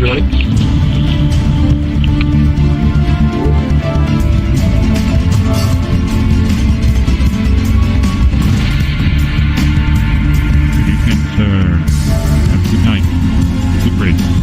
everybody. Have a good night. Good race.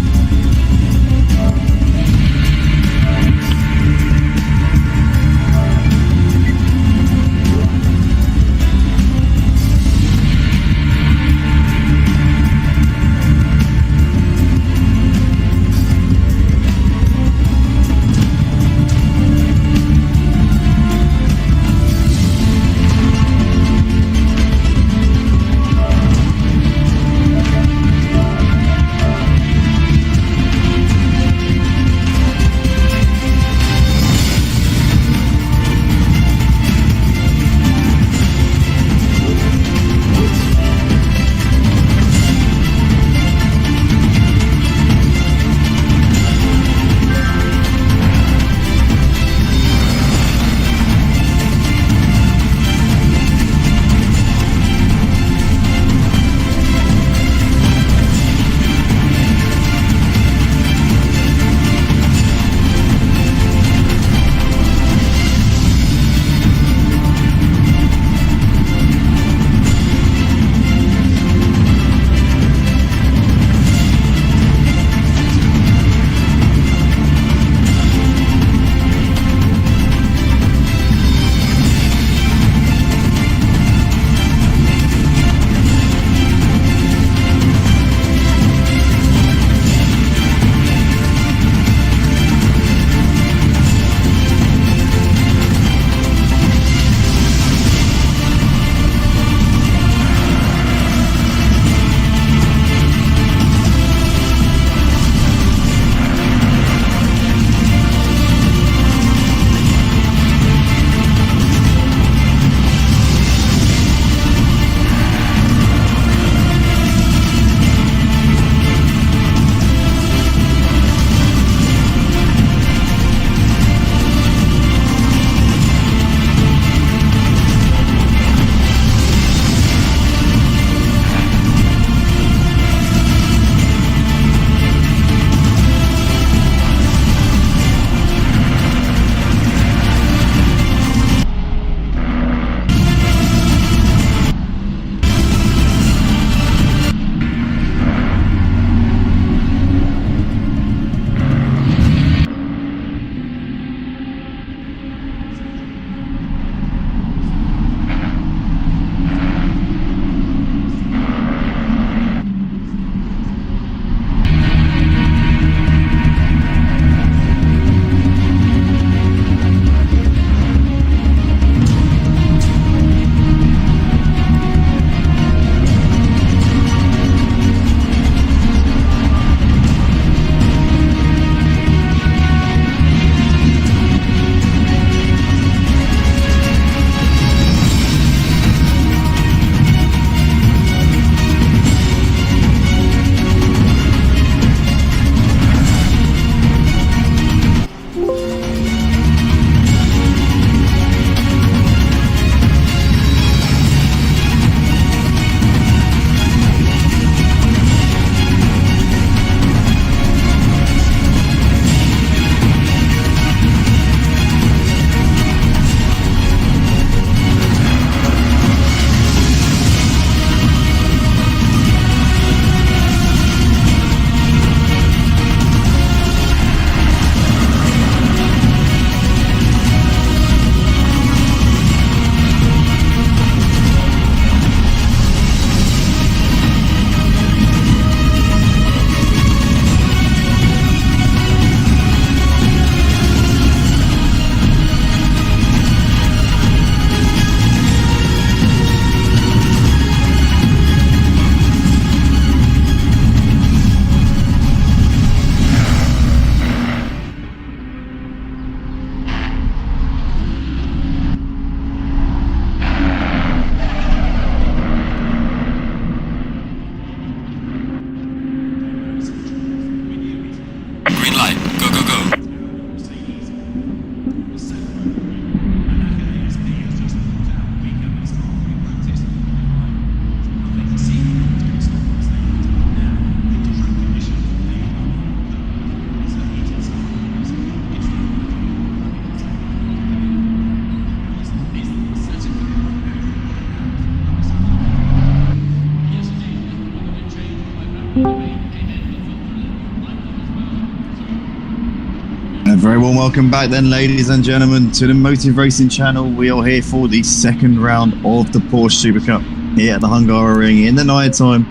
Very warm welcome back then, ladies and gentlemen, to the Motive Racing channel. We are here for the second round of the Porsche Supercup here at the Hungary Ring in the night time.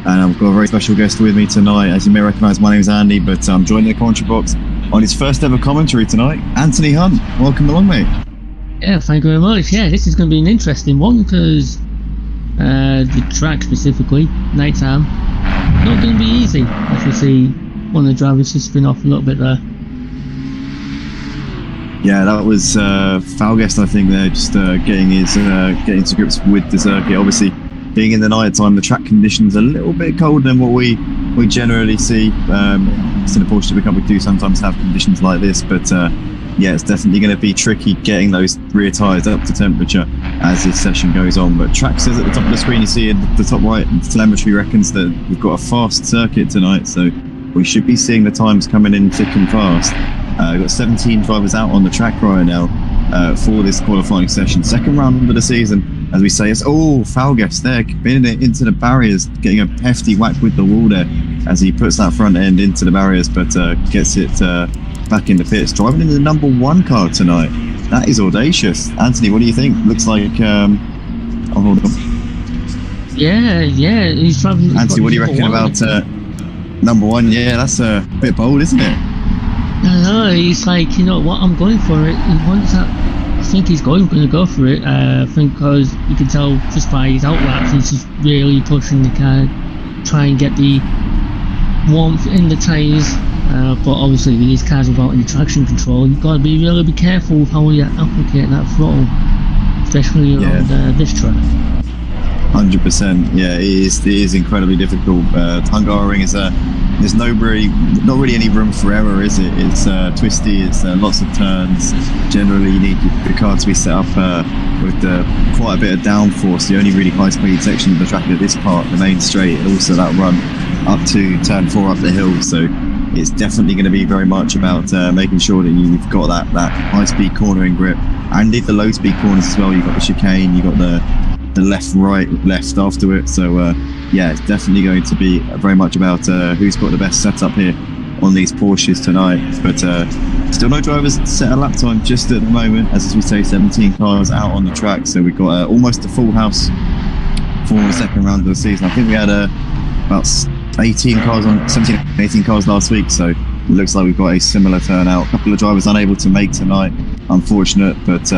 And I've got a very special guest with me tonight. As you may recognise, my name is Andy, but I'm joining the commentary box on his first ever commentary tonight. Anthony Hunt, welcome along, mate. Yeah, thank you very much. Yeah, this is going to be an interesting one because the track specifically, nighttime, not going to be easy. As you see, one of the drivers has been off a little bit there. Yeah, that was Falguest, I think, there, just getting to grips with the circuit. Obviously, being in the night time, the track conditions are a little bit colder than what we generally see. In the Porsche Supercup, we do sometimes have conditions like this, but yeah, it's definitely going to be tricky getting those rear tyres up to temperature as this session goes on. But track says at the top of the screen, you see in the top right, telemetry reckons that we've got a fast circuit tonight, so we should be seeing the times coming in thick and fast. We've got 17 drivers out on the track right now for this qualifying session. Second round of the season, as we say. It's Falguest there, been into the barriers, getting a hefty whack with the wall there as he puts that front end into the barriers, but gets it back in the pits. Driving in the number one car tonight. That is audacious. Anthony, what do you think? Looks like... oh, hold on. Yeah, he's driving... Anthony, what do you reckon about number one? Yeah, that's a bit bold, isn't it? No, he's like, you know what, I'm going for it. He wants that. I think he's going to go for it. I think because you can tell just by his outlaps, he's just really pushing the car, try and get the warmth in the tyres. But obviously, with these cars without any traction control, you've got to be really careful with how you applicate that throttle, especially around this track. 100%. Yeah, it is incredibly difficult. Hungary Ring is there's not really any room for error, is it? It's twisty, it's lots of turns. Generally, you need the car to be set up with quite a bit of downforce. The only really high speed section of the track at this part, the main straight, and also that run up to turn 4 up the hill. So it's definitely going to be very much about making sure that you've got that high speed cornering grip, and the low speed corners as well. You've got the chicane, you've got the left, right, left after it. So yeah, it's definitely going to be very much about who's got the best setup here on these Porsches tonight. But still no drivers set a lap time just at the moment, as we say, 17 cars out on the track. So we've got almost a full house for the second round of the season. I think we had about 17 cars last week, so it looks like we've got a similar turnout. A couple of drivers unable to make tonight, unfortunate, but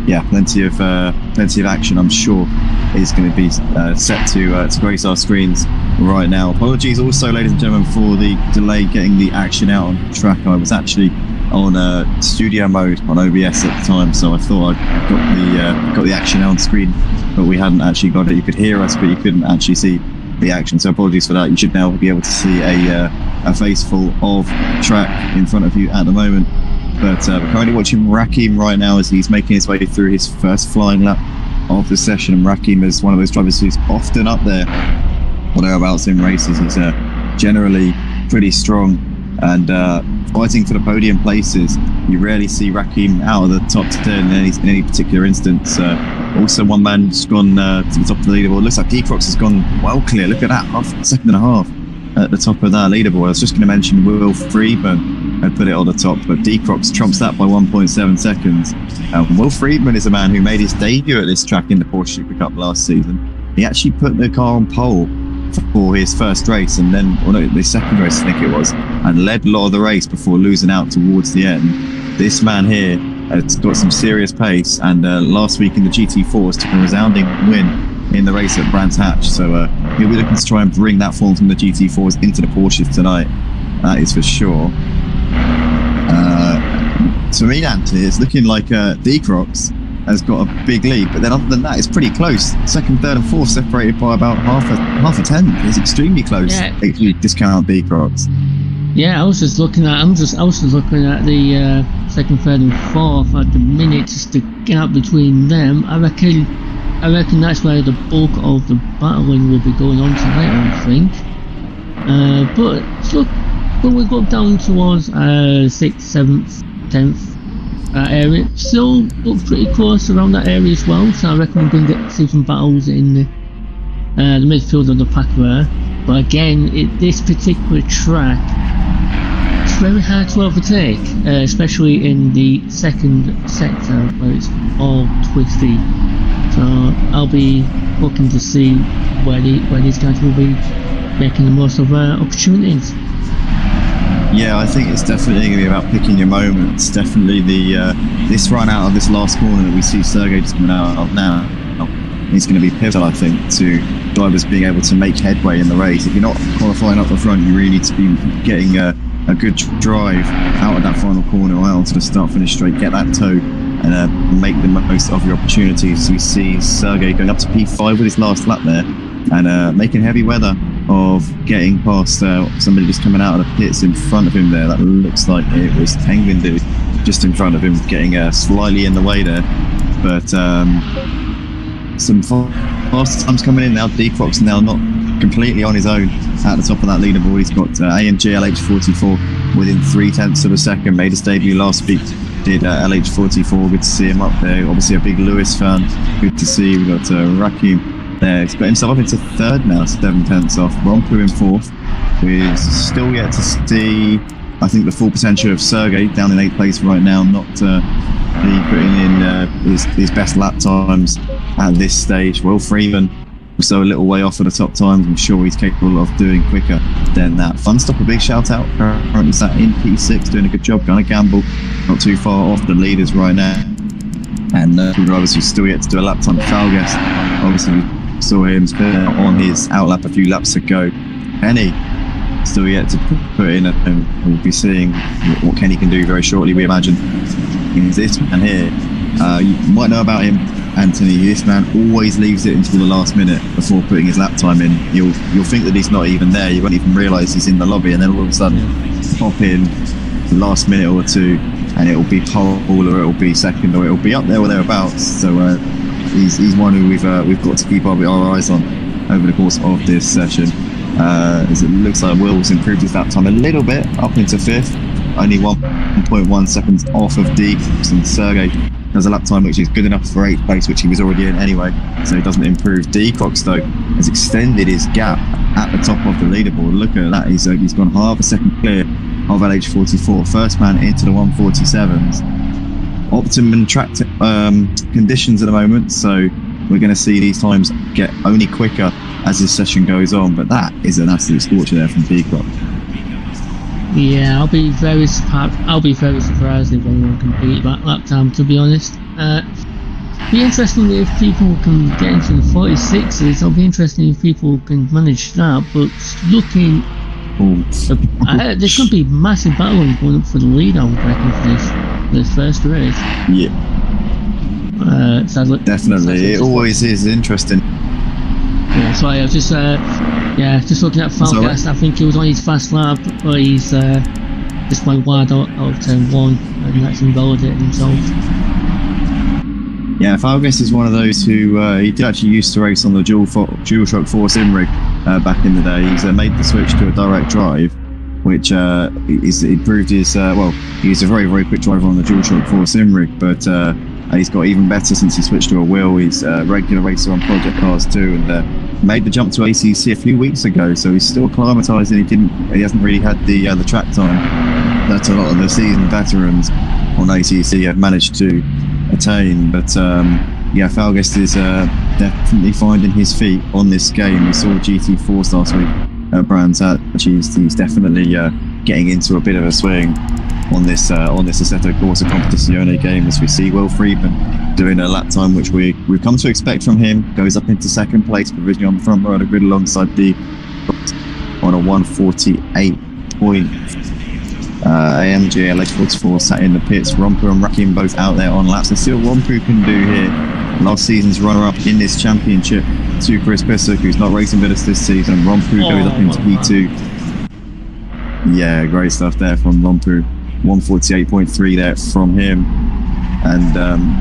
yeah, plenty of action, I'm sure, is going to be set to grace our screens right now. Apologies also, ladies and gentlemen, for the delay getting the action out on track. I was actually on studio mode on OBS at the time, so I thought I got the action out on screen, but we hadn't actually got it. You could hear us, but you couldn't actually see the action, so apologies for that. You should now be able to see a face full of track in front of you at the moment. But we're currently watching RaKiMaJe right now as he's making his way through his first flying lap of the session. And RaKiMaJe is one of those drivers who's often up there or thereabouts in races. He's generally pretty strong and fighting for the podium places. You rarely see RaKiMaJe out of the top 10 in any particular instance. Also, one man's gone to the top of the leaderboard. Looks like DeeCrox has gone well clear. Look at that, second and a half at the top of that leaderboard. I was just going to mention Will Friedman had put it on the top, but DeeCrox trumps that by 1.7 seconds. Will Friedman is a man who made his debut at this track in the Porsche Supercup last season. He actually put the car on pole for his first race, and then, the second race I think it was, and led a lot of the race before losing out towards the end. This man here has got some serious pace, and last week in the GT4s took a resounding win in the race at Brands Hatch, so he'll be looking to try and bring that form from the GT4s into the Porsches tonight, that is for sure. To me, Anthony, it's looking like DeeCrox has got a big lead, but then other than that, it's pretty close. Second, third, and fourth separated by about half a tenth. It's extremely close if you discount DeeCrox. Yeah, I was just looking at the second, third, and fourth at the minute, just the gap between them. I reckon that's where the bulk of the battling will be going on tonight, I think. But look, when we go down towards 6th, 7th, 10th area, still looks pretty close around that area as well. So I reckon we're going to see some battles in the midfield of the pack there. But again, this particular track very hard to overtake, especially in the second sector where it's all twisty. So I'll be looking to see where these guys will be making the most of their opportunities. Yeah, I think it's definitely going to be about picking your moments. Definitely this run out of this last corner that we see Sergey just coming out of now is going to be pivotal, I think, to drivers being able to make headway in the race. If you're not qualifying up the front, you really need to be getting a good drive out of that final corner or else to start-finish straight, get that toe, and make the most of your opportunities. We see Sergey going up to P5 with his last lap there, and making heavy weather of getting past somebody just coming out of the pits in front of him there. That looks like it was Penguin Dude just in front of him, getting slightly in the way there. But some fast times coming in now. Deekrok's now not completely on his own at the top of that leaderboard. He's got AMG LH44 within 0.3 of a second. Made his debut last week. Did LH44. Good to see him up there. Obviously a big Lewis fan. Good to see. We've got RaKiMaJe there. He's got himself up into third now, 7/10 off. Rompu in fourth. We're still yet to see, I think, the full potential of Sergey down in 8th place right now. Not be putting in his best lap times at this stage. Will Freeman so a little way off at the top times. I'm sure he's capable of doing quicker than that. Funstop, a big shout out. Currently sat in P6, doing a good job. Gonna gamble, not too far off the leaders right now. And drivers who still yet to do a lap time. Falgas, obviously we saw him on his outlap a few laps ago. Kenny still yet to put in, and we'll be seeing what Kenny can do very shortly, we imagine. Is this man here? You might know about him, Anthony. This man always leaves it until the last minute before putting his lap time in. You'll think that he's not even there. You won't even realise he's in the lobby, and then all of a sudden pop in the last minute or two, and it'll be pole or it'll be second or it'll be up there or thereabouts. So he's one who we've got to keep our eyes on over the course of this session. As it looks like Will's improved his lap time a little bit, up into 5th, only 1.1 seconds off of D. And Sergey has a lap time which is good enough for 8th place, which he was already in anyway, so he doesn't improve. D-Crocs though has extended his gap at the top of the leaderboard. Look at that, he's gone half a second clear of LH44, first man into the 147s. Optimum track conditions at the moment, so we're going to see these times get only quicker as this session goes on, but that is an absolute scorcher there from D-Croc. Yeah, I'll be very surprised if anyone can beat that lap time, to be honest. Be interesting if people can get into the 46s. It'll be interesting if people can manage that, but looking there's going to be massive battling going up for the lead, I would reckon, for this first race. Yeah. Definitely, it always is interesting. Yeah, so I was just looking at Falcast. I think he was on his fast lap, but he's just went wide out of turn 1, and that's invalidated himself. Yeah, Falgas is one of those who he did actually used to race on the DualShock 4 sim rig back in the day. He's made the switch to a direct drive, which he proved his he's a very, very quick driver on the DualShock 4 sim rig, but he's got even better since he switched to a wheel. He's a regular racer on Project Cars too, and made the jump to ACC a few weeks ago, so he's still acclimatising. He hasn't really had the track time that a lot of the seasoned veterans on ACC have managed to attain. But Falgas is definitely finding his feet on this game. We saw GT4 last week at Brands Hatch. He's definitely getting into a bit of a swing on this Assetto Corsa Competizione game, as we see Will Freeman doing a lap time which we've come to expect from him. Goes up into 2nd place, provisionally on the front row of the grid alongside D on a 148 point. AMG LH44 sat in the pits. Rompu and RaKiMaJe both out there on laps. Let's see what Rompu can do here. Last season's runner-up in this championship to Chris Pissock, who's not racing with us this season. Rompu goes up into P2. Yeah, great stuff there from Rompu. 148.3 there from him, and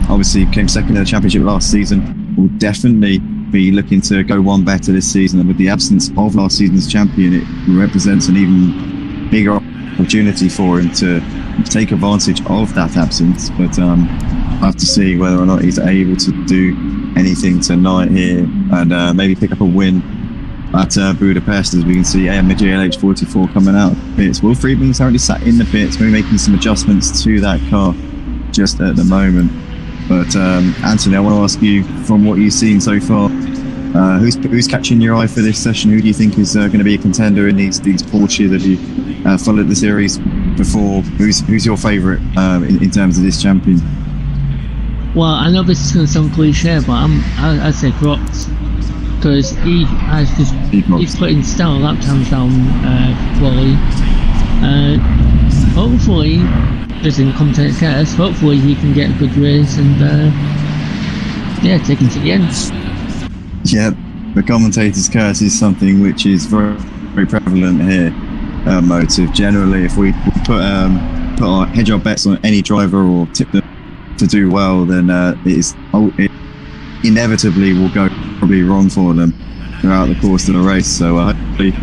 obviously came 2nd in the championship last season. Will definitely be looking to go one better this season, and with the absence of last season's champion, it represents an even bigger opportunity for him to take advantage of that absence. But I have to see whether or not he's able to do anything tonight here, and maybe pick up a win at Budapest, as we can see AmazingPieBoy LH44 coming out of the pits. Will Friedman's already sat in the pits, maybe making some adjustments to that car just at the moment. But Anthony, I want to ask you, from what you've seen so far, who's catching your eye for this session? Who do you think is going to be a contender in these Porsche that you followed the series before? Who's your favourite in terms of this champion? Well, I know this is going to sound cliche, but I'd say Crocs, because he's putting stellar lap times down quality. Hopefully, just in commentator case, hopefully he can get a good race and take him to the end. Yeah, the commentator's curse is something which is very, very prevalent here. Motive generally, if we hedge our bets on any driver or tip them to do well, then it inevitably will go probably wrong for them throughout the course of the race. So hopefully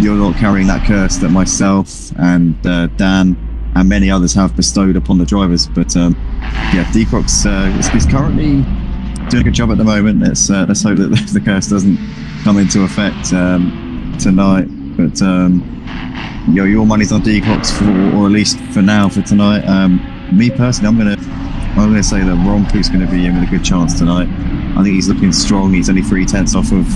you're not carrying that curse that myself and Dan and many others have bestowed upon the drivers. But D-Crocs is currently doing a good job at the moment. Let's hope that the curse doesn't come into effect tonight. But your money's on D-Crocs or at least for now, for tonight. Me personally, I'm gonna say that Rompu's going to be in with a good chance tonight. I think he's looking strong. He's only 3/10 off of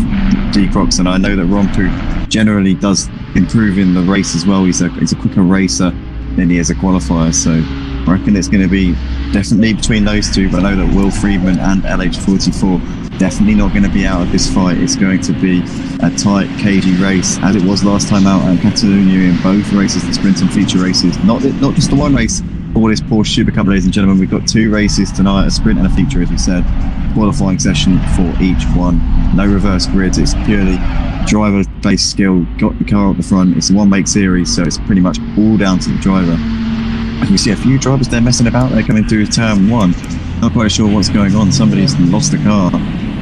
D-Crocs, and I know that Rompu generally does improve in the race as well. He's a quicker racer than he is a qualifier, so I reckon it's going to be definitely between those two. But I know that Will Friedman and LH44 definitely not going to be out of this fight. It's going to be a tight, cagey race, as it was last time out at Catalonia in both races, the sprint and feature races. Not just the one race for this Porsche Supercup, ladies and gentlemen. We've got two races tonight, a sprint and a feature, as we said. Qualifying session for each one. No reverse grids. It's purely driver-based skill. Got the car up the front. It's a one-make series, so it's pretty much all down to the driver. And you see a few drivers there messing about. They're coming through turn one. Not quite sure what's going on. Somebody's lost the car,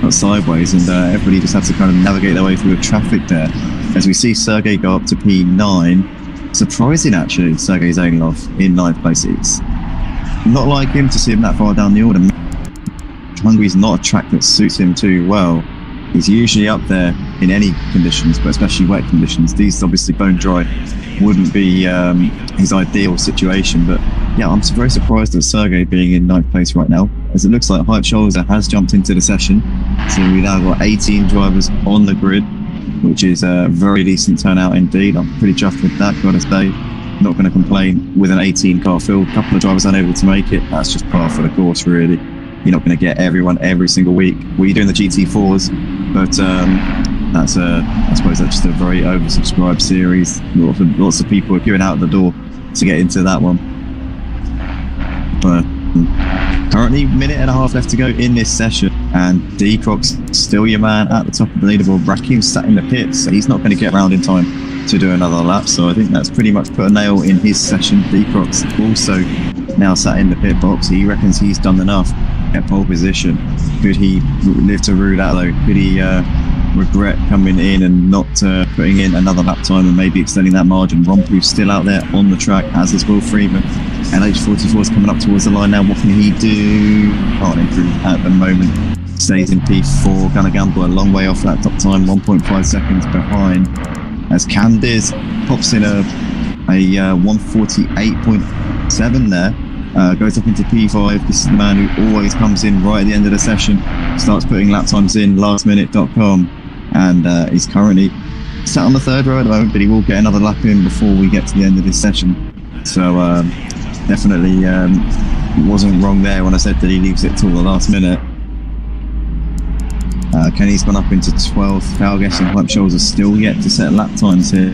got sideways, and everybody just has to kind of navigate their way through the traffic there. As we see Sergey go up to P9. Surprising, actually, Sergey Zainlov in 9th place. It's not like him to see him that far down the order. Hungary's not a track that suits him too well. He's usually up there in any conditions, but especially wet conditions. These, obviously, bone dry wouldn't be his ideal situation. But yeah, I'm very surprised at Sergey being in 9th place right now, as it looks like Hype Scholzer has jumped into the session. So we've now got 18 drivers on the grid, which is a very decent turnout indeed. I'm pretty chuffed with that, gotta say. Not going to complain with an 18 car field. A couple of drivers unable to make it. That's just par for the course, really. You're not going to get everyone every single week. Well, you're doing the GT4s, but I suppose that's just a very oversubscribed series. Lots of people are queuing out the door to get into that one. But currently, minute and a half left to go in this session, and D-Crocs still your man at the top of the leaderboard. Rakim's sat in the pits, so he's not going to get around in time to do another lap. So I think that's pretty much put a nail in his session. D-Crocs also now sat in the pit box. He reckons he's done enough at pole position. Could he live to rue that though? Could he regret coming in and not putting in another lap time and maybe extending that margin? Rompu's still out there on the track, as is Will Friedman. LH44 is coming up towards the line now. What can he do? Can't improve at the moment. Stays in P4. Gonna gamble a long way off that top time, 1.5 seconds behind. As Candiz pops in a 148.7 there. Goes up into P5. This is the man who always comes in right at the end of the session, starts putting lap times in, lastminute.com, and he's currently sat on the third row at the moment, but he will get another lap in before we get to the end of this session. So definitely wasn't wrong there when I said that he leaves it till the last minute. Kenny's gone up into 12th. Kalgesh and Hype Scholzer are still yet to set lap times here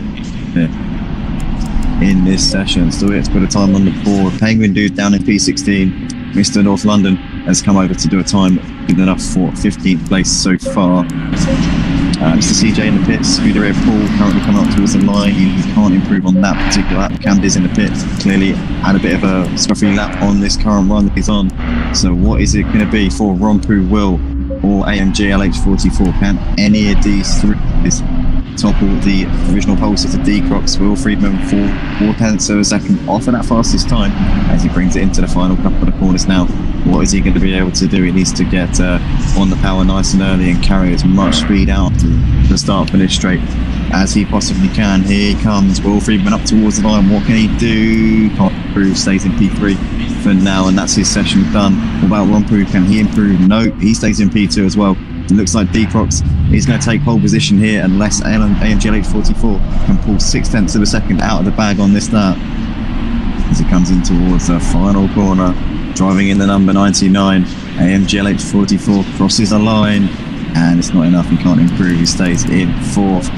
in this session. Still yet to put a time on the board. Penguin Dude down in P16. Mr. North London has come over to do a time good enough for 15th place so far. Mr. CJ in the pits. Scuderia Paul currently coming up towards the line. He can't improve on that particular lap. Camdi's in the pits. Clearly had a bit of a scruffy lap on this current run that he's on. So what is it going to be for Rompu, Will, or AMG LH44? Can any of these three topple the provisional pole sitter D-Crocs? Will Friedman 4 tenths of a second off of that fastest time as he brings it into the final couple of corners now. What is he going to be able to do? He needs to get on the power nice and early and carry as much speed out to the start-finish straight as he possibly can. Here he comes, Will Friedman up towards the line. What can he do? Can't improve, stays in P3 for now, and that's his session done. What about Rompu? Can he improve? No, he stays in P2 as well. It looks like D-Crocs is going to take pole position here unless AMG LH44 can pull 0.6 of a second out of the bag on this lap. As he comes in towards the final corner, driving in the number 99, AMG LH44 crosses the line, and it's not enough. He can't improve. He stays in 4th.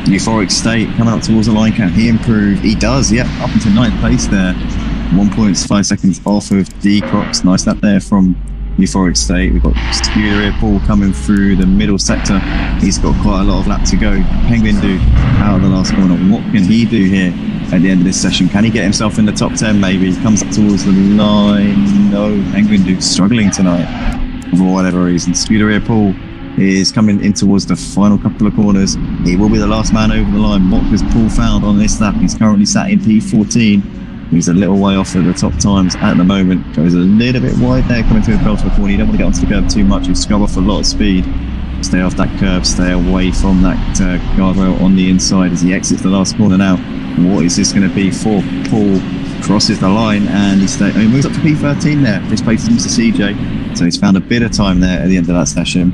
Euphoric State coming up towards the line. Can he improve? He does. Yep, up into 9th place there. 1.5 seconds off of D-Crocs. Nice lap there from Euphoric State. We've got Scooter Paul coming through the middle sector. He's got quite a lot of lap to go. Penguin Do out of the last corner. What can he do here at the end of this session? Can he get himself in the top 10 maybe? He comes up towards the line. No, Penguin Do struggling tonight for whatever reason. Scooter Paul is coming in towards the final couple of corners. He will be the last man over the line. What has Paul found on this lap? He's currently sat in P14. He's a little way off at the top times at the moment. Goes a little bit wide there coming through the Belter corner. You don't want to get onto the curb too much. You scrub off a lot of speed. Stay off that curb. Stay away from that guardrail on the inside as he exits the last corner now. What is this going to be for Paul? Crosses the line and he moves up to P13 there. This places Mr. CJ. So he's found a bit of time there at the end of that session.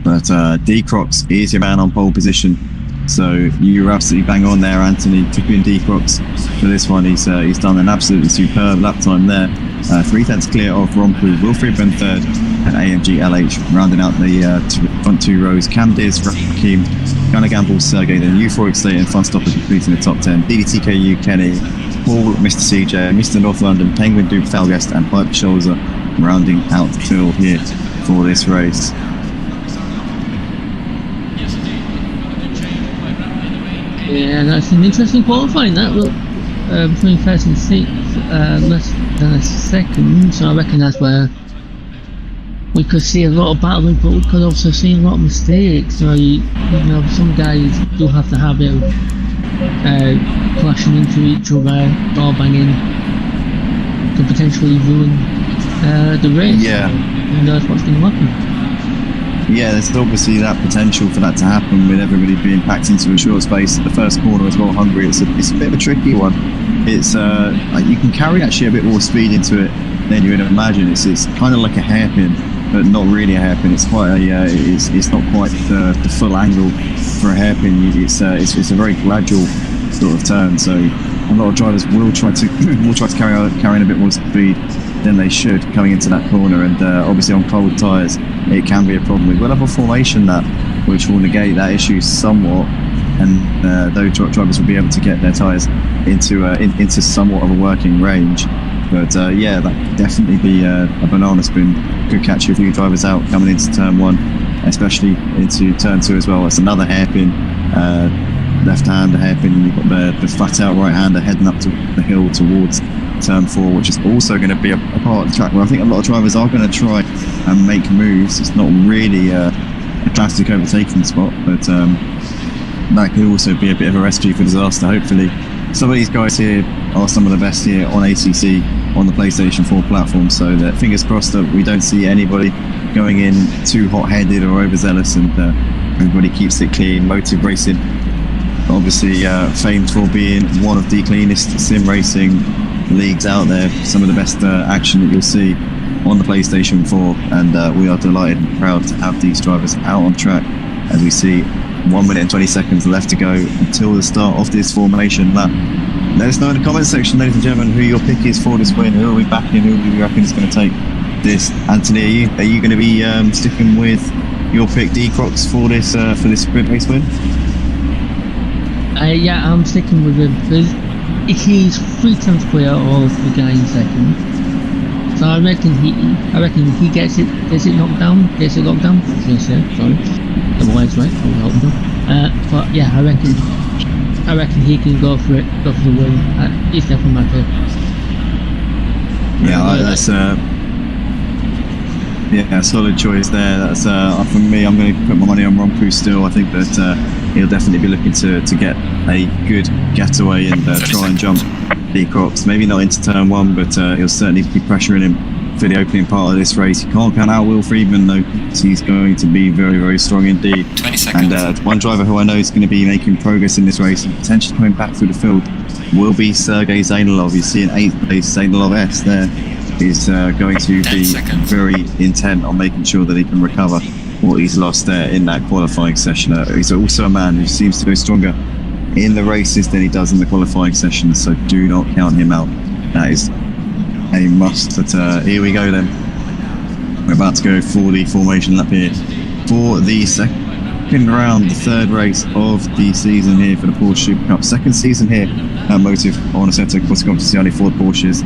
But D-Crocs is your man on pole position. So you're absolutely bang on there, Anthony. Tipping D-Crocs for this one. He's done an absolutely superb lap time there. 3/10 clear of Rompu. Will Friedman third, and AMG LH rounding out the front 2 rows. Cam Diz, RaKiMaJe, Gunnar Gamble, Sergey, then Euphoric State and Fun Stopper completing the top 10. deedeeTKU, Kenny, Paul, Mr. CJ, Mr. North London, Penguin Duke, Falgast, and Pipe Scholzer rounding out the field here for this race. Yeah, that's an interesting qualifying. That look between 1st and 6th, less than a second. So I reckon that's where we could see a lot of battling, but we could also see a lot of mistakes. So you know, some guys do have to have it clashing into each other, door banging, could potentially ruin the race. Yeah, and that's what's going to happen. Yeah, there's obviously that potential for that to happen with everybody being packed into a short space at the first corner as well. Hungary, it's a bit of a tricky one. It's you can carry actually a bit more speed into it than you would imagine. It's kind of like a hairpin, but not really a hairpin. It's quite it's not quite the full angle for a hairpin. It's a very gradual sort of turn. So a lot of drivers will try to carry in a bit more speed than they should coming into that corner, and obviously on cold tyres it can be a problem. We've got a formation that which will negate that issue somewhat, and those drivers will be able to get their tyres into somewhat of a working range. But yeah, that could definitely be a banana spin. Could catch a few drivers out coming into turn 1, especially into turn 2 as well. It's another hairpin, left-hander hairpin. You've got the flat-out right-hander heading up to the hill towards turn 4, which is also going to be a part of the track where I think a lot of drivers are going to try and make moves. It's not really a classic overtaking spot, but that could also be a bit of a recipe for disaster. Hopefully some of these guys here are some of the best here on ACC on the PlayStation 4 platform, so that fingers crossed that we don't see anybody going in too hot-headed or overzealous, and everybody keeps it clean. Motive Racing obviously famed for being one of the cleanest sim racing leagues out there. Some of the best action that you'll see on the PlayStation 4, and we are delighted and proud to have these drivers out on track as we see 1 minute and 20 seconds left to go until the start of this formation lap. Let us know in the comment section, ladies and gentlemen, who your pick is for this win. Who are we backing? Who do you reckon is going to take this? Anthony, are you going to be sticking with your pick D-Crocs for this sprint race win? Yeah, I'm sticking with him because he's 3 times clear of the guy in second. So I reckon he gets it locked down. Sorry, the words right. I'll help him. But yeah, I reckon he can go for the win. He's definitely my pick. Yeah, that's a solid choice there. That's for me. I'm going to put my money on Rompu still. I think that he'll definitely be looking to get a good getaway and try and jump D-Crocs. Maybe not into turn 1, but he'll certainly be pressuring him for the opening part of this race. You can't count out Will Friedman though. He's going to be very, very strong indeed. 20 seconds. And one driver who I know is going to be making progress in this race and potentially coming back through the field will be Sergey Zainalov. You see in 8th place, Zainalov S there is going to be very intent on making sure that he can recover what he's lost there in that qualifying session. He's also a man who seems to go stronger in the races than he does in the qualifying session, so do not count him out. That is a must. But here we go then. We're about to go for the formation lap here for the second round, the third race of the season here for the Porsche Supercup. Second season here at Motive on Assetto Corsa Competizione for the Porsches,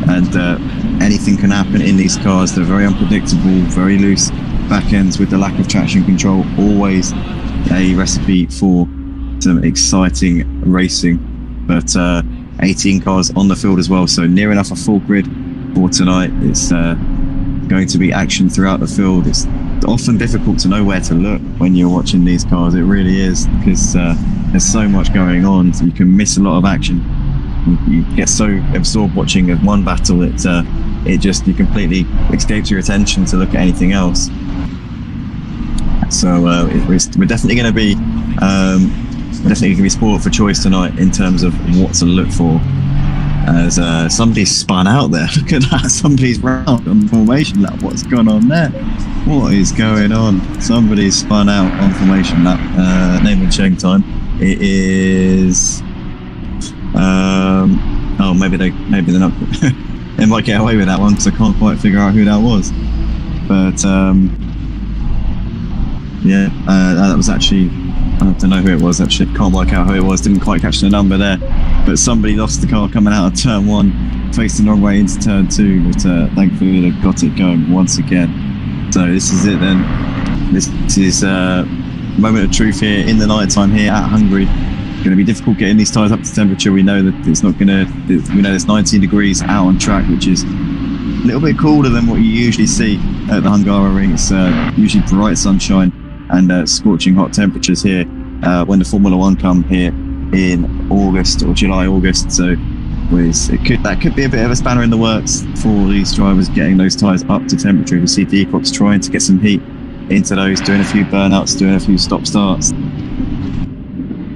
and anything can happen in these cars. They're very unpredictable, very loose back ends with the lack of traction control. Always a recipe for some exciting racing. But 18 cars on the field as well, so near enough a full grid for tonight. It's going to be action throughout the field. It's often difficult to know where to look when you're watching these cars. It really is, because there's so much going on, so you can miss a lot of action. You get so absorbed watching one battle that you completely escapes your attention to look at anything else. So we're definitely going to be sport for choice tonight in terms of what to look for. As somebody's spun out there. Look at that. Somebody's round on formation lap. What's going on there? What is going on? Somebody's spun out on formation lap. Name and shame time. It is. Maybe they're not. They might get away with that one because I can't quite figure out who that was. But that was actually. I don't know who it was actually, can't work out who it was, didn't quite catch the number there, but somebody lost the car coming out of turn 1, facing the wrong way into turn 2, but thankfully they got it going once again. So this is it then. This is a moment of truth here in the night time here at Hungary. Going to be difficult getting these tyres up to temperature. We know that it's not going to, we know it's 19 degrees out on track, which is a little bit cooler than what you usually see at the Hungary ring. It's usually bright sunshine and scorching hot temperatures here when the Formula 1 come here in August or July, August. So that could be a bit of a spanner in the works for these drivers getting those tyres up to temperature. You see DeHuisRocker trying to get some heat into those, doing a few burnouts, doing a few stop starts,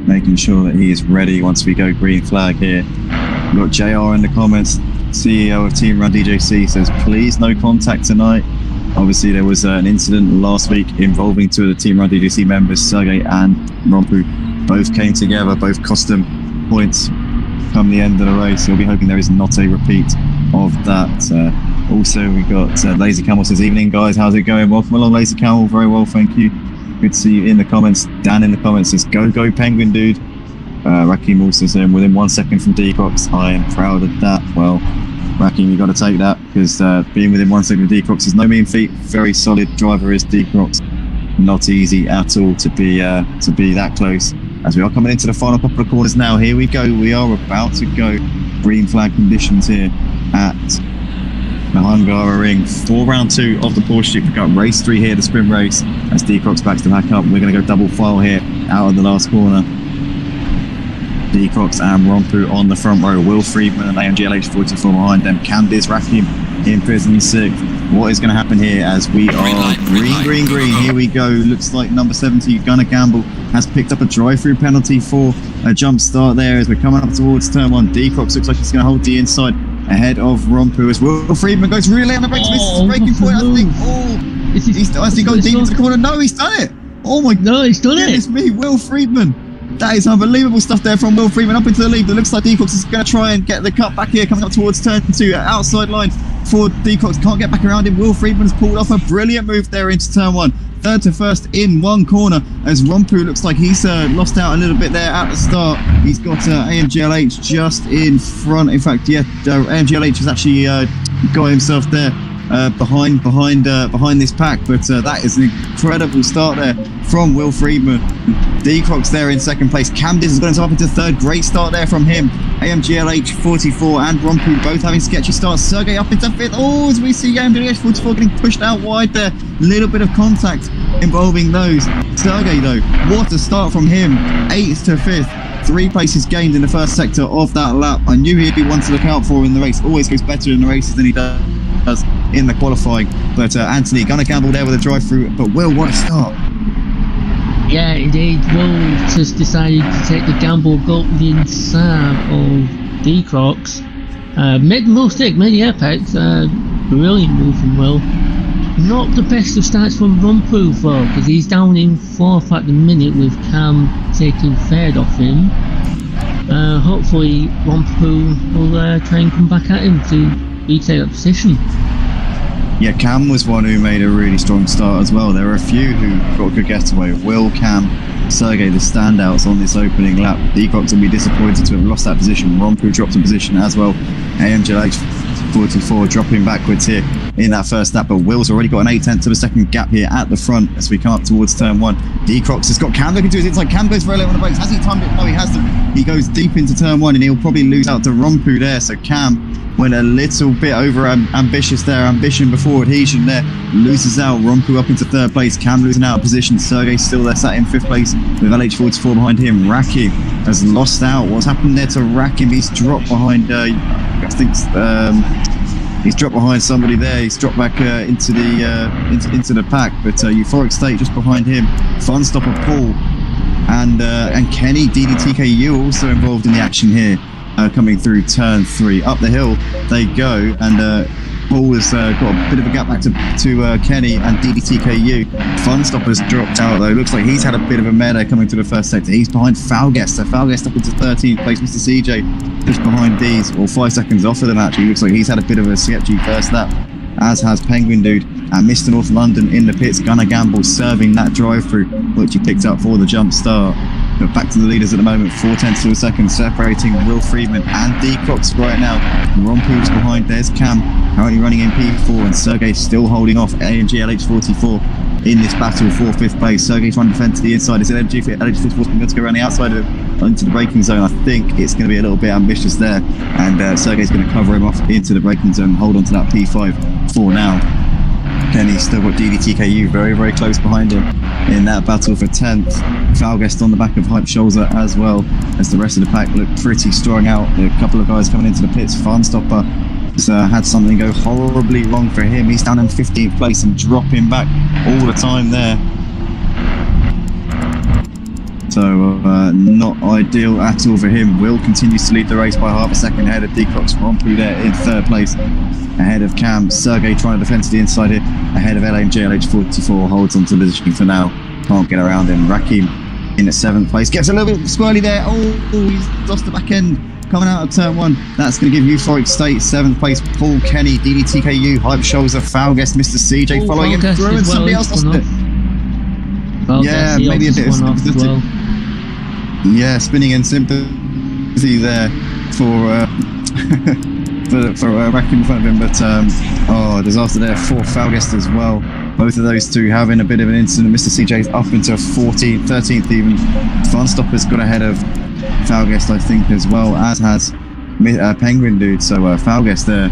making sure that he is ready once we go green flag here. We've got JR in the comments, CEO of Team Run DJC, says please no contact tonight. Obviously there was an incident last week involving 2 of the Team Run DJC members, Sergey and Rompu. Both came together, both cost them points come the end of the race. You'll be hoping there is not a repeat of that. Also we got LazyCamel says, evening guys, how's it going? Welcome along LazyCamel, very well thank you. Good to see you in the comments. Dan in the comments says, go penguin dude. Rakim also says, within 1 second from DeHuisRocker. I am proud of that. Well, Rakim, you got to take that, because being within 1 second of DeHuisRocker is no mean feat. Very solid driver is DeHuisRocker. Not easy at all to be that close. As we are coming into the final couple of corners now, here we go. We are about to go green flag conditions here at the Hungary ring for round 2 of the Porsche Supercup. Race 3 here, the sprint race, as DeHuisRocker's backs to back up. We're going to go double file here out of the last corner. DeHuisRocker and Rompu on the front row. Will Friedman and AMG LH44 behind them. Candice Rakim in prison 6th. What is going to happen here as we are green. Here we go. Looks like number 70, Gunnar Gamble, has picked up a drive-through penalty for a jump start there as we're coming up towards turn 1. DeHuisRocker looks like he's going to hold the inside ahead of Rompu as Will Friedman goes really late on the brakes. Misses his braking point, I think. Has he gone deep into the corner? No, he's done it. Oh my God, he's done it. Goodness me, Will Friedman. That is unbelievable stuff there from Will Friedman up into the lead. It looks like DeHuisRocker is going to try and get the cut back here, coming up towards turn 2. Outside line for DeHuisRocker. Can't get back around him. Will Friedman's pulled off a brilliant move there into turn 1. Third to first in one corner as Rompu looks like he's lost out a little bit there at the start. He's got AMGLH just in front. In fact, yeah, AMGLH has actually got himself there behind this pack, but that is an incredible start there from Will Friedman. DeHuisRocker's there in second place. Candice has got himself up into third. Great start there from him. AMGLH 44 and Rompu both having sketchy starts. Sergey up into fifth. Oh, as we see AMGLH 44 getting pushed out wide there. Little bit of contact involving those. Sergey though, what a start from him. 8th to 5th. 3 places gained in the first sector of that lap. I knew he'd be one to look out for in the race. Always goes better in the races than he does in the qualifying. But Anthony gonna gamble there with a drive through, but Will, what a start. Yeah, indeed. Will just decided to take the gamble, go up the inside of D-Crocs. Made the mistake, made the apex. Brilliant move from Will. Not the best of starts from Rumpu though, because he's down in 4th at the minute with Cam taking 3rd off him. Hopefully Rumpu will try and come back at him to retake that position. Yeah, Cam was one who made a really strong start as well. There were a few who got a good getaway. Will, Cam, Sergey, the standouts on this opening lap. D-Crocs will be disappointed to have lost that position. Rumpu dropped a position as well. AMJH 44 dropping backwards here in that first lap, but Will's already got an 8/10 of a second gap here at the front as we come up towards turn 1. D-Crocs has got Cam looking to his inside. Cam goes very low on the brakes. Has he timed it? No, he hasn't. He goes deep into turn 1 and he'll probably lose out to Rumpu there. So Cam went a little bit over ambitious there. Ambition before adhesion there. Loses out. Rumpu up into 3rd place. Cam losing out of position. Sergey still there, sat in 5th place with LH44 behind him. RaKi has lost out. What's happened there to RaKi? He's dropped behind, I think he's dropped behind somebody there. He's dropped back into the pack. But Euphoric State just behind him. Fun stopper Paul and Kenny DeedeeTKU also involved in the action here. Coming through turn 3, up the hill they go, and Paul has got a bit of a gap back to Kenny and DeedeeTKU. Funstopper's dropped out though. Looks like he's had a bit of a melee coming to the first sector. He's behind Falguest, so Falguest up into 13th place. Mr. CJ just behind these, or 5 seconds off of them actually. Looks like he's had a bit of a sketchy first lap, as has Penguin Dude. And Mr. North London in the pits, gonna gamble, serving that drive-through, which he picked up for the jump start. But back to the leaders at the moment, 4/10 of a second, separating Will Friedman and D-Crocs right now. Rumpu's behind, there's Cam, currently running in P4, and Sergey still holding off AMG LH44 in this battle for 5th place. Sergey's trying to defend to the inside. Is it LH44 going to go around the outside of him into the braking zone? I think it's going to be a little bit ambitious there, and Sergey's going to cover him off into the braking zone and hold on to that P5 for now. Kenny's still got DeedeeTKU very, very close behind him in that battle for 10th. Falguest on the back of Hype Shoulder as well, as the rest of the pack look pretty strong out. A couple of guys coming into the pits. Farnstopper has had something go horribly wrong for him. He's down in 15th place and dropping back all the time there. So not ideal at all for him. Will continues to lead the race by half a second ahead of D-Crocs. Rumpu there in 3rd place ahead of Cam. Sergey trying to defend to the inside here ahead of LMG LH44, holds on to the position for now, can't get around him. RaKi in at 7th place, gets a little bit squirrely there. Oh, he's lost the back end coming out of turn 1. That's going to give Euphoric State 7th place. Paul, Kenny, DeedeeTKU, Hype Shoulder, Falguest, Mr. CJ following him through, and somebody else lost it. Yeah, maybe a bit of sympathy. Yeah, spinning in sympathy there for RaKi in front of him, but disaster there for Falguest as well. Both of those two having a bit of an incident. Mr. CJ's up into 14th, 13th even. Funstopper's got ahead of Falguest, I think, as well, as has Penguin Dude. So Falguest there,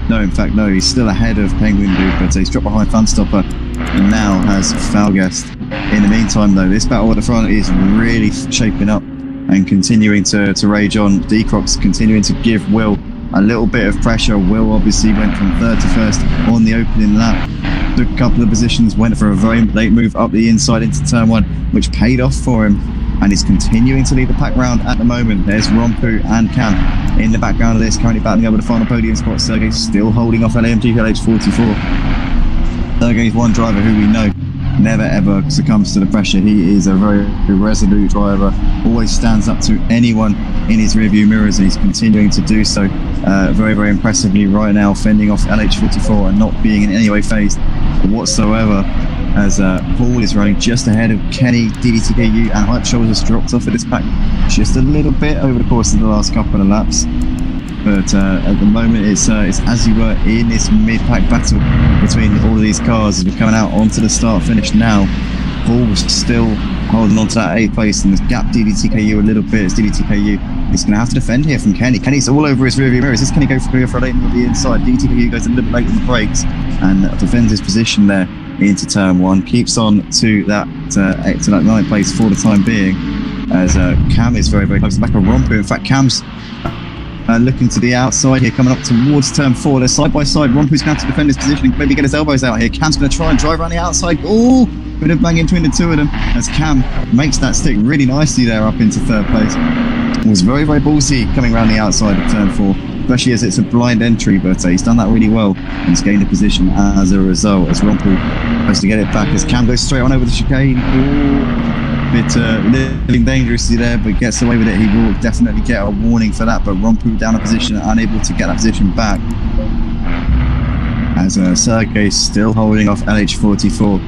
no, he's still ahead of Penguin Dude, but he's dropped behind Funstopper and now has Falguest. In the meantime though, this battle at the front is really shaping up and continuing to rage on. D-Crocs continuing to give Will a little bit of pressure. Will obviously went from 3rd to 1st on the opening lap, took a couple of positions, went for a very late move up the inside into turn 1, which paid off for him, and is continuing to lead the pack round at the moment. There's Rumpu and Cam in the background of this, currently battling over the final podium spot. Sergey's still holding off LMG LH44. Sergey's one driver who we know never ever succumbs to the pressure. He is a very resolute driver, always stands up to anyone in his rearview mirrors, and he's continuing to do so very, very impressively right now, fending off LH44 and not being in any way phased whatsoever, as Paul is running just ahead of Kenny, DeedeeTKU, and Hype Shoulders dropped off of this pack just a little bit over the course of the last couple of laps. But at the moment it's as you were in this mid-pack battle between all of these cars as we're coming out onto the start-finish now. Paul was still holding on to that 8th place, and has gapped DeedeeTKU a little bit, as DeedeeTKU is going to have to defend here from Kenny. Kenny's all over his rearview mirrors. This Kenny go for a late move on the inside. DeedeeTKU goes a little bit late on the brakes and defends his position there into turn 1. Keeps on to that 9th place for the time being, as Cam is very, very close to the back of Rumpu. In fact, Cam's looking to the outside here, coming up towards turn 4. They're side by side. Rompu's going to defend his position, maybe get his elbows out here. Cam's going to try and drive around the outside. Oh, bit of bang in between the two of them as Cam makes that stick really nicely there up into third place. It was very, very ballsy coming around the outside of turn 4, especially as it's a blind entry, but he's done that really well and he's gained a position as a result as Rompu tries to get it back as Cam goes straight on over the chicane. Bit living dangerously there, but gets away with it. He will definitely get a warning for that, but Rompu down a position, unable to get that position back as Sergey still holding off LH44.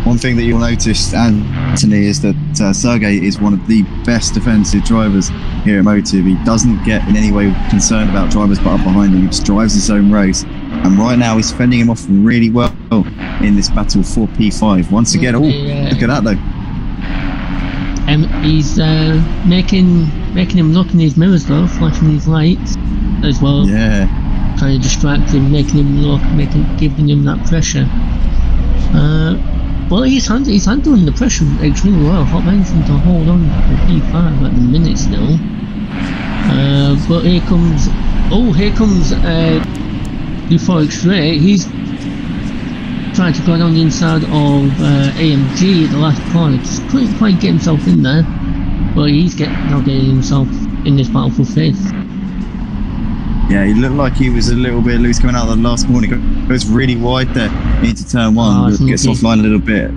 One thing that you'll notice, Anthony, is that Sergey is one of the best defensive drivers here at Motive. He doesn't get in any way concerned about drivers but up behind him. He just drives his own race, and right now he's fending him off really well in this battle for P5 once again. Look at that though. He's making him look in his mirrors though, flashing his lights as well. Yeah. Trying to distract him, making him look, giving him that pressure. Well, he's handling the pressure extremely well. Hot managing to hold on to P5 at the minute still. But here comes Euphoric Strait. He's trying to go down the inside of AMG at the last corner. Just couldn't quite get himself in there, but he's now getting himself in this battle for fifth. Yeah, he looked like he was a little bit loose coming out of the last corner. He goes really wide there into turn 1, gets offline a little bit.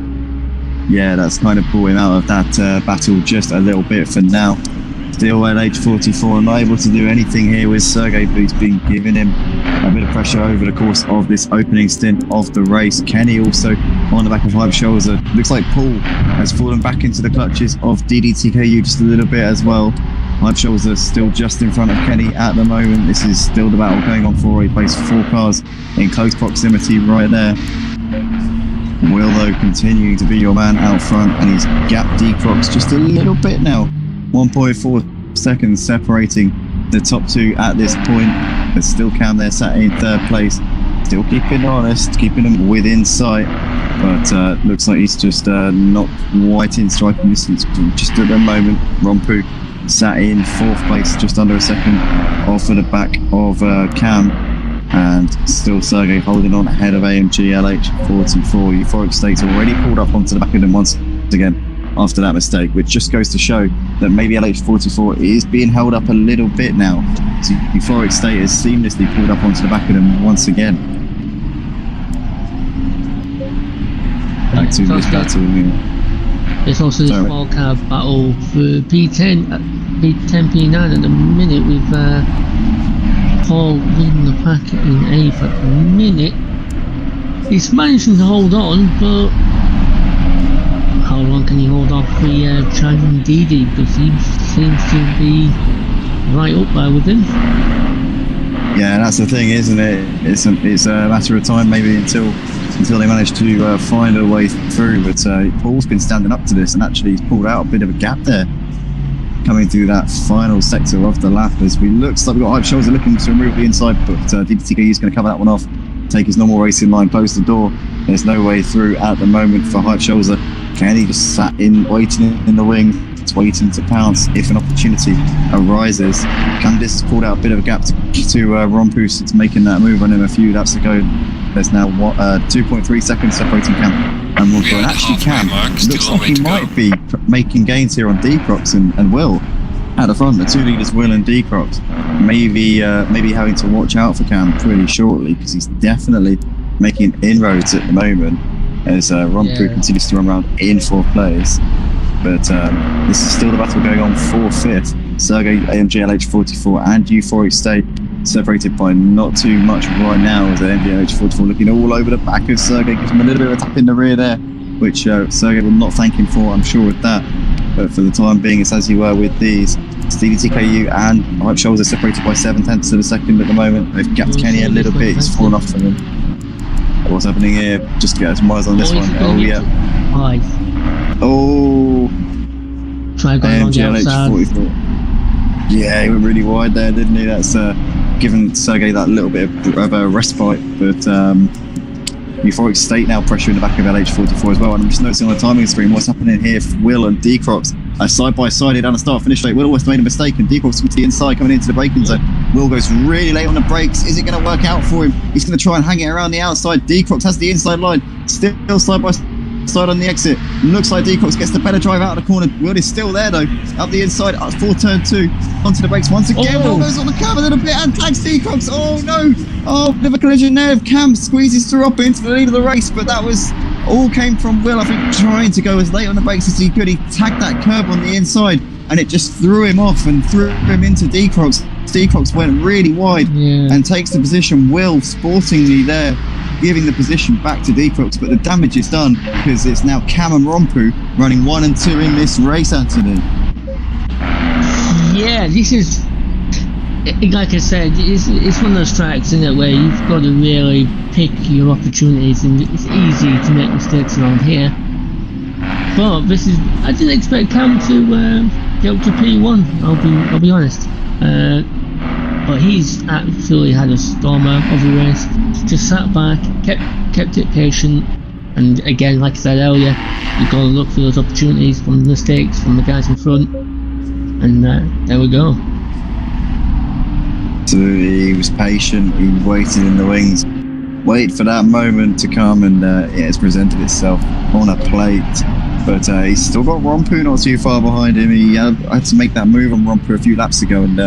Yeah, that's kind of brought him out of that battle just a little bit for now. Still at age 44, not able to do anything here with Sergey, but he's been giving him a bit of pressure over the course of this opening stint of the race. Kenny also on the back of Hype Shoulder. Looks like Paul has fallen back into the clutches of DeedeeTKU just a little bit as well. Hype Shoulder still just in front of Kenny at the moment. This is still the battle going on for a place. 4 cars in close proximity right there. Will though continuing to be your man out front, and he's gapped D-Crocs just a little bit now. 1.4 seconds separating the top 2 at this point. But still Cam there sat in third place, still keeping honest, keeping them within sight, but looks like he's just not quite in striking distance just at the moment. Rompu sat in 4th place, just under a second off of the back of Cam, and still Sergey holding on ahead of AMG LH44. Euphoric State's already pulled up onto the back of them once again after that mistake, which just goes to show that maybe LH44 is being held up a little bit now. So Euphoric State has seamlessly pulled up onto the back of them once again. Back to this battle here. There's also this wildcard battle for P10, P9 at the minute with Paul leading the pack in 8th at the minute. He's managing to hold on, but how long can he hold off the China Didi? Because he seems to be right up there with him. Yeah, that's the thing, isn't it? It's a matter of time maybe until they manage to find a way through. But Paul's been standing up to this, and actually he's pulled out a bit of a gap there coming through that final sector of the lap. As we looks like we've got Hype Shoulder looking to remove the inside, but DeedeeTKU is going to cover that one off, take his normal racing line, close the door. There's no way through at the moment for Hype Shoulder. Kenny just sat in, waiting in the wing, waiting to pounce if an opportunity arises. Candice has pulled out a bit of a gap to Rompu since making that move on him a few laps ago. There's now 2.3 seconds separating Cam and Rompu. And actually Cam looks like he might be making gains here on D-Crocs and Will at the front. The 2 leaders, Will and D-Crocs, maybe having to watch out for Cam pretty shortly, because he's definitely making inroads at the moment as Rompu continues to run around in 4th place. But this is still the battle going on for 5th. Sergey, AMG LH44 and Euphoric State separated by not too much right now, as AMG LH44 looking all over the back of Sergey, gives him a little bit of a tap in the rear there, which Sergey will not thank him for, I'm sure, with that. But for the time being, it's as you were with these. DeedeeTKU and Hype Shoulder separated by 7/10 of a second at the moment. They've gapped Kenny a little bit, he's fallen off of him. What's happening here? Just to get some eyes on this one. Oh yeah. Oh. Try going on the outside. Yeah, he went really wide there, didn't he? That's given Sergey that little bit of a respite. But Euphoric State now pressuring the back of LH44 as well. And I'm just noticing on the timing screen what's happening here for Will and D-Crocs. Side by side here down the start finish straight. Will almost made a mistake, and D-Crocs to the inside coming into the braking zone. Will goes really late on the brakes. Is it going to work out for him? He's going to try and hang it around the outside. deeTKU has the inside line. Still side by side on the exit. Looks like deeTKU gets the better drive out of the corner. Will is still there though. Up the inside, for turn 2. Onto the brakes once again. Will goes on the curb a little bit and tags deeTKU. Oh no! Oh, bit of a collision there. Cam squeezes through up into the lead of the race, but that was all came from Will. I think trying to go as late on the brakes as he could. He tagged that curb on the inside and it just threw him off and threw him into deeTKU. deeTKU went really wide and takes the position. Will sportingly there, giving the position back to deeTKU, but the damage is done because it's now Cam and Rompu running 1 and 2 in this race, Anthony. Yeah, this is, like I said, it's one of those tracks, isn't it, where you've got to really pick your opportunities, and it's easy to make mistakes around here. But this is, I didn't expect Cam to get up to P1. I'll be honest. But he's absolutely had a stormer of a race. Just sat back, kept it patient, and again, like I said earlier, you've got to look for those opportunities from the mistakes from the guys in front, and there we go. So he was patient, he waited in the wings, waited for that moment to come, and it's presented itself on a plate. But he's still got Rompu not too far behind him. He had to make that move on Rompu a few laps ago, and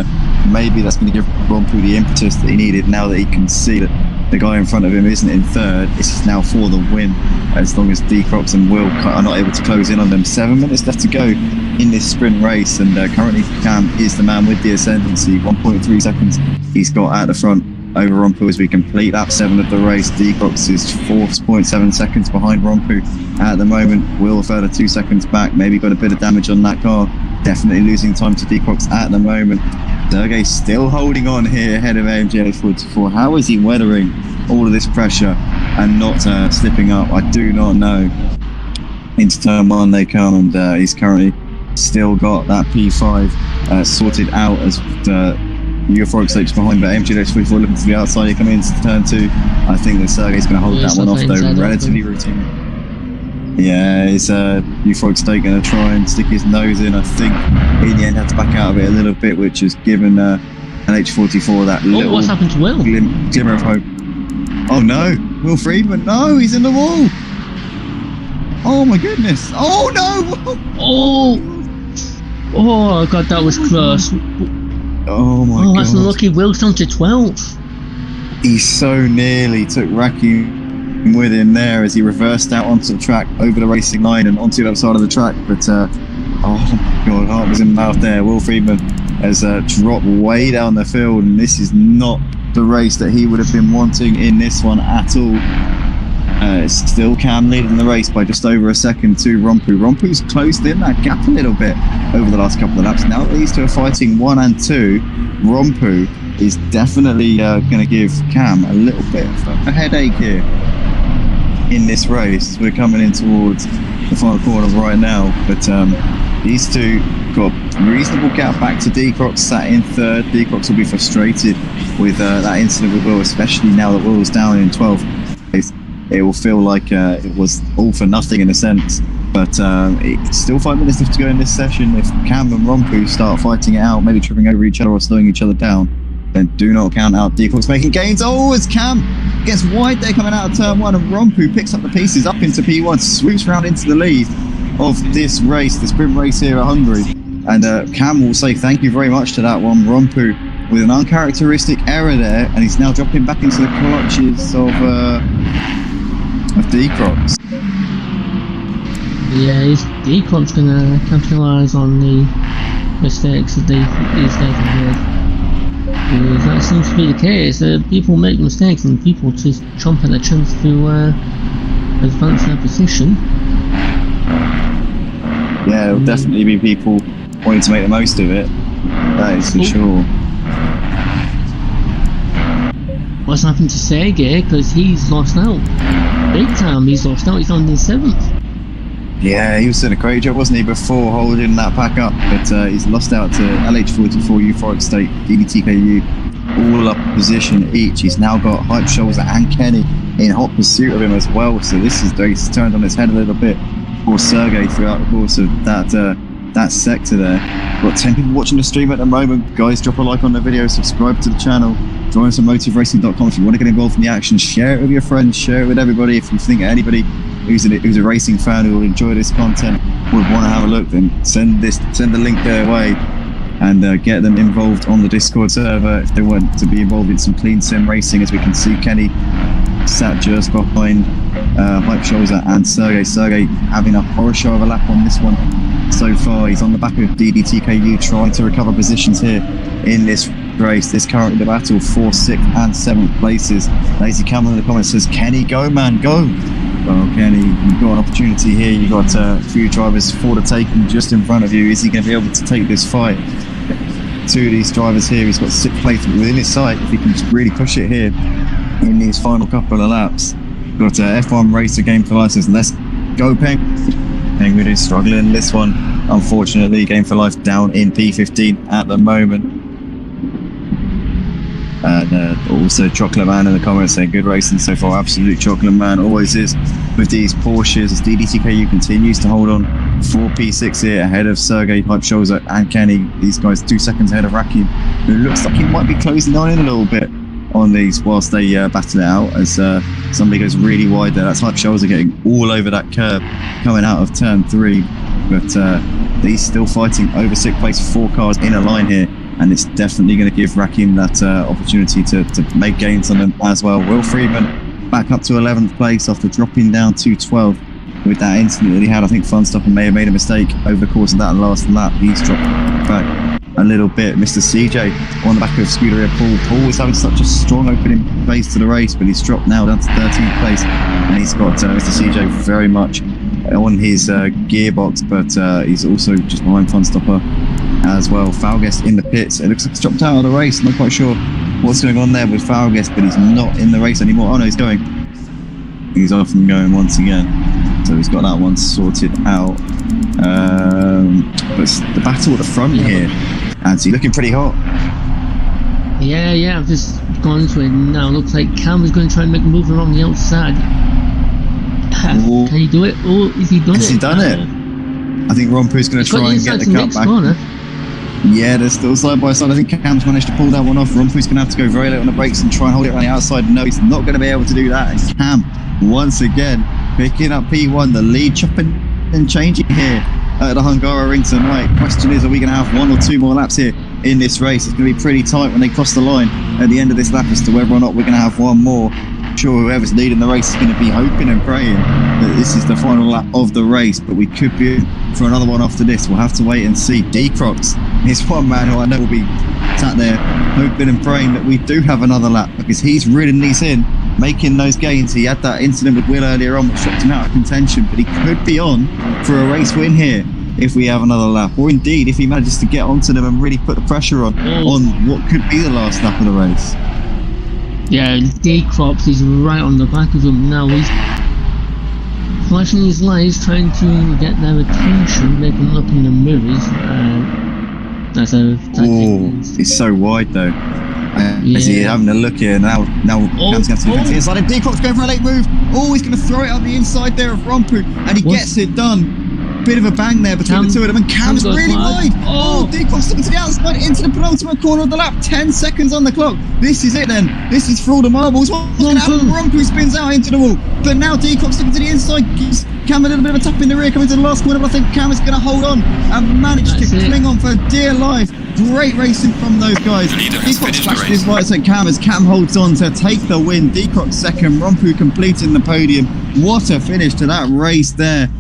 maybe that's going to give Rompu the impetus that he needed now that he can see that the guy in front of him isn't in third. It's now for the win, as long as deeTKU and Will are not able to close in on them. 7 minutes left to go in this sprint race, and currently Cam is the man with the ascendancy. 1.3 seconds he's got at the front over Rompu as we complete lap 7 of the race. deeTKU is 4.7 seconds behind Rompu at the moment. Will a further 2 seconds back, maybe got a bit of damage on that car. Definitely losing time to deeTKU at the moment. Sergey still holding on here ahead of AMG-844. How is he weathering all of this pressure and not slipping up? I do not know. Into turn 1 they come, and he's currently still got that P5 sorted out as euphoric stakes behind, but AMG-844 looking to the outside. He coming into turn 2. I think that Sergey's going to hold that one off though, relatively routine. Yeah, it's euphoric stake going to try and stick his nose in. I think in the end had to back out of it a little bit, which has given an H44 that little what's happened to Will? Glimmer of hope. Oh no, Will Friedman, no, he's in the wall. Oh my goodness. Oh no. Oh god, that was close. Oh my god. Oh, that's unlucky. Will's down to 12th. He so nearly took RaKiMaJe with him there as he reversed out onto the track over the racing line and onto the other side of the track, but oh my god, heart was in mouth there. Will Friedman has dropped way down the field, and this is not the race that he would have been wanting in this one at all. Still Cam leading the race by just over a second to Rompu. Rompu's closed in that gap a little bit over the last couple of laps. Now that these two are fighting 1 and 2, Rompu is definitely going to give Cam a little bit of a headache here in this race. We're coming in towards the final corner right now, but these two got a reasonable gap back to deeTKU, sat in third. deeTKU will be frustrated with that incident with Will, especially now that Will's down in 12th. It will feel like it was all for nothing in a sense, but it's still 5 minutes left to go in this session. If Cam and Rompu start fighting it out, maybe tripping over each other or slowing each other down, then do not count out deeTKU making gains. Oh, as Cam gets wide there coming out of turn 1, and Rompu picks up the pieces up into P1, swoops around into the lead of this race, the sprint race here at Hungary. And Cam will say thank you very much to that one. Rompu with an uncharacteristic error there, and he's now dropping back into the clutches of deeTKU. Yeah, deeTKU's going to capitalise on the mistakes that he's made. That seems to be the case. People make mistakes and people just chomp at the chance to advance their position. Yeah, there'll definitely be people wanting to make the most of it. That is for sure. What's happened to Sergey? Because he's lost out. Big time, he's lost out. He's on the 7th. Yeah, he was doing a great job, wasn't he, before holding that pack up, but he's lost out to LH44, Euphoric State, deedeeTKU, all up position each. He's now got Hype Shoulder and Kenny in hot pursuit of him as well, so this is race turned on its head a little bit for Sergey throughout the course of that sector there. Got 10 people watching the stream at the moment. Guys, drop a like on the video, subscribe to the channel, join us on motiveracing.com if you want to get involved in the action. Share it with your friends, share it with everybody. If you think anybody who's a racing fan who will enjoy this content would want to have a look, then send the link their way and get them involved on the Discord server if they want to be involved in some clean sim racing. As we can see, Kenny sat just behind Hypeshoulder and Sergey having a horror show of a lap on this one so far. He's on the back of deedeeTKU trying to recover positions here in this race. This currently the battle for 6th and 7th places. LazyCamel in the comments says, Kenny, go man, go. Well, Kenny, you've got an opportunity here. You've got a few drivers for the taking just in front of you. Is he going to be able to take this fight? Two of these drivers here, he's got 6th place within his sight if he can just really push it here in these final couple of laps. Got a F1 racer game for life. Let's go, Penguin is struggling this one, unfortunately. Game for life down in P15 at the moment. And also Chocolate Man in the comments saying good racing so far. Absolute Chocolate Man always is with these Porsches, as deedeeTKU continues to hold on for P6 here ahead of Sergey, Hypeshoulder and Kenny. These guys 2 seconds ahead of Rakim, who looks like he might be closing on in a little bit on these whilst they battle it out, as somebody goes really wide there. That's Hypeshoulder getting all over that curb coming out of turn 3, but he's still fighting over 6th place, 4 cars in a line here, and it's definitely going to give Rakim that opportunity to make gains on them as well. Will Friedman back up to 11th place after dropping down to 12th with that incident that he had. I think Funstopper may have made a mistake over the course of that last lap. He's dropped back a little bit. Mr. CJ on the back of Scuderia Paul is having such a strong opening pace to the race, but he's dropped now down to 13th place, and he's got Mr. CJ very much on his gearbox, but he's also just behind Funstopper as well. Falguest in the pits. It looks like he's dropped out of the race. I'm not quite sure what's going on there with Falguest, but he's not in the race anymore. Oh no, he's going. He's off and going once again. So he's got that one sorted out. But it's the battle at the front here. And so looking pretty hot. Yeah, I've just gone into it now. Looks like Cam is going to try and make a move along the outside. Can he do it? Or is he done it? Has he done it? I think Rompu's going to try and get the cut back. Corner. Yeah, they're still side by side. I think Cam's managed to pull that one off. Rompu's going to have to go very late on the brakes and try and hold it around the outside. No, he's not going to be able to do that. And Cam, once again, picking up P1, the lead chopping and changing here at the Hungary ring tonight. Question is, are we going to have 1 or 2 more laps here in this race? It's going to be pretty tight when they cross the line at the end of this lap as to whether or not we're going to have 1 more. I'm sure whoever's leading the race is going to be hoping and praying that this is the final lap of the race, but we could be in for another one after this. We'll have to wait and see. D-Crocs is one man who I know will be sat there hoping and praying that we do have another lap, because he's ridden these in, making those gains. He had that incident with Will earlier on which dropped him out of contention, but he could be on for a race win here if we have another lap, or indeed if he manages to get onto them and really put the pressure on what could be the last lap of the race. Yeah, D-Crops is right on the back of him now. He's flashing his lights, trying to get their attention, make them look in the mirrors. That's a tactic. It's so wide though. As he's having a look here now. Cam's going to have to inside, and D-Croc's going for a late move. Oh, he's going to throw it up the inside there of Rompu, and he gets it done. Bit of a bang there between the two of them, and Cam's really wide. D-Croc's looking to the outside into the penultimate corner of the lap. 10 seconds on the clock. This is it then. This is for all the marbles. What's going to happen? Rompu spins out into the wall, but now D-Croc's looking to the inside. Gives Cam a little bit of a tap in the rear coming to the last corner, but I think Cam is going to hold on and manage to cling on for dear life. Great racing from those guys. D-Croc flashed his lights at Cam as Cam holds on to take the win. D-Croc second, Rompu completing the podium. What a finish to that race there.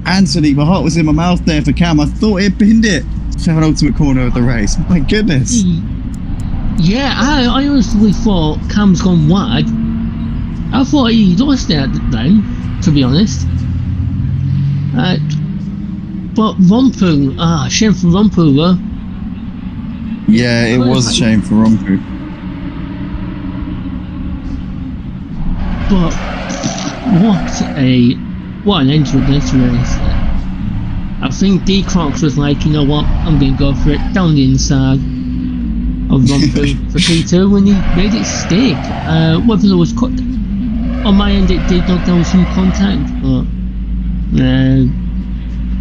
Anthony, my heart was in my mouth there for Cam. I thought he'd pinned it to an ultimate corner of the race. My goodness. Yeah, I honestly thought Cam's gone wide. I thought he lost it then, to be honest. But Rompu, shame for Rompu though. Yeah, it was a shame for Rompu. But what an end to this race. I think D-Crocs was like, you know what, I'm going to go for it down the inside of Rompu for P2 when he made it stick. Whether there was on my end, it did not, there was some contact, but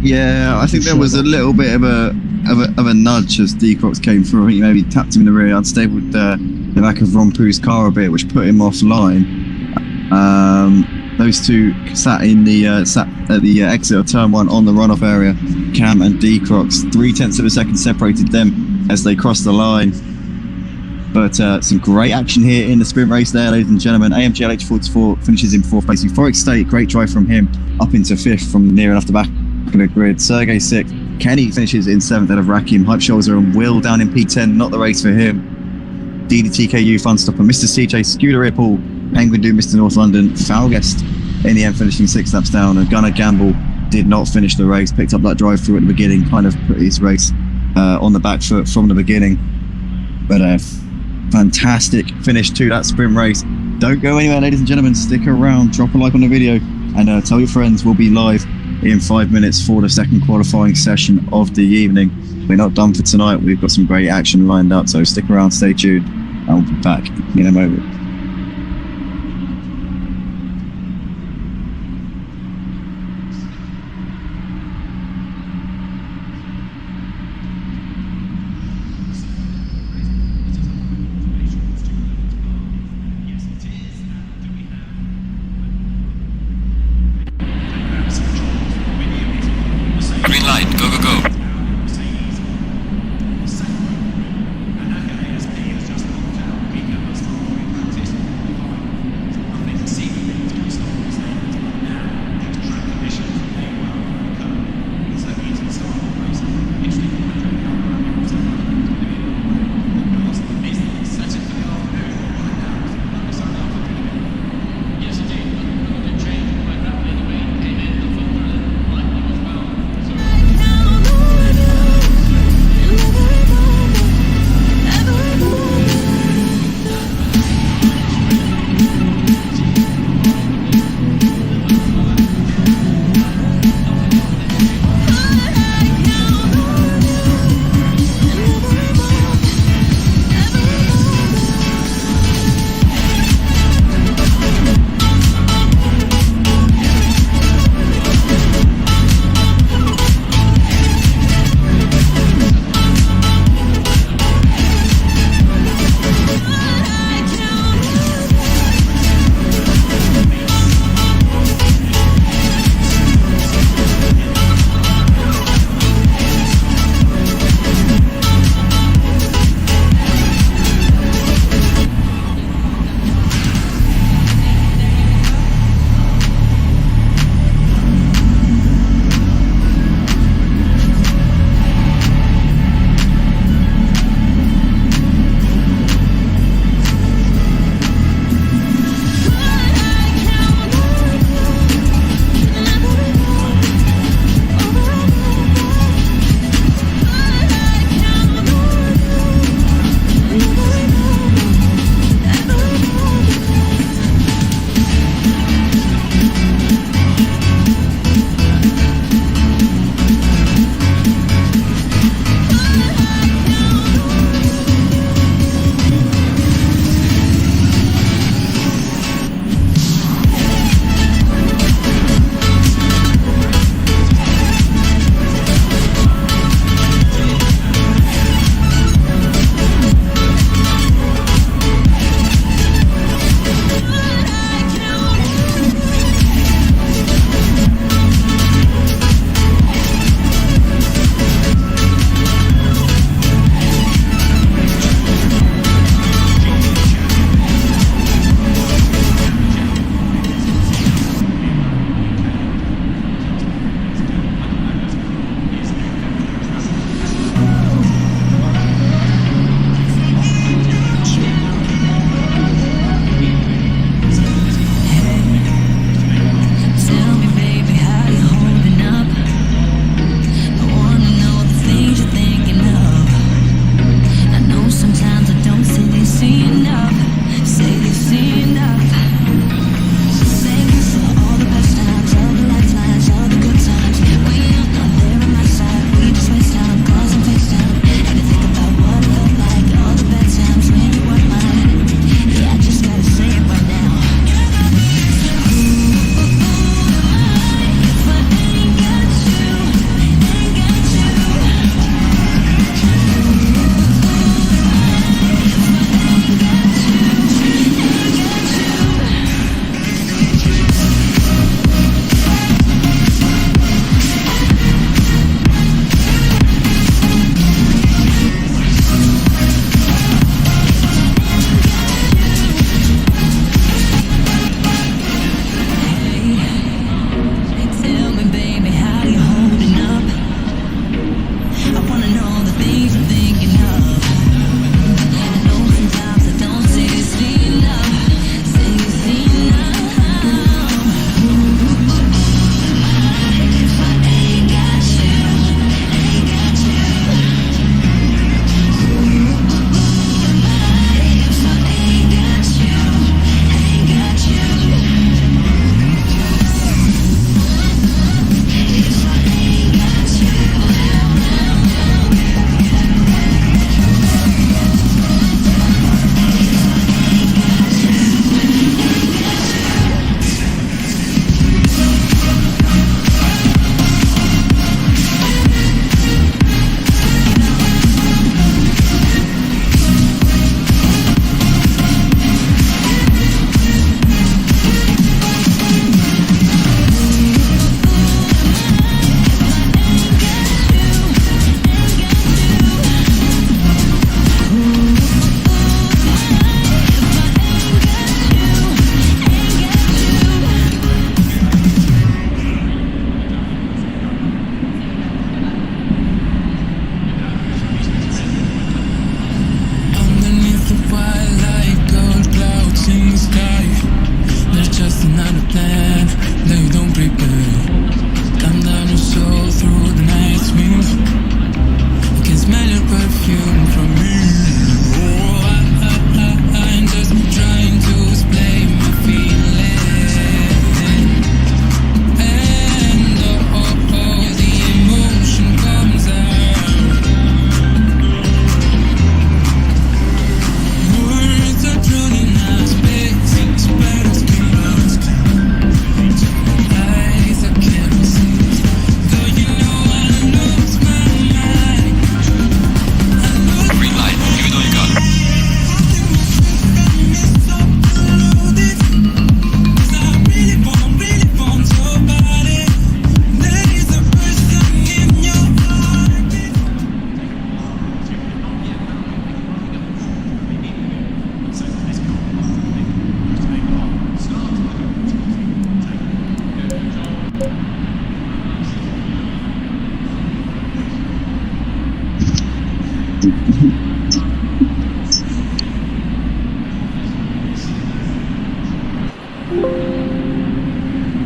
Yeah, I think there was a little bit of a nudge as D-Crocs came through. He maybe tapped him in the rear, unstabled the back of Rompu's car a bit, which put him offline. Those two sat at the exit of turn 1 on the runoff area. Cam and D-Crocs, 0.3 of a second separated them as they crossed the line. But some great action here in the sprint race there, ladies and gentlemen. AMG LH44 finishes in 4th place. Euphoric State, great drive from him, up into 5th from near enough the back of the grid. Sergey 6th. Kenny finishes in 7th out of RaKiMaJe. Hype Shoulder and Will down in P10, not the race for him. deedeeTKU, Fun Stopper, Mr. CJ, Scooter Ripple, Penguin Doom, Mr. North London, Falguest in the end finishing 6 laps down, and Gunnar Gamble did not finish the race, picked up that drive through at the beginning, kind of put his race on the back foot from the beginning. But fantastic finish to that sprint race. Don't go anywhere, ladies and gentlemen, stick around, drop a like on the video, and tell your friends we'll be live in 5 minutes for the second qualifying session of the evening. We're not done for tonight, we've got some great action lined up, so stick around, stay tuned, and we'll be back in a moment. Green light, go, go, go. plan, they don't prepare. Come down your soul through the night's wind. I can smell your perfume from me. Oh, I'm just trying to explain my feelings. And the emotion comes out. Words are running out of space. Spiders can run. Eyes I can't see. Though you know I lose my mind. Green light, give it all you got.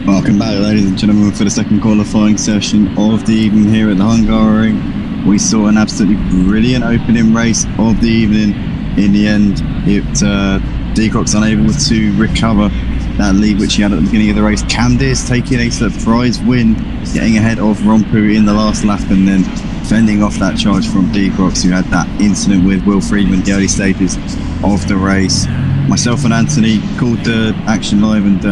Welcome back, ladies and gentlemen, for the second qualifying session of the evening here at the Hungary. We saw an absolutely brilliant opening race of the evening. In the end, DeHuisRocker's unable to recover that lead which he had at the beginning of the race. Candice taking a surprise win, getting ahead of Rompu in the last lap, and then fending off that charge from DeHuisRocker, who had that incident with Will Friedman in the early stages of the race. Myself and Anthony called the action live, and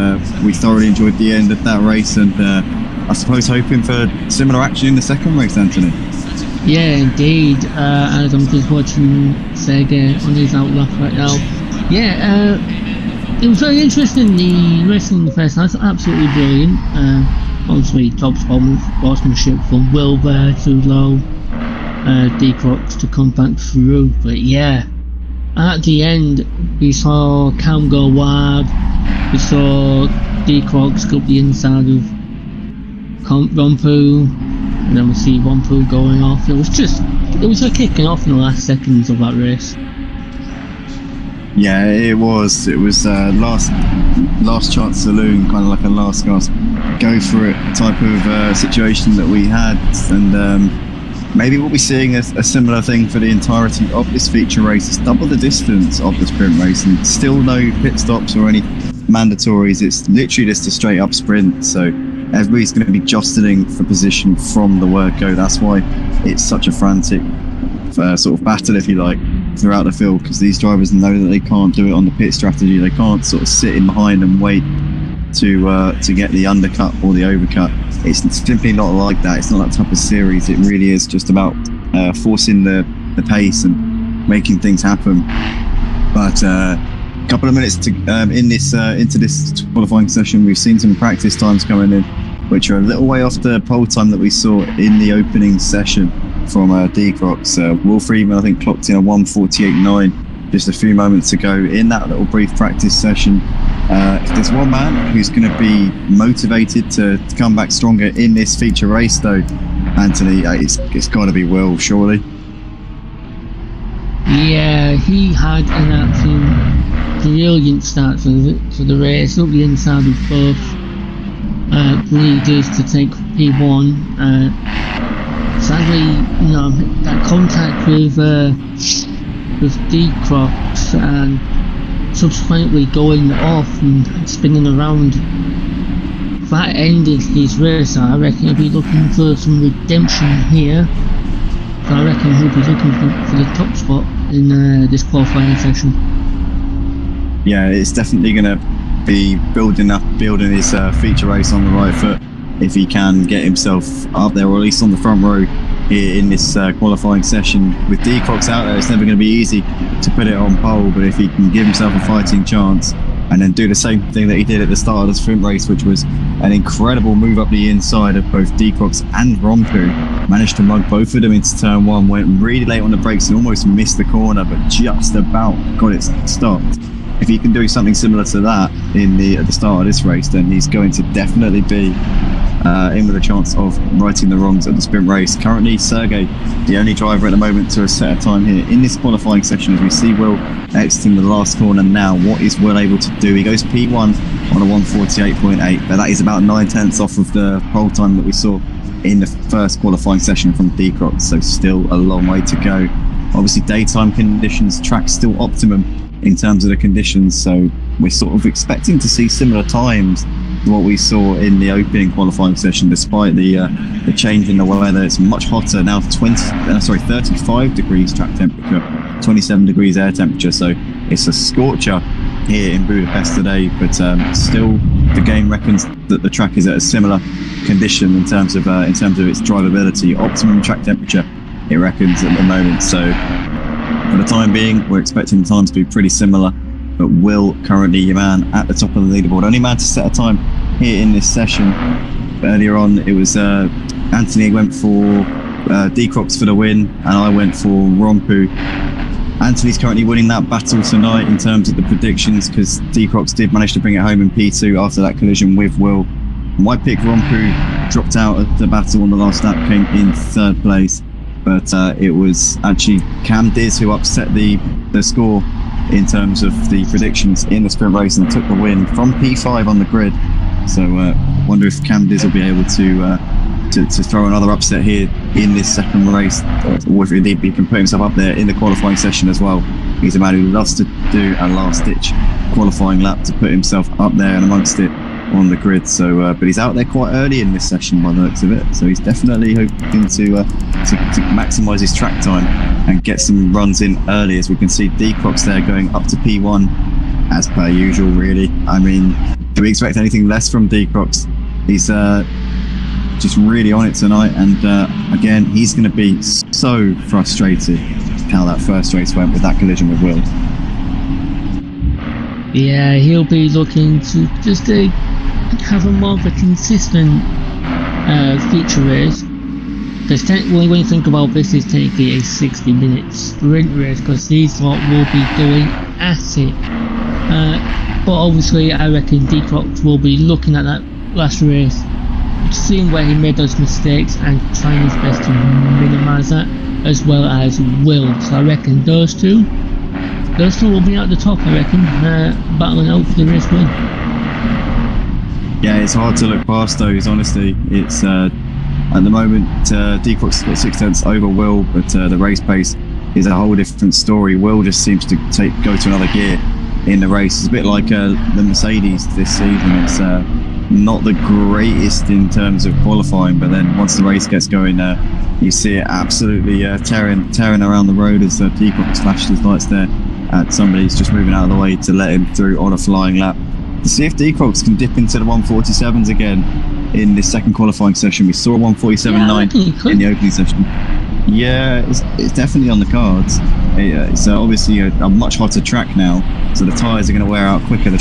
we thoroughly enjoyed the end of that race, and I suppose hoping for similar action in the second race, Anthony. Yeah, indeed. As I'm just watching Sega on his outlap right now. Yeah, it was very interesting. The racing in the first half was absolutely brilliant. Obviously, top sportsmanship from Will there to low DeHuisRocker to come back through. But yeah, at the end, we saw Cam go wide. We saw DeHuisRocker go up the inside of Rompu, and then we see Rompu going off. It was a kicking off in the last seconds of that race. Yeah, it was last chance saloon, kind of like a last gasp, go for it type of situation that we had, and maybe we'll be seeing a similar thing for the entirety of this feature race. It's double the distance of the sprint race, and still no pit stops or any mandatories. It's literally just a straight up sprint, so everybody's going to be jostling for position from the word go. That's why it's such a frantic sort of battle, if you like, throughout the field, because these drivers know that they can't do it on the pit strategy. They can't sort of sit in behind and wait to get the undercut or the overcut. It's simply not like that. It's not that type of series. It really is just about forcing the pace and making things happen. But a couple of minutes to into this qualifying session, we've seen some practice times coming in, which are a little way off the pole time that we saw in the opening session from DeHuisRocker. Will Friedman, I think, clocked in a 1:48.9 just a few moments ago in that little brief practice session. If there's one man who's going to be motivated to come back stronger in this feature race, though, Anthony, it's got to be Will, surely. Yeah, he had an absolute brilliant start to the race, up the inside of both leaders to take P1. Sadly, that contact with DeHuisRocker and subsequently going off and spinning around, that ended his race. I reckon he'll be looking for some redemption here. So I reckon he'll be looking for the top spot in this qualifying session. Yeah, it's definitely going to be building his feature race on the right foot if he can get himself up there, or at least on the front row here in this qualifying session. With DeHuisRocker out there, it's never going to be easy to put it on pole, but if he can give himself a fighting chance and then do the same thing that he did at the start of the sprint race, which was an incredible move up the inside of both DeHuisRocker and Rompu, managed to mug both of them into turn one, went really late on the brakes and almost missed the corner, but just about got it stopped. if he can do something similar to that at the start of this race, then he's going to definitely be in with a chance of righting the wrongs of the sprint race. Currently, Sergey, the only driver at the moment to set a time here in this qualifying session, as we see Will exiting the last corner now. What is Will able to do? He goes P1 on a 1:48.8, but that is about 9/10 off of the pole time that we saw in the first qualifying session from Decrox, so still a long way to go. Obviously, daytime conditions, track's still optimum in terms of the conditions, so we're sort of expecting to see similar times to what we saw in the opening qualifying session, despite the change in the weather. It's much hotter now, 35 degrees track temperature, 27 degrees air temperature, so it's a scorcher here in Budapest today, but still the game reckons that the track is at a similar condition in terms of its drivability. Optimum track temperature, it reckons, at the moment. So for the time being, we're expecting the time to be pretty similar, but Will currently your man at the top of the leaderboard, only man to set a time here in this session. Earlier on it was Anthony went for Decrox for the win, and I went for Rompu. Anthony's currently winning that battle tonight in terms of the predictions, because Decrox did manage to bring it home in P2 after that collision with Will. My pick, Rompu, dropped out of the battle on the last lap, came in third place, but it was actually Cam Diz who upset the score in terms of the predictions in the sprint race and took the win from P5 on the grid. So wonder if Cam Diz will be able to throw another upset here in this second race, or if indeed he can put himself up there in the qualifying session as well. He's a man who loves to do a last-ditch qualifying lap to put himself up there and amongst it on the grid. So but he's out there quite early in this session by the looks of it, so he's definitely hoping to maximise his track time and get some runs in early. As we can see, Decrox there going up to P1 as per usual, really. I mean, do we expect anything less from Decrox? He's just really on it tonight, and again, he's going to be so frustrated how that first race went with that collision with Will. Yeah, he'll be looking to just have a more of a consistent feature race, because when you think about this, it's technically a 60-minute sprint race, because these lot will be going at it. But obviously, I reckon Decrox will be looking at that last race, seeing where he made those mistakes and trying his best to minimise that, as well as Will. So I reckon those two will be at the top, I reckon, battling out for the race win. Yeah, it's hard to look past those, honestly. It's at the moment, Decrox has got 6/10 over Will, but the race pace is a whole different story. Will just seems to go to another gear in the race. It's a bit like the Mercedes this season. It's not the greatest in terms of qualifying, but then once the race gets going, you see it absolutely tearing around the road as Decrox flashed his lights there at somebody who's just moving out of the way to let him through on a flying lap. To see if Decrox can dip into the 1:47s again in this second qualifying session. We saw a 1:47.9 in the opening session. Yeah, it's definitely on the cards. It's obviously a much hotter track now, so the tyres are going to wear out quicker. The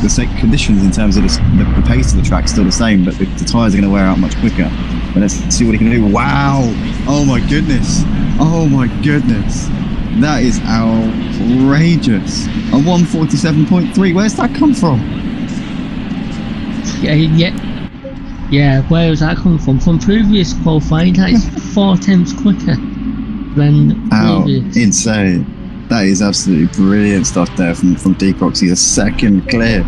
same conditions in terms of the pace of the track is still the same, but the tyres are going to wear out much quicker. But let's see what he can do. Wow! Oh my goodness! Oh my goodness! That is outrageous. A 1:47.3. Where's that come from? Yeah. Where does that come from? From previous qualifying, that is 4/10 quicker than previous. Insane. That is absolutely brilliant stuff there from Decrox. He's a second clear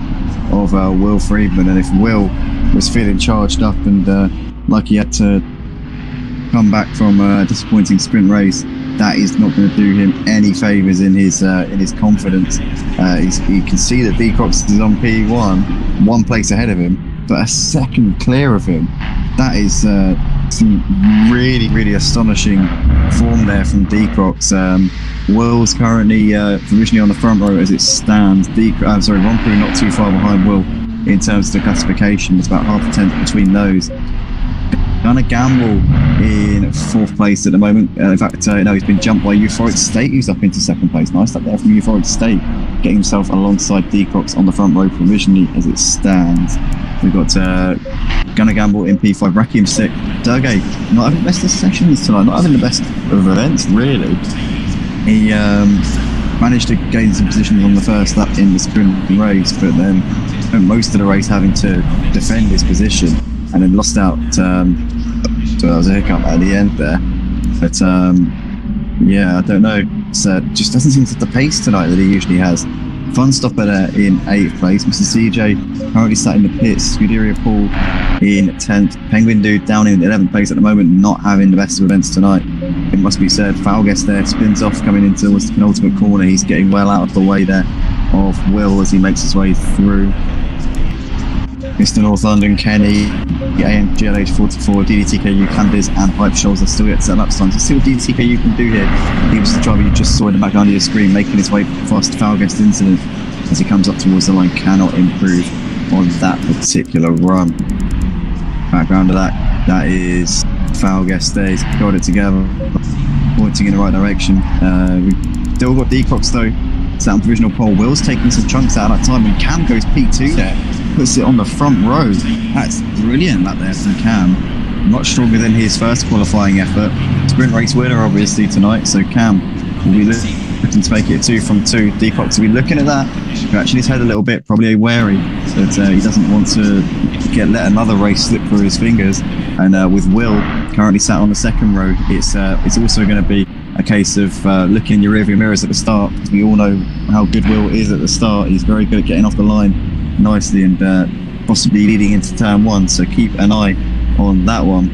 of Will Friedman, and if Will was feeling charged up and like he had to come back from a disappointing sprint race, that is not going to do him any favours in his confidence. You can see that Decrox is on P1, one place ahead of him, but a second clear of him. That is some really, really astonishing form there from Decrox. Will's currently provisionally on the front row as it stands. Rompu not too far behind Will in terms of the classification. It's about half a tenth between those. Gonna Gamble in fourth place at the moment. In fact, no, he's been jumped by Euphoric State, who's up into second place. Nice up there from Euphoric State, getting himself alongside Decrox on the front row provisionally as it stands. We've got Gonna Gamble in P5, RaKiMaJe, Sergey, not having the best of sessions tonight, not having the best of events, really. He managed to gain some positions on the first lap in the sprint race, but then spent most of the race having to defend his position, and then lost out. So that was a hiccup at the end there. But yeah, I don't know. Just doesn't seem to have the pace tonight that he usually has. Fun stopper there in 8th place. Mr. CJ currently sat in the pits. Scuderia Paul in 10th. Penguin Dude down in 11th place at the moment, not having the best of events tonight. It must be said. Falguest there spins off coming into the penultimate corner. He's getting well out of the way there of Will as he makes his way through. Mr. North London, Kenny, AMGLH 44, DeedeeTKU, Candiz and Pipe Shoals are still yet to set up times. Let's see what DeedeeTKU can do here. He was the driver you just saw in the background of your screen, making his way past Falguest incident as he comes up towards the line. Cannot improve on that particular run. Background of that is Falguest there. He's got it together, pointing in the right direction. We've still got Decrox though. Sat on provisional pole. Will's taking some chunks out of that time, and Cam goes P2 there. Puts it on the front row. That's brilliant that there from Cam. Much stronger than his first qualifying effort. Sprint race winner obviously tonight, so Cam will be looking to make it 2 from 2. Decrox will be looking at that, scratching his head a little bit, probably wary that he doesn't want to let another race slip through his fingers. And with Will currently sat on the second row, it's also going to be a case of looking in your rearview mirrors at the start. We all know how good Will is at the start. He's very good at getting off the line nicely and possibly leading into turn 1, so keep an eye on that one.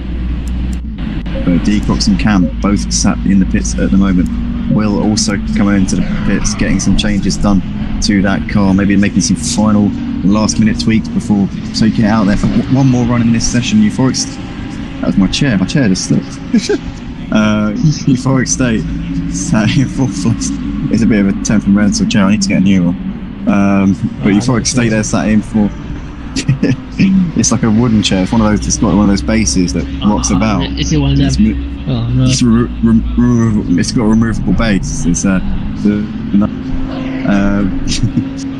But Decrox and Cam both sat in the pits at the moment. Will also coming into the pits, getting some changes done to that car, maybe making some final last minute tweaks before taking it out there for one more run in this session. Euphoric, that was my chair just slipped. Euphoric State sat in 4th place. It's a bit of a temperamental chair, I need to get a new one. But Euphoric State there sat in for it's like a wooden chair. It's one of those, it's got one of those bases that rocks about. Is it one of them? Oh no. It's got a removable base. It's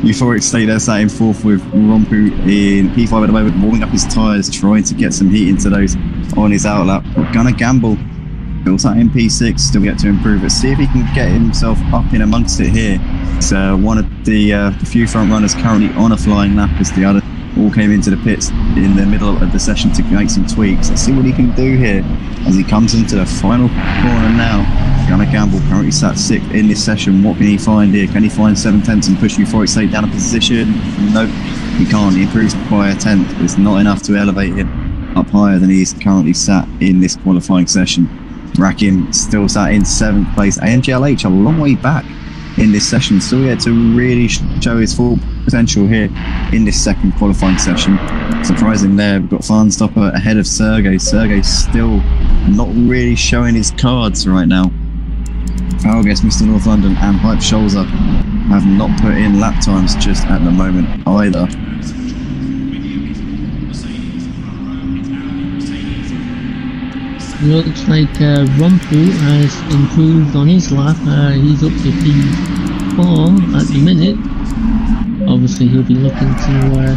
Euphoric State there sat in 4th with Rompu in P5 at the moment, warming up his tyres, trying to get some heat into those on his outlap. Gonna gamble. Bill sat in P6, still get to improve it. See if he can get himself up in amongst it here. It's one of the few front runners currently on a flying lap as the other all came into the pits in the middle of the session to make some tweaks. Let's see what he can do here as he comes into the final corner now. Gunnar Gamble currently sat 6th in this session. What can he find here? Can he find 7/10 and push Euphoric State down a position? Nope, he can't. He improves by a 10th, but it's not enough to elevate him up higher than he's currently sat in this qualifying session. RaKiMaJe still sat in 7th place. AMGLH a long way back in this session, still yet to really show his full potential here in this second qualifying session. Surprising there, we've got Farnstopper ahead of Sergey. Sergey's still not really showing his cards right now. Falguest, Mr. North London and Pipe Scholzer have not put in lap times just at the moment either. Looks like Rompu has improved on his lap. He's up to P4 at the minute. Obviously he'll be looking to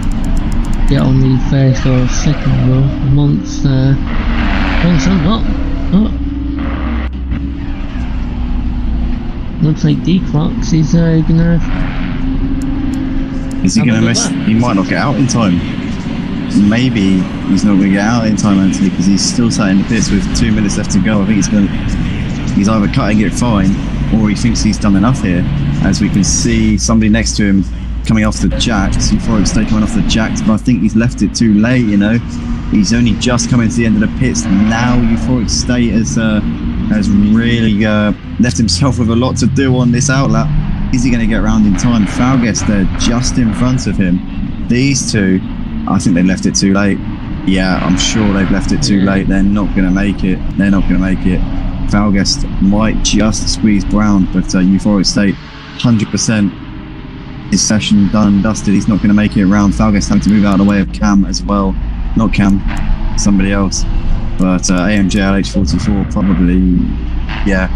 get on the first or second row amongst looks like Decrox is gonna... Is he gonna miss? He might not get out in time. Maybe he's not going to get out in time, Anthony, because he's still sat in the pits with 2 minutes left to go. I think he's either cutting it fine or he thinks he's done enough here. As we can see somebody next to him coming off the jacks, Euphoric State coming off the jacks, but I think he's left it too late, you know. He's only just coming to the end of the pits. Now Euphoric State has really left himself with a lot to do on this outlap. Is he going to get around in time? Falguest there just in front of him. These two, I think they left it too late. Yeah, I'm sure they've left it too late. They're not going to make it. They're not going to make it. Falguest might just squeeze Brown, but Euphoric State, 100%. His session done and dusted. He's not going to make it around. Falguest having to move out of the way of Cam as well. Not Cam, somebody else. But AMGLH 44 probably, yeah.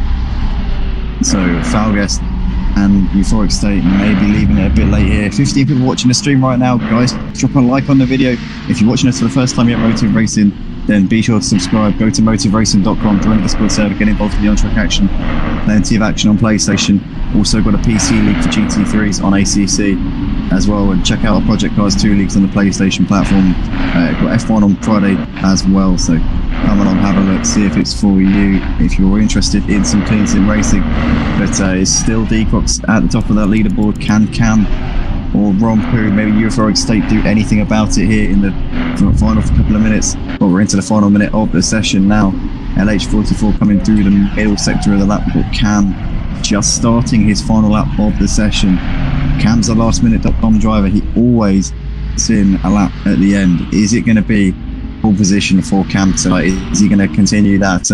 So Falguest and Euphoric State may be leaving it a bit late here. 15 people watching the stream right now, guys. Drop a like on the video. If you're watching us for the first time here at Motive Racing, then be sure to subscribe. Go to motiveracing.com, join the Discord server, get involved in the on-track action. Plenty of action on PlayStation Also got a PC league for GT3s on ACC as well, and check out our Project Cars 2 leagues on the PlayStation platform. Got F1 on Friday as well, so come along, have a look, see if it's for you, if you're interested in some clean sim racing. But it's still Decox at the top of that leaderboard. Can Cam or Rompu, maybe Euphoric State, do anything about it here in the final couple of minutes? Well, we're into the final minute of the session now. LH44 coming through the middle sector of the lap, but Cam just starting his final lap of the session. Cam's a lastminute.com driver. He always puts in a lap at the end. Is it going to be pole position for Cam tonight? Is he going to continue that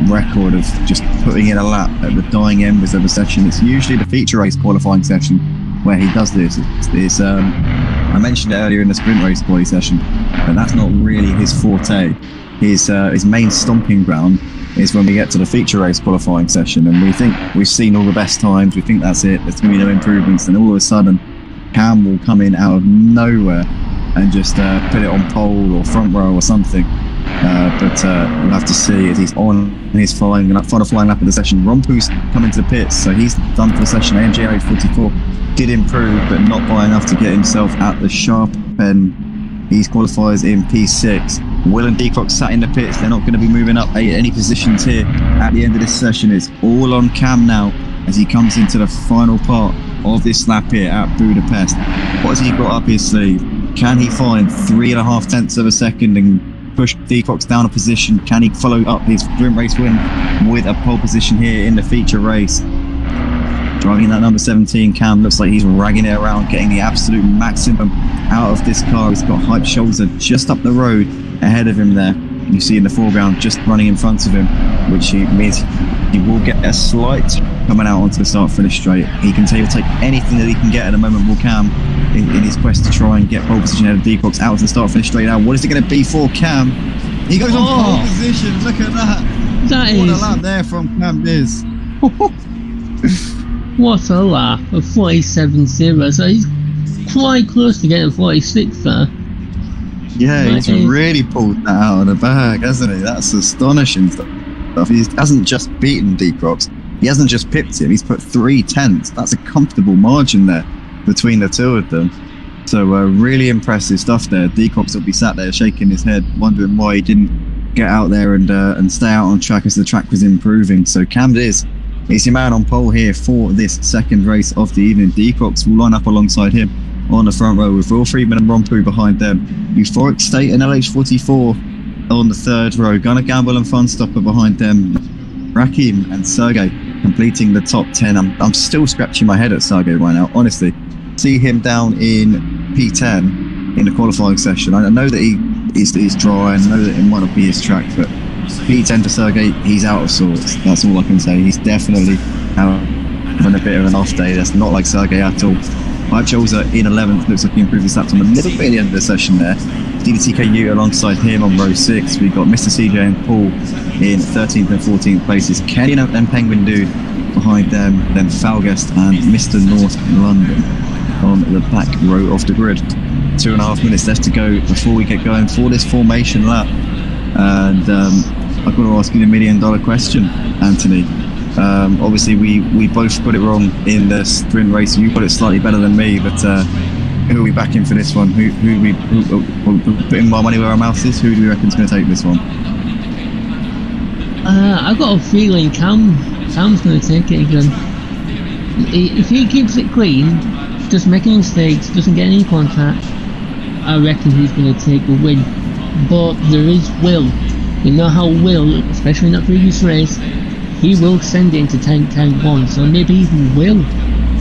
record of just putting in a lap at the dying embers of the session? It's usually the feature race qualifying session where he does this. I mentioned it earlier in the sprint race quality session, but that's not really his forte. His main stomping ground is when we get to the feature race qualifying session, and we think we've seen all the best times, we think that's it, there's going to be no improvements, and all of a sudden Cam will come in out of nowhere and just put it on pole or front row or something. But we'll have to see as he's on his final flying lap of the session. Rompu's coming to the pits, so he's done for the session. AMG LH44 did improve, but not by enough to get himself at the sharp end. He qualifies in P6. Will and Decox sat in the pits. They're not going to be moving up any positions here at the end of this session. It's all on Cam now as he comes into the final part of this lap here at Budapest. What has he got up his sleeve? Can he find 3.5 tenths of a second and push Decox down a position? Can he follow up his sprint race win with a pole position here in the feature race? Driving that number 17, Cam looks like he's ragging it around, getting the absolute maximum out of this car. He's got Hype Shoulder just up the road ahead of him there. You see in the foreground just running in front of him, which means he will get a slight coming out onto the start-finish straight. He can take anything that he can get at the moment, will Cam, in his quest to try and get pole position ahead of Decox out to the start-finish straight now. What is it going to be for Cam? He goes on pole position, look at that. What a lap there from Cam Diz. What a lap, a 47.0, so he's quite close to getting 46 there. Yeah, he's really pulled that out of the bag, hasn't he? That's astonishing stuff. He hasn't just beaten Decox, he hasn't just pipped him, he's put 3 tenths. That's a comfortable margin there between the two of them. So really impressive stuff there. Decox will be sat there shaking his head, wondering why he didn't get out there and stay out on track as the track was improving. So Cam Diz is your man on pole here for this second race of the evening. Decox will line up alongside him on the front row with Will Friedman and Rompu behind them. Euphoric State and LH44 on the third row. Gunnar Gamble and Funstopper behind them. Rakim and Sergey completing the top 10. I'm still scratching my head at Sergey right now, honestly. See him down in P10 in the qualifying session. I know that he's dry, and I know that it might not be his track, but P10 for Sergey, he's out of sorts. That's all I can say. He's definitely having a bit of an off day. That's not like Sergey at all. Hype Shoulder in 11th. Looks like he improved his laps on a little bit at the end of the session there. deedeeTKU alongside him on row 6. We've got Mr. CJ and Paul in 13th and 14th places. Kenny and Penguin Dude behind them. Then Falguest and Mr. North London on the back row of the grid. 2.5 minutes left to go before we get going for this formation lap. And I've got to ask you the $1 million question, Anthony. Obviously we both got it wrong in the sprint race. You got it slightly better than me, but who are we backing for this one? Who putting my money where our mouth is? Who do we reckon is going to take this one? I've got a feeling Cam's going to take it again. If he keeps it clean, just making mistakes, doesn't get any contact, I reckon he's going to take the win. But there is Will. We know how Will, especially in that previous race, he will send it into 10-10-1, so maybe even Will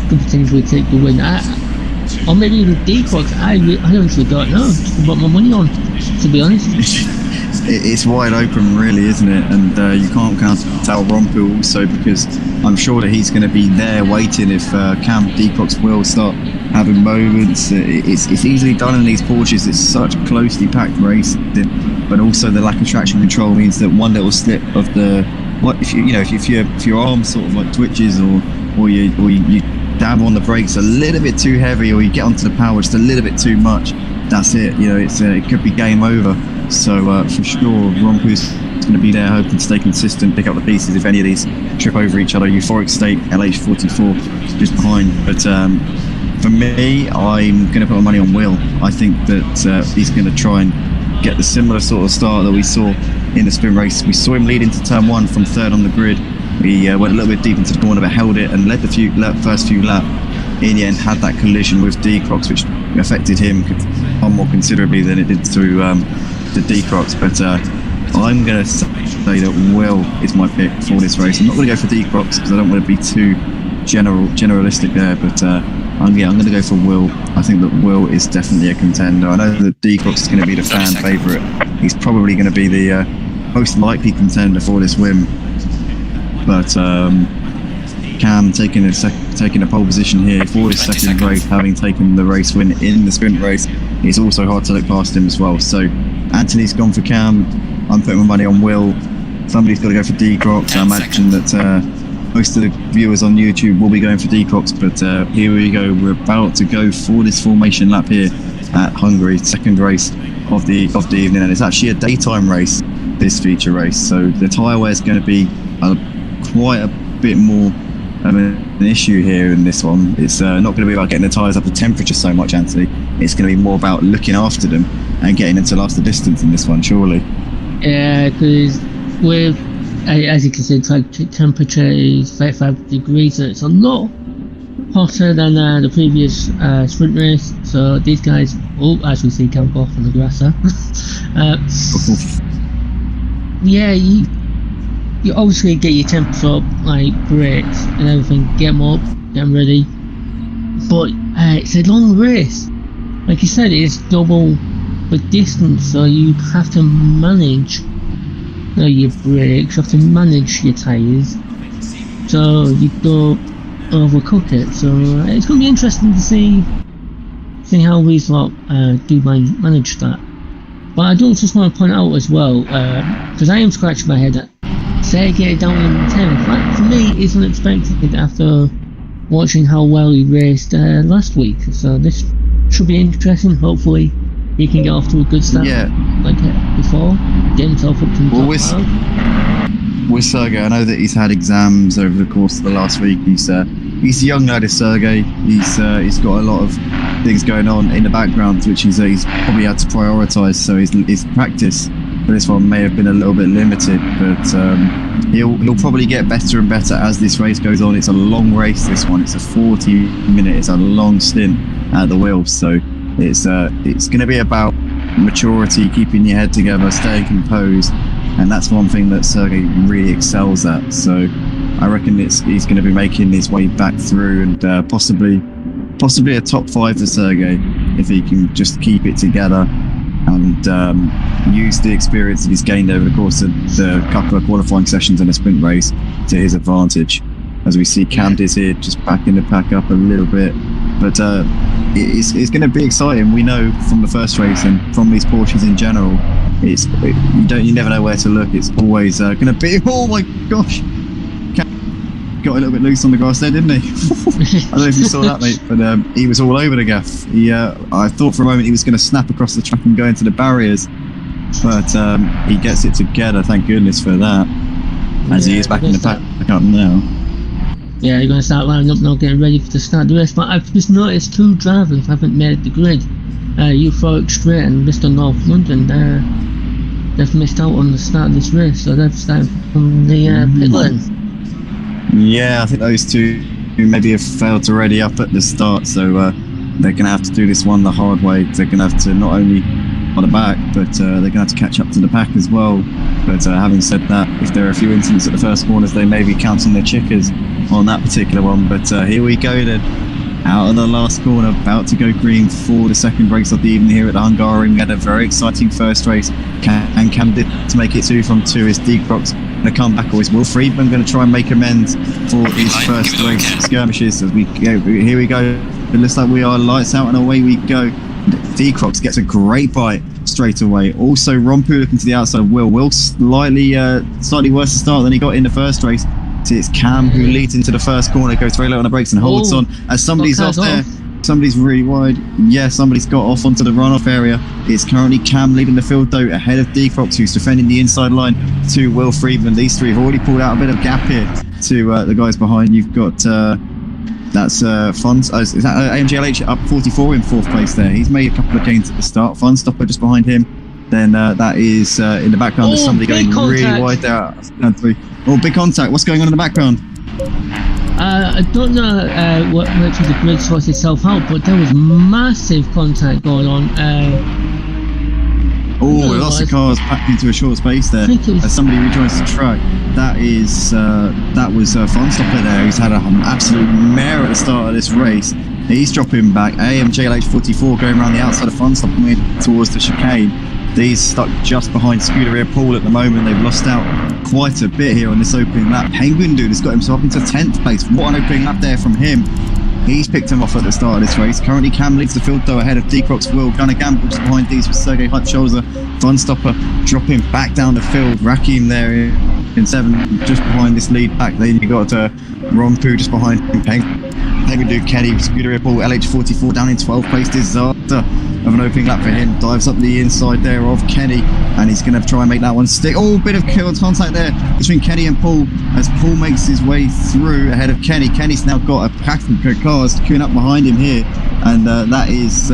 could potentially take the win. Or maybe even Decox. I honestly don't know. Just to put my money on, to be honest. It's wide open, really, isn't it? And you can't count out Rompu also, because I'm sure that he's going to be there waiting if Cam Decox will start having moments. It's easily done in these Porsches. It's such a closely packed race, but also the lack of traction control means that one little slip of the if your arm sort of like twitches or you dab on the brakes a little bit too heavy, or you get onto the power just a little bit too much, that's it. It could be game over. So for sure, Rompu's going to be there hoping to stay consistent, pick up the pieces if any of these trip over each other. Euphoric State, LH44 just behind. But for me, I'm going to put my money on Will. I think that he's going to try and get the similar sort of start that we saw in the sprint race. We saw him lead into turn 1 from 3rd on the grid. He went a little bit deep into the corner, but held it and led the first few laps. In the end, had that collision with D-Crocs, which affected him far more considerably than it did to the D-Crocs. But I'm going to say that Will is my pick for this race. I'm not going to go for D-Crocs because I don't want to be too generalistic there, but I'm going to go for Will. I think that Will is definitely a contender. I know that D-Crocs is going to be the fan favourite. He's probably going to be the most likely contender for this win. But Cam taking a pole position here for his second race, having taken the race win in the sprint race, it's also hard to look past him as well. So Anthony's gone for Cam. I'm putting my money on Will. Somebody's got to go for D-Crocs. I imagine that most of the viewers on YouTube will be going for D-Crocs, but here we go. We're about to go for this formation lap here at Hungary, second race of the evening, and it's actually a daytime race, this feature race. So the tyre wear is going to be quite a bit more of an issue here in this one. It's not going to be about getting the tyres up to temperature so much, Anthony. It's going to be more about looking after them and getting them to last the distance in this one, surely. Yeah, because with, as you can see, track temperature is 35 degrees, so it's a lot hotter than the previous sprint race. So these guys, as we see, camp off on the grass. Yeah, you obviously get your temps up, like brakes and everything, get them up, get them ready. But it's a long race. Like you said, it's double the distance, so you have to manage your brakes, you have to manage your tyres, so you don't overcook it. So it's going to be interesting to see how these lot do manage that. But I do just want to point out as well, because I am scratching my head at Sergey down in 10th. That for me is unexpected after watching how well he raced last week. So this should be interesting. Hopefully he can get off to a good start, like before, get himself up to the top. With Sergey, I know that he's had exams over the course of the last week. He's a young lad, is Sergey. He's got a lot of things going on in the background, which he's probably had to prioritise. So his practice for this one may have been a little bit limited, but he'll probably get better and better as this race goes on. It's a long race, this one. It's a 40-minute. It's a long stint at the wheel. So it's going to be about maturity, keeping your head together, staying composed, and that's one thing that Sergey really excels at. So I reckon he's going to be making his way back through, and possibly a top 5 for Sergey if he can just keep it together and use the experience that he's gained over the course of the couple of qualifying sessions in a sprint race to his advantage. As we see Candice here just backing the pack up a little bit, but it's going to be exciting. We know from the first race and from these Porsches in general, you never know where to look. It's always going to be, oh my gosh, got a little bit loose on the grass there, didn't he? I don't know if you saw that, mate, but he was all over the gaff. I thought for a moment he was going to snap across the track and go into the barriers, but he gets it together, thank goodness for that, as he is back in the pack up now. Yeah, you're going to start lining up now, getting ready to start the race. But I've just noticed 2 drivers haven't made the grid. Euphoric State and Mr. North London. They've missed out on the start of this race, so they've started from the pit lane. Yeah, I think those two maybe have failed to ready up at the start, so they're going to have to do this one the hard way. They're going to have to not only on the back, but they're going to have to catch up to the pack as well. But having said that, if there are a few incidents at the first corners, they may be counting their chickers on that particular one. But here we go then, out of the last corner, about to go green for the second race of the evening here at the Hungary. We had a very exciting first race, and Cam did to make it 2 from 2. Is D-Crocs going to come back, or is Will Friedman going to try and make amends for his first race skirmishes? As we go, here we go. It looks like we are lights out and away we go. D-Crocs gets a great bite straight away. Also, Rompu looking to the outside of Will. Will slightly worse to start than he got in the first race. It's Cam who leads into the first corner, goes very low on the brakes and holds on as somebody's off there. Somebody's really wide. Yeah, somebody's got off onto the runoff area. It's currently Cam leading the field though, ahead of D-Crocs, who's defending the inside line to Will Friedman. These three have already pulled out a bit of gap here to the guys behind, you've got that's Fons. Is that AMGLH up 44 in 4th place there? He's made a couple of gains at the start. Funstopper just behind him. Then that is in the background. There's somebody going really wide there. Oh, big contact. What's going on in the background? I don't know what actually the grid sorts itself out, but there was massive contact going on. Lots of cars packed into a short space there as somebody rejoins the track. That was Funstopper there. He's had an absolute mare at the start of this race. He's dropping back. AMGLH 44 going around the outside of Funstopper moving towards the chicane. He's stuck just behind Scuderia Paul at the moment. They've lost out quite a bit here on this opening lap. Penguin Dude has got himself into 10th place. What an opening lap there from him. He's picked him off at the start of this race. Currently Cam leads the field though ahead of D-Crocs Will. Gonna Gamble just behind these with Sergey Hutscholzer. Funstopper dropping back down the field. RaKiMaJe there in 7th, just behind this lead pack. Then you got Rompu just behind him. Penguin Dude, Kenny, Scuderia Paul, LH44 down in 12th place. Disaster of an opening lap for him. Dives up the inside there of Kenny, and he's going to try and make that one stick. Oh, bit of contact there between Kenny and Paul as Paul makes his way through ahead of Kenny. Kenny's now got a pack of cars queuing up behind him here, and that is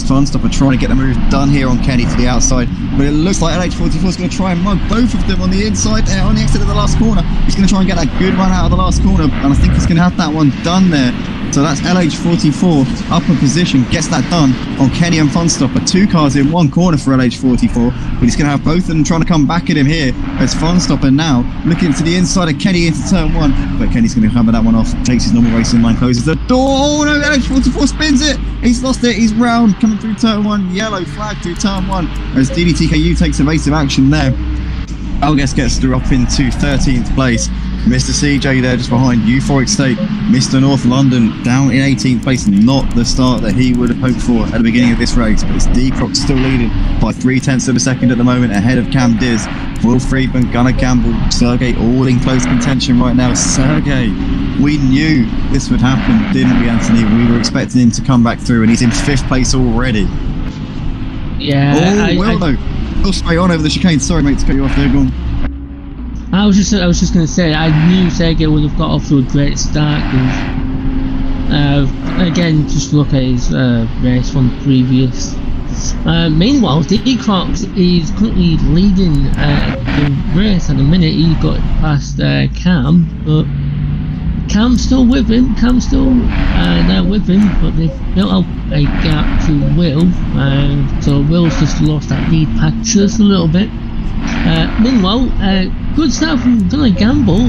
Funstopper trying to get the move done here on Kenny to the outside. But it looks like LH44 is going to try and mug both of them on the inside there, on the exit of the last corner. He's going to try and get that good run out of the last corner, and I think he's going to have that one done there. So that's LH44 up in position, gets that done on Kenny and Funstopper. 2 cars in 1 corner for LH44, but he's going to have both of them trying to come back at him here as Funstopper now looking to the inside of Kenny into turn 1, but Kenny's going to hammer that one off, takes his normal racing line, closes the door. Oh no, LH44 spins it, he's lost it, he's round, coming through turn 1, yellow flag through turn 1 as deedeeTKU takes evasive action there. Alges gets through up into 13th place. Mr. CJ there just behind Euphoric State. Mr. North London down in 18th place. Not the start that he would have hoped for at the beginning of this race, but it's D-Croc still leading by 0.3 of a second at the moment ahead of Cam Diz. Will Friedman, Gunnar Gamble, Sergey all in close contention right now. Sergey, we knew this would happen, didn't we, Anthony? We were expecting him to come back through, and he's in 5th place already. Yeah. Go straight on over the chicane. Sorry, mate, to cut you off there. Go on. I was just going to say, I knew Sergey would have got off to a great start. Again, just look at his race from the previous. Meanwhile, D-Crocs is currently leading the race at the minute. He got past Cam, but Cam's still with him. Cam's still there with him, but they've built up a gap to Will. So Will's just lost that lead pack just a little bit. Meanwhile, good start from Gunnar Gamble.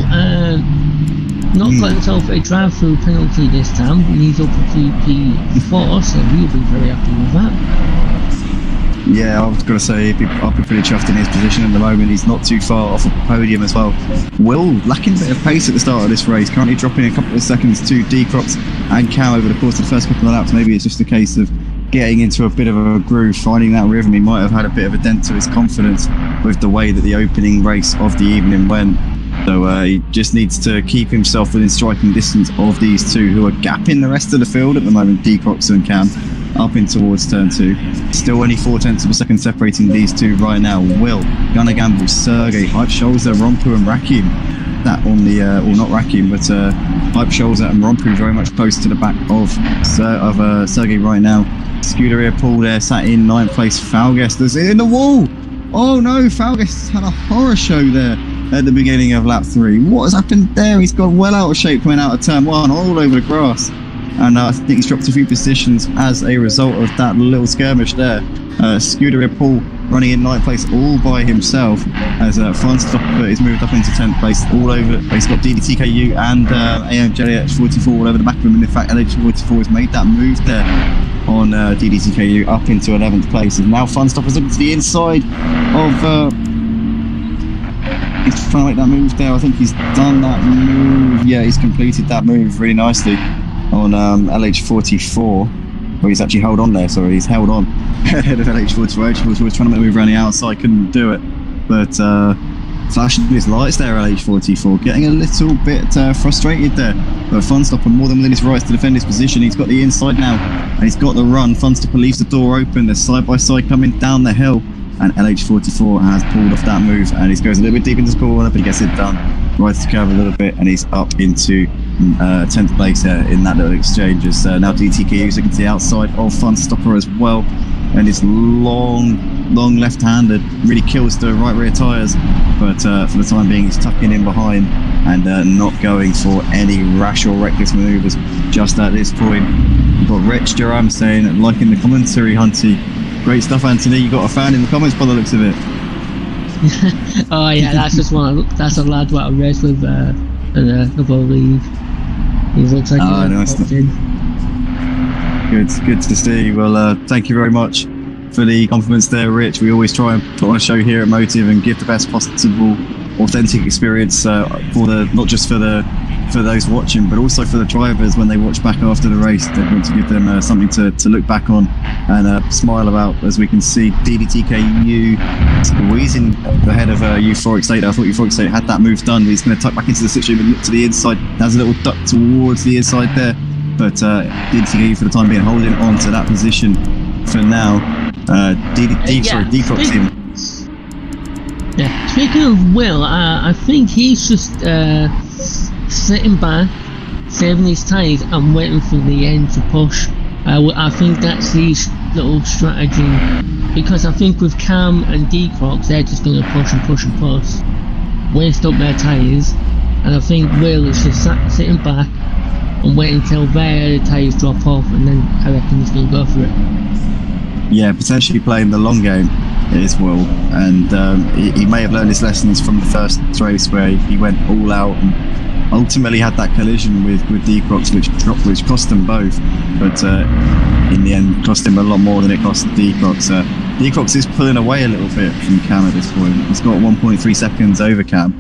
Not got himself a drive-through penalty this time. He's up to P4, so he'll be very happy with that. Yeah, I was going to say I'll be pretty chuffed in his position at the moment. He's not too far off of the podium as well. Will lacking a bit of pace at the start of this race, currently dropping a couple of seconds to D-Crocs and Cam over the course of the first couple of laps. Maybe it's just a case of getting into a bit of a groove, finding that rhythm. He might have had a bit of a dent to his confidence with the way that the opening race of the evening went. So he just needs to keep himself within striking distance of these two who are gapping the rest of the field at the moment, D-Crocs and Cam, up in towards turn 2. Still only 0.4 of a second separating these two right now. Will, Gunnar Gamble, Sergey, Hutscholzer, Rompu and RaKiMaJe. That on the, well not RaKiMaJe, but Hutscholzer and Rompu very much close to the back of Sergey right now. Scuderia Paul there sat in 9th place. Falguest is in the wall. Oh no, Falguest had a horror show there at the beginning of lap 3. What has happened there? He's got well out of shape coming out of turn 1, all over the grass. And I think he's dropped a few positions as a result of that little skirmish there. Scuderia Paul running in 9th place all by himself as Funstopper is moved up into 10th place all over. He's got deedeeTKU and AMGLH 44 all over the back of him, and in fact LH44 has made that move there on deedeeTKU up into 11th place. And now Funstopper's looking to the inside of he's trying to make that move there. I think he's done that move. Yeah, he's completed that move really nicely on LH44. Well, he's actually held on there, sorry, he's held on ahead of LH44. LH44 was trying to make a move around the outside, couldn't do it. But flashing his lights there, LH44, getting a little bit frustrated there. But Funstopper more than within his rights to defend his position. He's got the inside now, and he's got the run. Funstopper leaves the door open, they're side by side coming down the hill. And LH44 has pulled off that move, and he goes a little bit deep into the corner, but he gets it done. right to the curve a little bit, and he's up into 10th place in that little exchange. As now deedeeTKU is looking to the outside of Funstopper as well, and his long left-handed really kills the right rear tyres, but for the time being he's tucking in behind and not going for any rash or reckless manoeuvres just at this point. We've got Rich Durham saying, liking the commentary, Hunty. Great stuff, Anthony. You got a fan in the comments by the looks of it. Oh yeah, that's just one. That's a lad what I raced with in a couple of league. He looks like nice. Good to see. Well, thank you very much for the compliments there, Rich. We always try and put on a show here at Motive and give the best possible authentic experience for not just for those watching, but also for the drivers when they watch back after the race. They want to give them something to look back on and smile about, as we can see deedeeTKU squeezing ahead of Euphoric State. I thought Euphoric State had that move done. He's going to tuck back into the situation and look to the inside. There's a little duck towards the inside there, but deedeeTKU for the time being holding on to that position for now. Decrox him. Yeah, speaking of Will, I think he's just sitting back, saving his tyres and waiting for the end to push. I think that's his little strategy, because I think with Cam and Decrox, they're just going to push and push and push, waste up their tyres, and I think Will is just sitting back and waiting until their tyres drop off, and then I reckon he's going to go for it. Yeah, potentially playing the long game is Will, and he may have learned his lessons from the first race where he went all out and ultimately had that collision with Decrox, which cost them both, but in the end cost him a lot more than it cost Decrox. Decrox is pulling away a little bit from Cam at this point. He's got 1.3 seconds over Cam.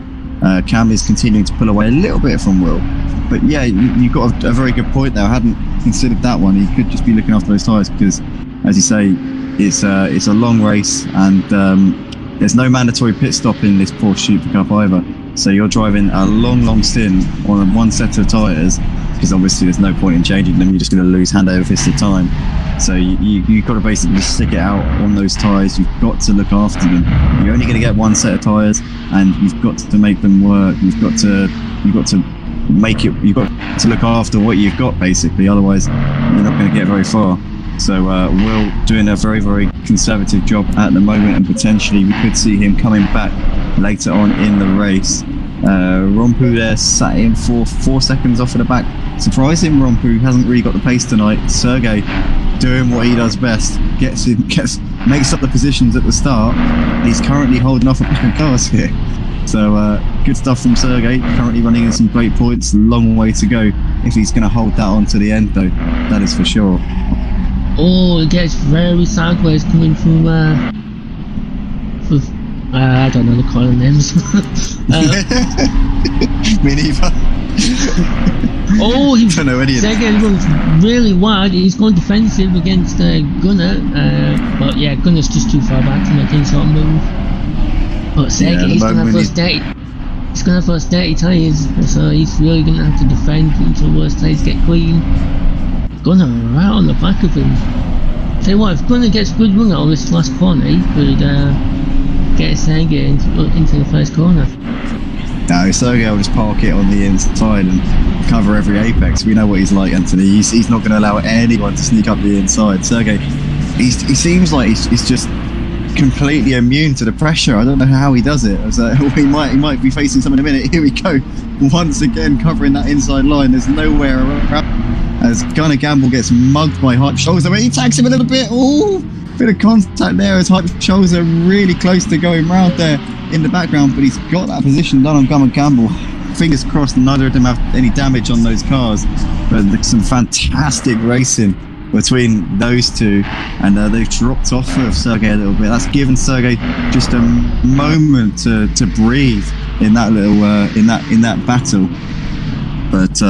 Cam is continuing to pull away a little bit from Will, but yeah, you've got a very good point there. I hadn't considered that one. He could just be looking after those tyres, because as you say, it's a long race, and there's no mandatory pit stop in this Porsche Supercup either. So you're driving a long stint on one set of tyres, because obviously there's no point in changing them. You're just going to lose hand over fist of time. So you've got to basically stick it out on those tyres. You've got to look after them. You're only going to get one set of tyres, and you've got to make them work. You've got to look after what you've got, basically. Otherwise, you're not going to get very far. So Will doing a very conservative job at the moment, and potentially we could see him coming back later on in the race. Rompu there sat in for 4 seconds off at the back. Surprising, Rompu hasn't really got the pace tonight. Sergey doing what he does best, makes up the positions at the start. He's currently holding off a pack of cars here. So good stuff from Sergey, currently running in some great points. Long way to go if he's going to hold that on to the end, though, that is for sure. Oh, it gets very sideways coming from I don't know the color names. Me neither. Oh, he don't know any of Sergey runs really wide. He's going defensive against Gunnar, but yeah, Gunnar's just too far back to make any sort of move. But Sergey, he's going to have those dirty tyres, so he's really going to have to defend until those tyres get clean. Gunnar right on the back of him. Tell you what, if Gunnar gets a good run out of this last corner, he could get Sergey into the first corner. No, Sergey will just park it on the inside and cover every apex. We know what he's like, Anthony. He's not going to allow anyone to sneak up the inside. Sergey, he seems like he's just completely immune to the pressure. I don't know how he does it. He might be facing someone in a minute. Here we go, once again covering that inside line. There's nowhere around. As Gunnar Gamble gets mugged by Hype Shoulder, he tags him a little bit. Oh, bit of contact there as Hype Shoulder really close to going round there in the background, but he's got that position done on Gunnar Gamble. Fingers crossed neither of them have any damage on those cars, but some fantastic racing between those two, and they've dropped off of Sergey a little bit. That's given Sergey just a moment to breathe in that little in that battle, but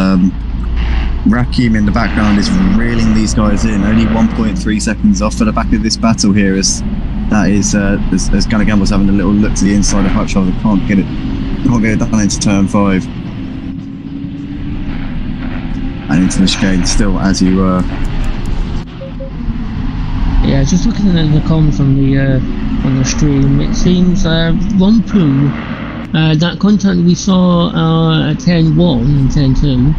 RaKiMaJe in the background is reeling these guys in. Only 1.3 seconds off at the back of this battle here, as Gunnar Gamble's having a little look to the inside of Hype Shoulder. Can't get it done into turn 5 and into the chicane still as you were. Yeah, just looking at the comments on the stream, it seems Rompu that contact we saw at 10-1 and 10-2,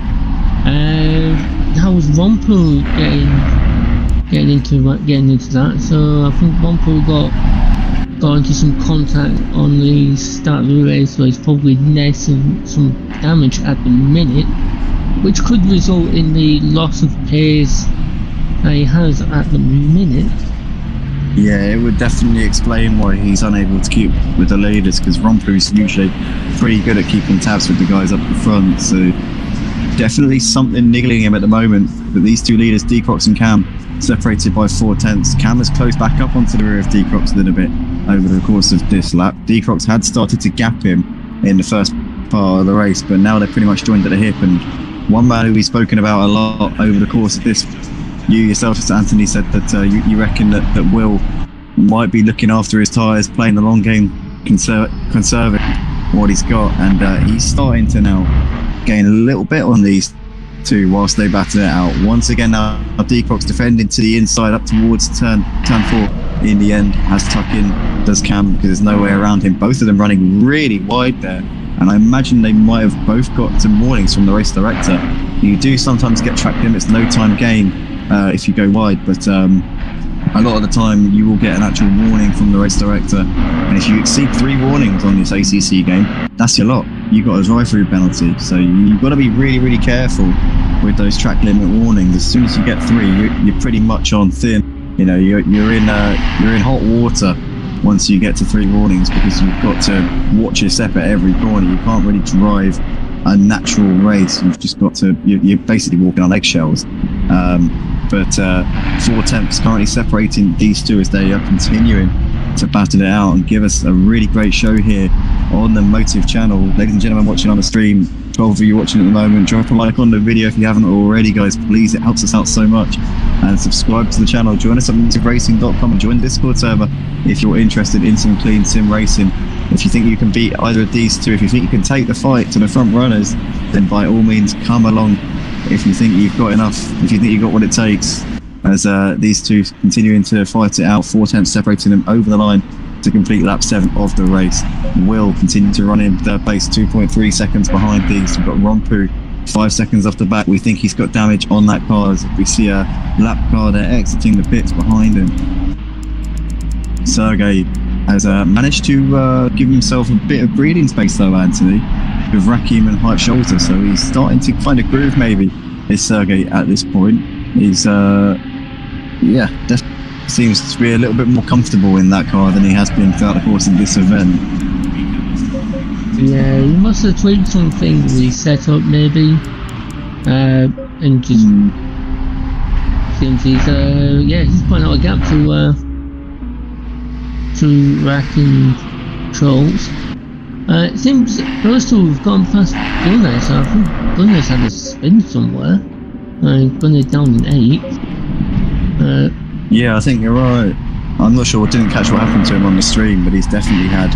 that was Rompu getting into that. So I think Rompu got into some contact on the start of the race, so he's probably nesting some damage at the minute, which could result in the loss of pace that he has at the minute. Yeah, it would definitely explain why he's unable to keep with the leaders, because Rompu's usually pretty good at keeping tabs with the guys up the front, so definitely something niggling him at the moment. But these two leaders, Decrox and Cam, separated by 4/10. Cam has closed back up onto the rear of Decrox a little bit over the course of this lap. Decrox had started to gap him in the first part of the race, but now they're pretty much joined at the hip. And one man who we've spoken about a lot over the course of this, you yourself, Anthony, said that you reckon that Will might be looking after his tyres, playing the long game, conserving what he's got, and he's starting to now gain a little bit on these two whilst they battle it out. Once again now, Decrox defending to the inside up towards turn 4. In the end, has tuck in, does Cam, because there's no way around him. Both of them running really wide there, and I imagine they might have both got some warnings from the race director. You do sometimes get track limits, no time gain if you go wide, but a lot of the time you will get an actual warning from the race director, and if you exceed 3 warnings on this ACC game, that's your lot. You got a drive-through penalty, so you've got to be really careful with those track limit warnings. As soon as you get 3, you're pretty much on thin. You know, you're in hot water once you get to 3 warnings, because you've got to watch your step at every corner. You can't really drive a natural race. You've just got to. You're basically walking on eggshells. But 4/10 is currently separating these two as they are continuing to battle it out and give us a really great show here on the Motive channel. Ladies and gentlemen watching on the stream, 12 of you watching at the moment, drop a like on the video if you haven't already, guys, please. It helps us out so much. And subscribe to the channel. Join us at MotiveRacing.com and join the Discord server if you're interested in some clean sim racing. If you think you can beat either of these two, if you think you can take the fight to the front runners, then by all means come along. If you think you've got enough, if you think you've got what it takes, as these two continuing to fight it out, 4/10 separating them over the line to complete lap 7 of the race. Will continue to run in third place, 2.3 seconds behind these. We've got Rompu 5 seconds off the back. We think he's got damage on that car, as we see a lap car there exiting the pits behind him. Sergey has managed to give himself a bit of breathing space though, Anthony, with Rakim and Hype Shoulder, so he's starting to find a groove maybe, is Sergey at this point. He's definitely seems to be a little bit more comfortable in that car than he has been throughout the course of this event. Yeah, he must have tweaked something with his setup maybe, and just seems he's putting out a gap to Rakim Trolls. It seems those two have gone past Gunnar, so I think Gunnar's had a spin somewhere. Gunnar down in 8th. Yeah, I think you're right. I'm not sure. Didn't catch what happened to him on the stream, but he's definitely had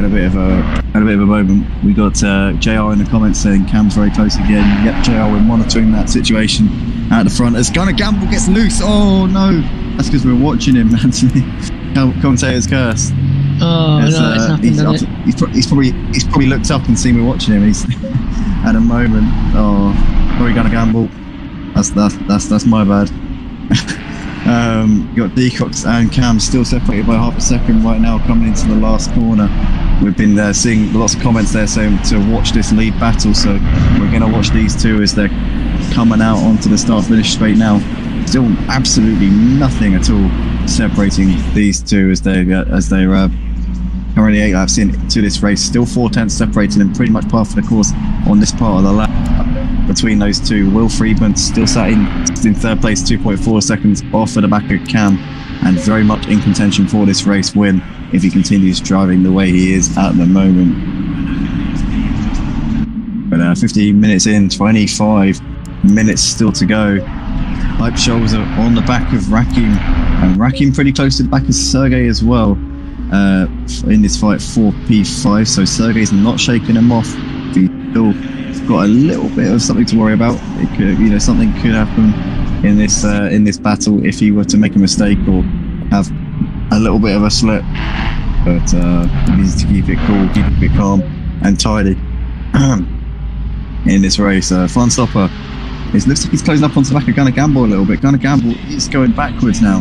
a bit of a moment. We got JR in the comments saying Cam's very close again. Yep, JR, we're monitoring that situation at the front as Gunnar Gamble gets loose. Oh no, that's because we're watching him, Anthony. Commentator's curse. Oh no, it's happened. He's probably looked up and seen me watching him. He's at a moment. Oh, sorry, Gunnar Gamble. That's my bad. You got Decrox and Cam still separated by half a second right now, coming into the last corner. We've been seeing lots of comments there saying to watch this lead battle, so we're going to watch these two as they're coming out onto the start-finish straight now. Still absolutely nothing at all separating these two as they're currently 8 laps into this race. Still 4/10 separating them, pretty much par for the course on this part of the lap. Between those two, Will Friedman still sat in third place, 2.4 seconds off at the back of Cam, and very much in contention for this race win if he continues driving the way he is at the moment. But 15 minutes in, 25 minutes still to go. Hype shoulder on the back of Rakim, and Rakim pretty close to the back of Sergey as well in this fight for P5, so Sergey's not shaking him off. He's still got a little bit of something to worry about. It could, something could happen in this battle if he were to make a mistake or have a little bit of a slip. But he needs to keep it cool, keep it calm, and tidy in this race. Fun stopper. It looks like he's closing up onto the back of Gunnar Gamble a little bit. Gunnar Gamble is going backwards now.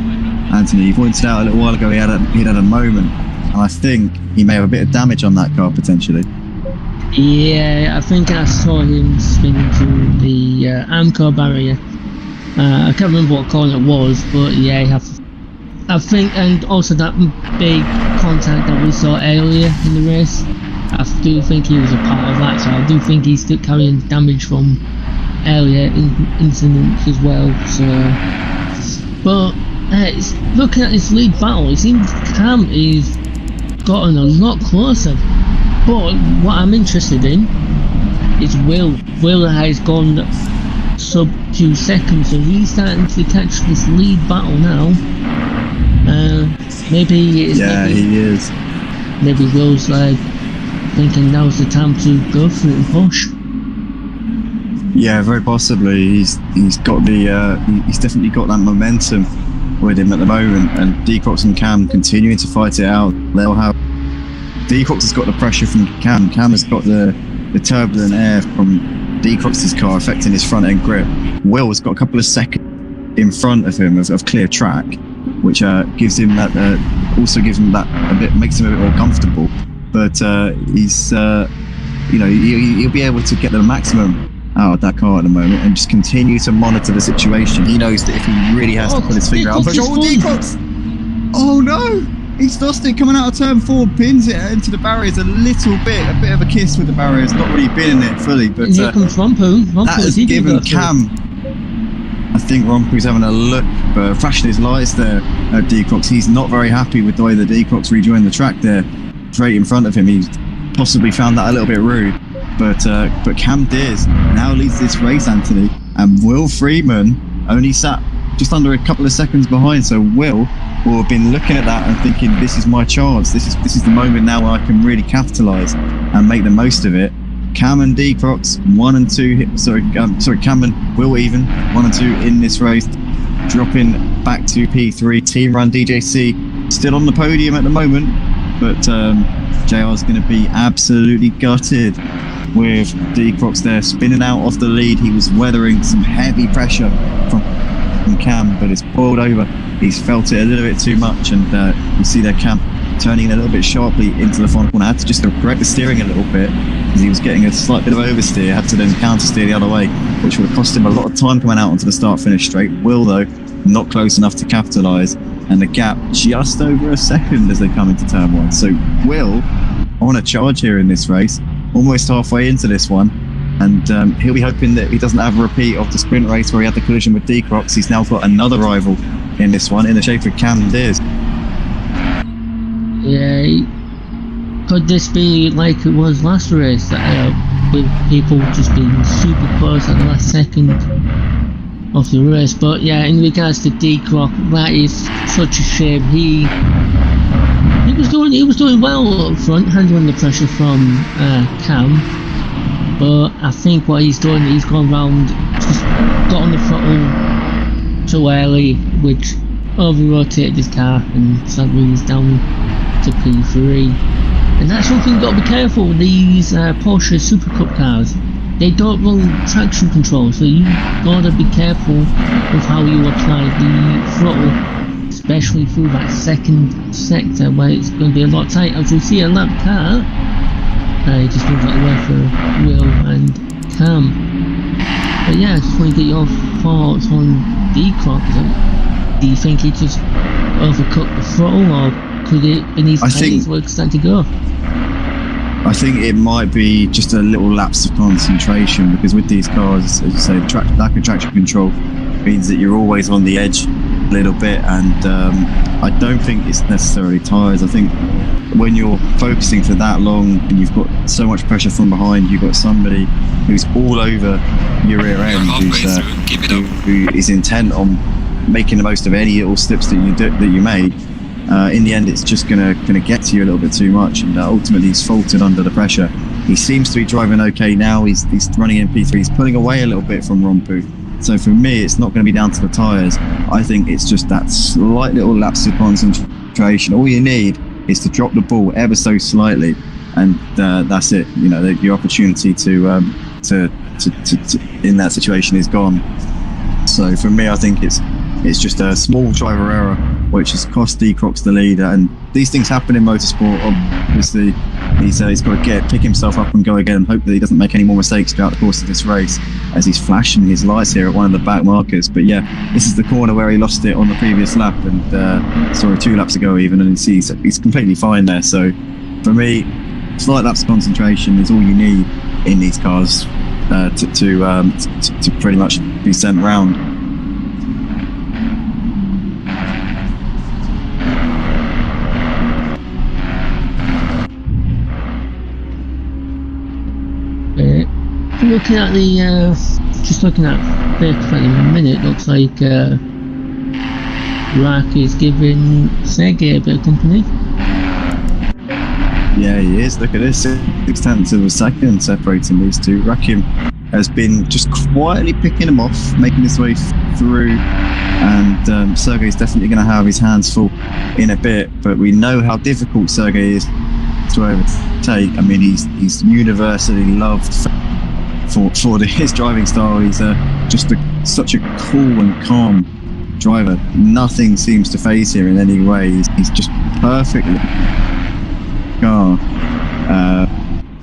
Anthony, you pointed out a little while ago he had a moment, and I think he may have a bit of damage on that car potentially. Yeah, I think I saw him spin into the Amcar barrier. I can't remember what corner it was, but yeah, I think, and also that big contact that we saw earlier in the race, I do think he was a part of that, so I do think he's still carrying damage from earlier incidents as well. So, but looking at this lead battle, it seems Cam is gotten a lot closer. But what I'm interested in is Will. Will has gone sub 2 seconds, so he's starting to catch this lead battle now. Maybe he is. Maybe Will's thinking now's the time to go for it and push. Yeah, very possibly. He's got he's definitely got that momentum with him at the moment, and Decrox and Cam continuing to fight it out. They'll have Decrox has got the pressure from Cam. Cam has got the turbulent air from Decrox's car affecting his front end grip. Will has got a couple of seconds in front of him of clear track, which gives him that also gives him that makes him a bit more comfortable. But he's he'll be able to get the maximum out of that car at the moment and just continue to monitor the situation. He knows that if he really has to put his finger out, Decrox! Oh no! He's lost it coming out of turn 4, pins it into the barriers a little bit, a bit of a kiss with the barriers, not really been in it fully, but here comes Rompu. That has given Cam. I think Rompu's having a look, but flashing his lights there at Decrox. He's not very happy with the way that Decrox rejoined the track there, straight in front of him. He's possibly found that a little bit rude, but Cam Deers now leads this race, Anthony, and Will Freeman only sat just under a couple of seconds behind. So Will have been looking at that and thinking, this is my chance. This is the moment now where I can really capitalise and make the most of it. Cam and Decrox, 1 and 2. Cam and Will even 1 and 2 in this race, dropping back to P3. Team run DJC still on the podium at the moment, but JR's going to be absolutely gutted with Decrox there spinning out off the lead. He was weathering some heavy pressure from Cam, but it's boiled over. He's felt it a little bit too much, and you see there Cam turning a little bit sharply into the final corner. Had to just correct the steering a little bit because he was getting a slight bit of oversteer. Had to then counter steer the other way, which would have cost him a lot of time coming out onto the start-finish straight. Will, though, not close enough to capitalise, and the gap just over a second as they come into turn 1. So Will on a charge here in this race, almost halfway into this one, and he'll be hoping that he doesn't have a repeat of the sprint race where he had the collision with Decrox. He's now got another rival in this one in the shape of Cam Deers. Yeah, could this be like it was last race, with people just being super close at the last second of the race? But yeah, in regards to Decrox, that is such a shame. He was doing well up front, handling the pressure from Cam. But I think what he's done, he's gone round, just got on the throttle too early, which over-rotated his car, and sadly he's down to P3. And that's something you've got to be careful with these Porsche Supercup cars. They don't run traction control, so you've got to be careful with how you apply the throttle, especially through that second sector where it's going to be a lot tight. As we see a lap car, he just moves out the way for Will and Cam. But yeah, I just want to get your thoughts on Decrox. Do you think he just overcut the throttle, or could it in his head where it's starting to go? I think it might be just a little lapse of concentration, because with these cars, as you say, lack of traction control means that you're always on the edge a little bit, and I don't think it's necessarily tyres. I think when you're focusing for that long and you've got so much pressure from behind, you've got somebody who's all over your rear end, who is intent on making the most of any little slips that you made. In the end, it's just gonna get to you a little bit too much, and ultimately he's faltered under the pressure. He seems to be driving okay now. He's running in P3. He's pulling away a little bit from Rompu. So for me, it's not going to be down to the tyres. I think it's just that slight little lapse of concentration. All you need is to drop the ball ever so slightly, and that's it. You know, your opportunity to in that situation is gone. So for me, I think it's just a small driver error which has cost D-Crocs the lead, and these things happen in motorsport. Obviously, he's got to pick himself up and go again, and hope that he doesn't make any more mistakes throughout the course of this race, as he's flashing his lights here at one of the back markers. But yeah, this is the corner where he lost it on the previous lap, and sorry, 2 laps ago even, and he's completely fine there. So for me, slight lapse of concentration is all you need in these cars to pretty much be sent round. Looking at the just looking at the minute, looks like Rak is giving Sergey a bit of company. Yeah, he is. Look at this, 6/10 of a second separating these two. RaKiMaJe has been just quietly picking him off, making his way through, and Sergey's definitely going to have his hands full in a bit. But we know how difficult Sergey is to overtake. I mean, he's universally loved for his driving style. He's just such a cool and calm driver. Nothing seems to faze here in any way. He's just perfectly car.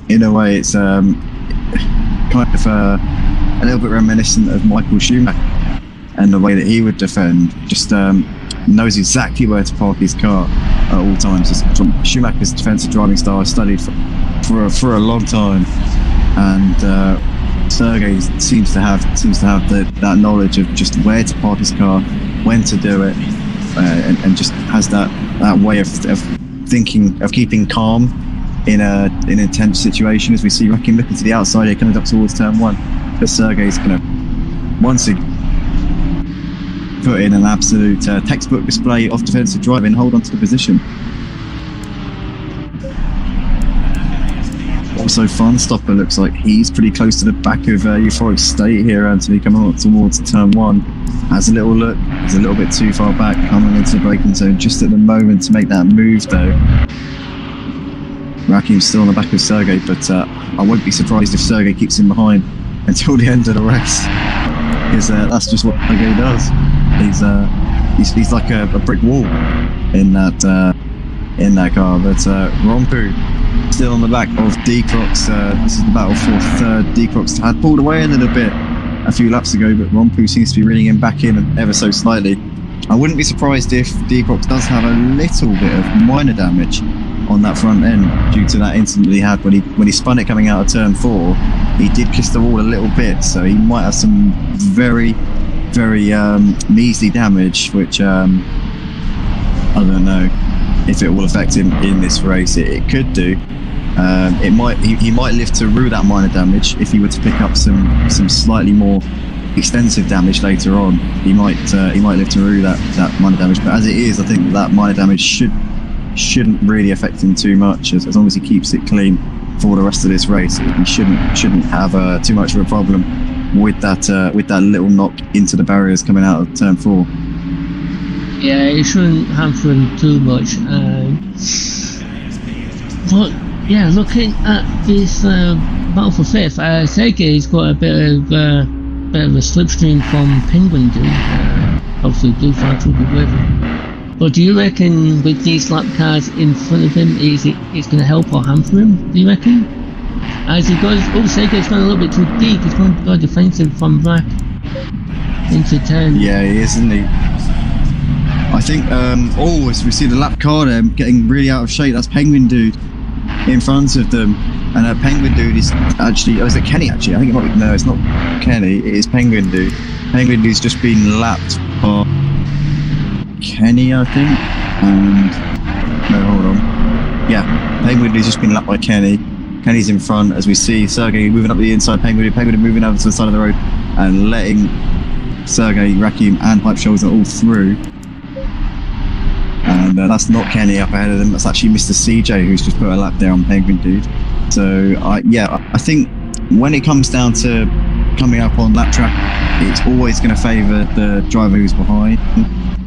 In a way, it's kind of a little bit reminiscent of Michael Schumacher and the way that he would defend. Just knows exactly where to park his car at all times. Schumacher's defensive driving style I studied for a long time, and Sergey seems to have that knowledge of just where to park his car, when to do it, and just has that way of thinking, of keeping calm in an intense situation. As we see RaKiMaJe looking to the outside here, coming up towards turn 1, but Sergey's going to once again put in an absolute textbook display of defensive driving, hold on to the position. Also, Funstopper looks like he's pretty close to the back of Euphoric State here, Anthony, coming up towards turn 1. Has a little look, he's a little bit too far back, coming into the braking zone just at the moment to make that move though. RaKiMaJe's still on the back of Sergey, but I won't be surprised if Sergey keeps him behind until the end of the race, because that's just what Sergey does. He's like a brick wall in that car. But Rompu still on the back of D-Crocs. This is the battle for third. D-Crocs had pulled away a little bit a few laps ago, but Rompu seems to be reeling him back in ever so slightly. I wouldn't be surprised if D-Crocs does have a little bit of minor damage on that front end due to that incident he had when he spun it coming out of turn 4. He did kiss the wall a little bit, so he might have some very measly damage, which I don't know if it will affect him in this race. It could do. He might live to rue that minor damage if he were to pick up some slightly more extensive damage later on. He might live to rue that minor damage. But as it is, I think that minor damage shouldn't really affect him too much, as long as he keeps it clean for the rest of this race. He shouldn't have too much of a problem with that little knock into the barriers coming out of turn 4. Yeah, it shouldn't hamper him too much. But yeah, looking at this battle for 5th, Sergey's got a bit of a slipstream from Penguin Dude. Obviously, Blue Flags will be with him. But do you reckon with these lap cars in front of him, it's going to help or hamper him? Do you reckon? As he goes, Sergey's gone a little bit too deep. He's going to go defensive from back into turn. Yeah, he is, isn't he? I think, as we see the lap car there getting really out of shape, that's Penguin Dude in front of them. And Penguin Dude is actually, is it Kenny actually? I think it might be, no, it's not Kenny, it is Penguin Dude. Penguin Dude's just been lapped by Kenny, I think. And, no, hold on. Yeah, Penguin Dude's just been lapped by Kenny. Kenny's in front, as we see Sergey moving up the inside, Penguin Dude moving over to the side of the road and letting Sergey, RaKiMaJe and Hype Shoulder all through. And that's not Kenny up ahead of them, that's actually Mr. CJ who's just put a lap there on Penguin Dude. So I think when it comes down to coming up on lap track, it's always going to favour the driver who's behind.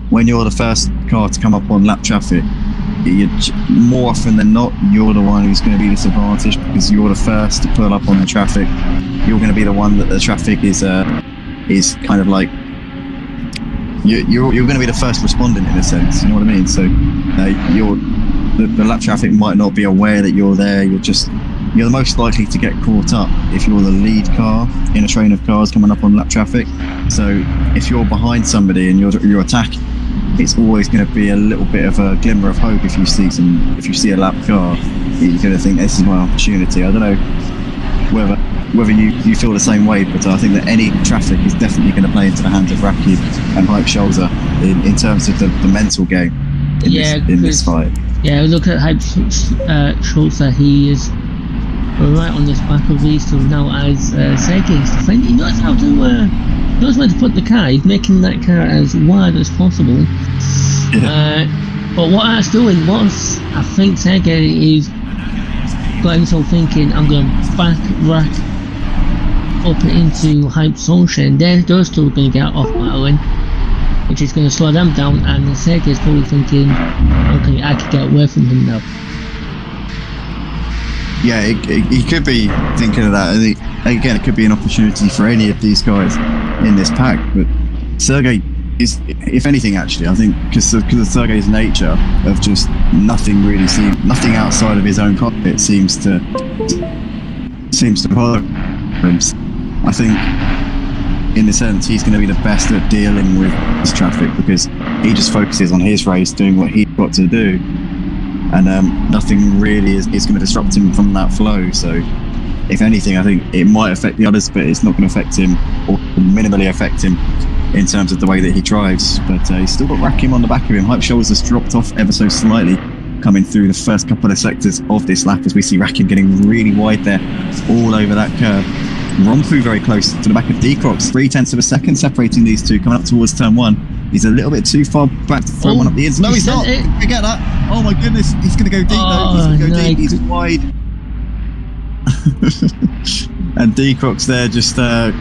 When you're the first car to come up on lap traffic, more often than not, you're the one who's going to be disadvantaged because you're the first to pull up on the traffic. You're going to be the one that the traffic is kind of like, you're going to be the first respondent in a sense, you know what I mean? So the lap traffic might not be aware that you're there. You're the most likely to get caught up if you're the lead car in a train of cars coming up on lap traffic. So if you're behind somebody and you're attacking, it's always going to be a little bit of a glimmer of hope if you see a lap car. You're going to think this is my opportunity. I don't know whether you feel the same way, but I think that any traffic is definitely going to play into the hands of RaKiMaJe and HypeScholza in terms of the mental game in this fight. Yeah, look at HypeScholza. He is right on this back of these two now as Sergey's defending. He knows how to knows where to put the car. He's making that car as wide as possible. Yeah. But what that's doing was, I think Sergey is got himself thinking, I'm going to back rack up into HypeScholza, and those two are going to get off battling, which is going to slow them down, and Sergey's probably thinking, okay, I can get away from him now. Yeah, he could be thinking of that. Again, it could be an opportunity for any of these guys in this pack, but Sergey is, if anything, actually, I think because of Sergey's nature of just nothing outside of his own cockpit seems to bother him. I think, in a sense, he's going to be the best at dealing with this traffic because he just focuses on his race, doing what he's got to do, and nothing really is going to disrupt him from that flow. So, if anything, I think it might affect the others, but it's not going to affect him or minimally affect him in terms of the way that he drives. But he's still got RaKiMaJe on the back of him. HypeScholza has dropped off ever so slightly coming through the first couple of sectors of this lap as we see RaKiMaJe getting really wide there all over that curve. Rompu very close to the back of DeCrox, 0.3 of a second separating these two coming up towards turn one. He's a little bit too far back to throw one up the ends. No, he's not. Forget that. Oh my goodness, he's going to go deep though. He's going to go deep. He's wide. And DeCrox there just the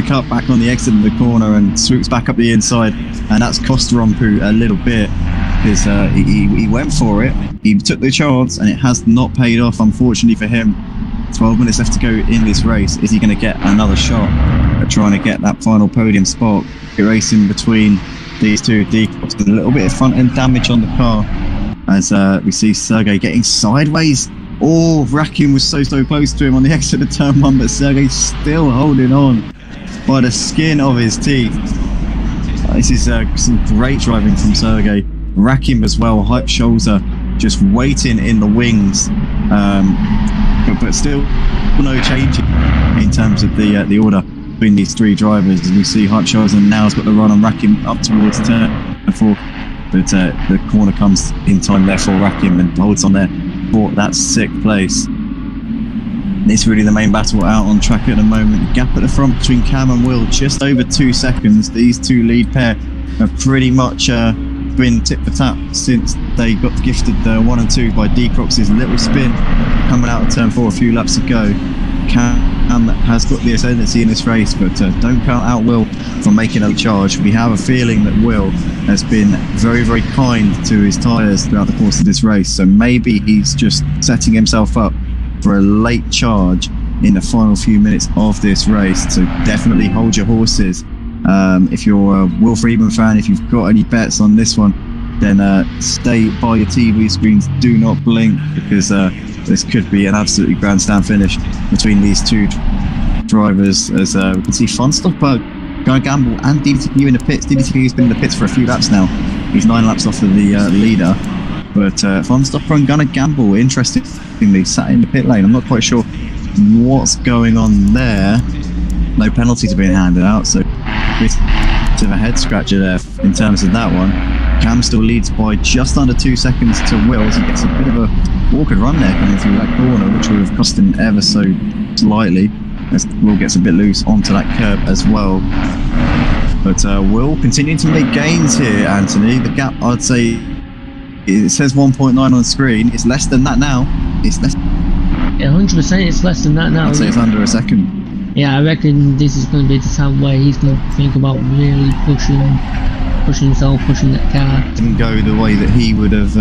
cut back on the exit of the corner and swoops back up the inside, and that's cost Rompu a little bit because he went for it, he took the chance, and it has not paid off, unfortunately for him. 12 minutes left to go in this race. Is he going to get another shot at trying to get that final podium spot? Racing between these two, DeCrox with a little bit of front end damage on the car as we see Sergey getting sideways. Oh, RaKiMaJe was so close to him on the exit of turn one, but Sergey's still holding on by the skin of his teeth. This is some great driving from Sergey. RaKiMaJe as well, HypeScholza just waiting in the wings, but still no change in terms of the order between these three drivers. As we see HypeScholza now has got the run on RaKiMaJe up towards turn four, but the corner comes in time there for RaKiMaJe and holds on there for that sixth place. It's really the main battle out on track at the moment. Gap at the front between Cam and Will, just over 2 seconds. These two lead pair have pretty much been tit for tat since they got gifted 1 and 2 by DeCrox's little spin coming out of turn 4 a few laps ago. Cam has got the ascendancy in this race, but don't count out Will from making a charge. We have a feeling that Will has been very kind to his tyres throughout the course of this race, so maybe he's just setting himself up for a late charge in the final few minutes of this race. So definitely hold your horses. If you're a Will Friedman fan, if you've got any bets on this one, then stay by your TV screens, do not blink, because this could be an absolutely grandstand finish between these two drivers. As we can see Funstopper going to gamble and DeedeeTKU in the pits. DeedeeTKU has been in the pits for a few laps now. He's 9 laps off of the leader, but Funstopper and Gunnar Gamble, interestingly, sat in the pit lane. I'm not quite sure what's going on there. No penalties are being handed out, so bit of a head scratcher there in terms of that one. Cam still leads by just under 2 seconds to Will as he gets a bit of a awkward run there coming through that corner, which would have cost him ever so slightly, as Will gets a bit loose onto that curb as well. But Will continuing to make gains here, Anthony. The gap, I'd say, it says 1.9 on the screen. It's less than that now. It's less. Yeah, 100% it's less than that now. I'd say it's under a second. Yeah, I reckon this is going to be the time where he's going to think about really pushing himself, pushing that car. Didn't go the way that he would have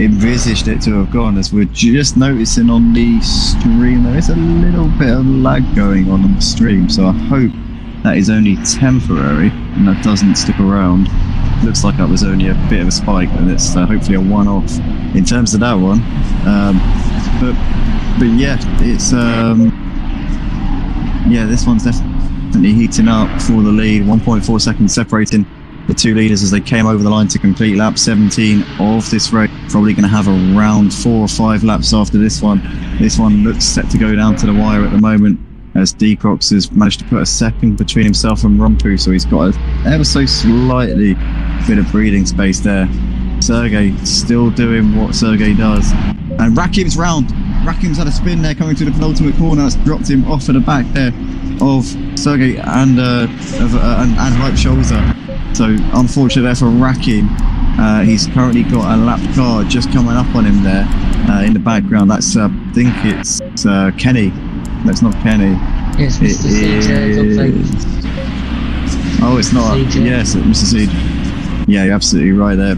envisaged it to have gone. As we're just noticing on the stream, there is a little bit of lag going on the stream, so I hope that is only temporary and that doesn't stick around. Looks like that was only a bit of a spike, and it's hopefully a one-off in terms of that one. But yeah, it's this one's definitely heating up for the lead. 1.4 seconds separating the two leaders as they came over the line to complete lap 17 of this race. Probably going to have around 4 or 5 laps after this one. This one looks set to go down to the wire at the moment, as DeeCrox has managed to put a second between himself and Rumpu, so he's got ever so slightly bit of breathing space there. Sergey still doing what Sergey does, and RaKiM's round. RaKiM's had a spin there coming through the penultimate corner. That's dropped him off at the back there of Sergey and Hype Shoulder. So unfortunately there for RaKiM. He's currently got a lap car just coming up on him there in the background. That's I think it's Kenny. That's not Kenny. Yes, Mr. CJ. Oh, it's not. CJ. Yes, Mr. CJ. Yeah, you're absolutely right there,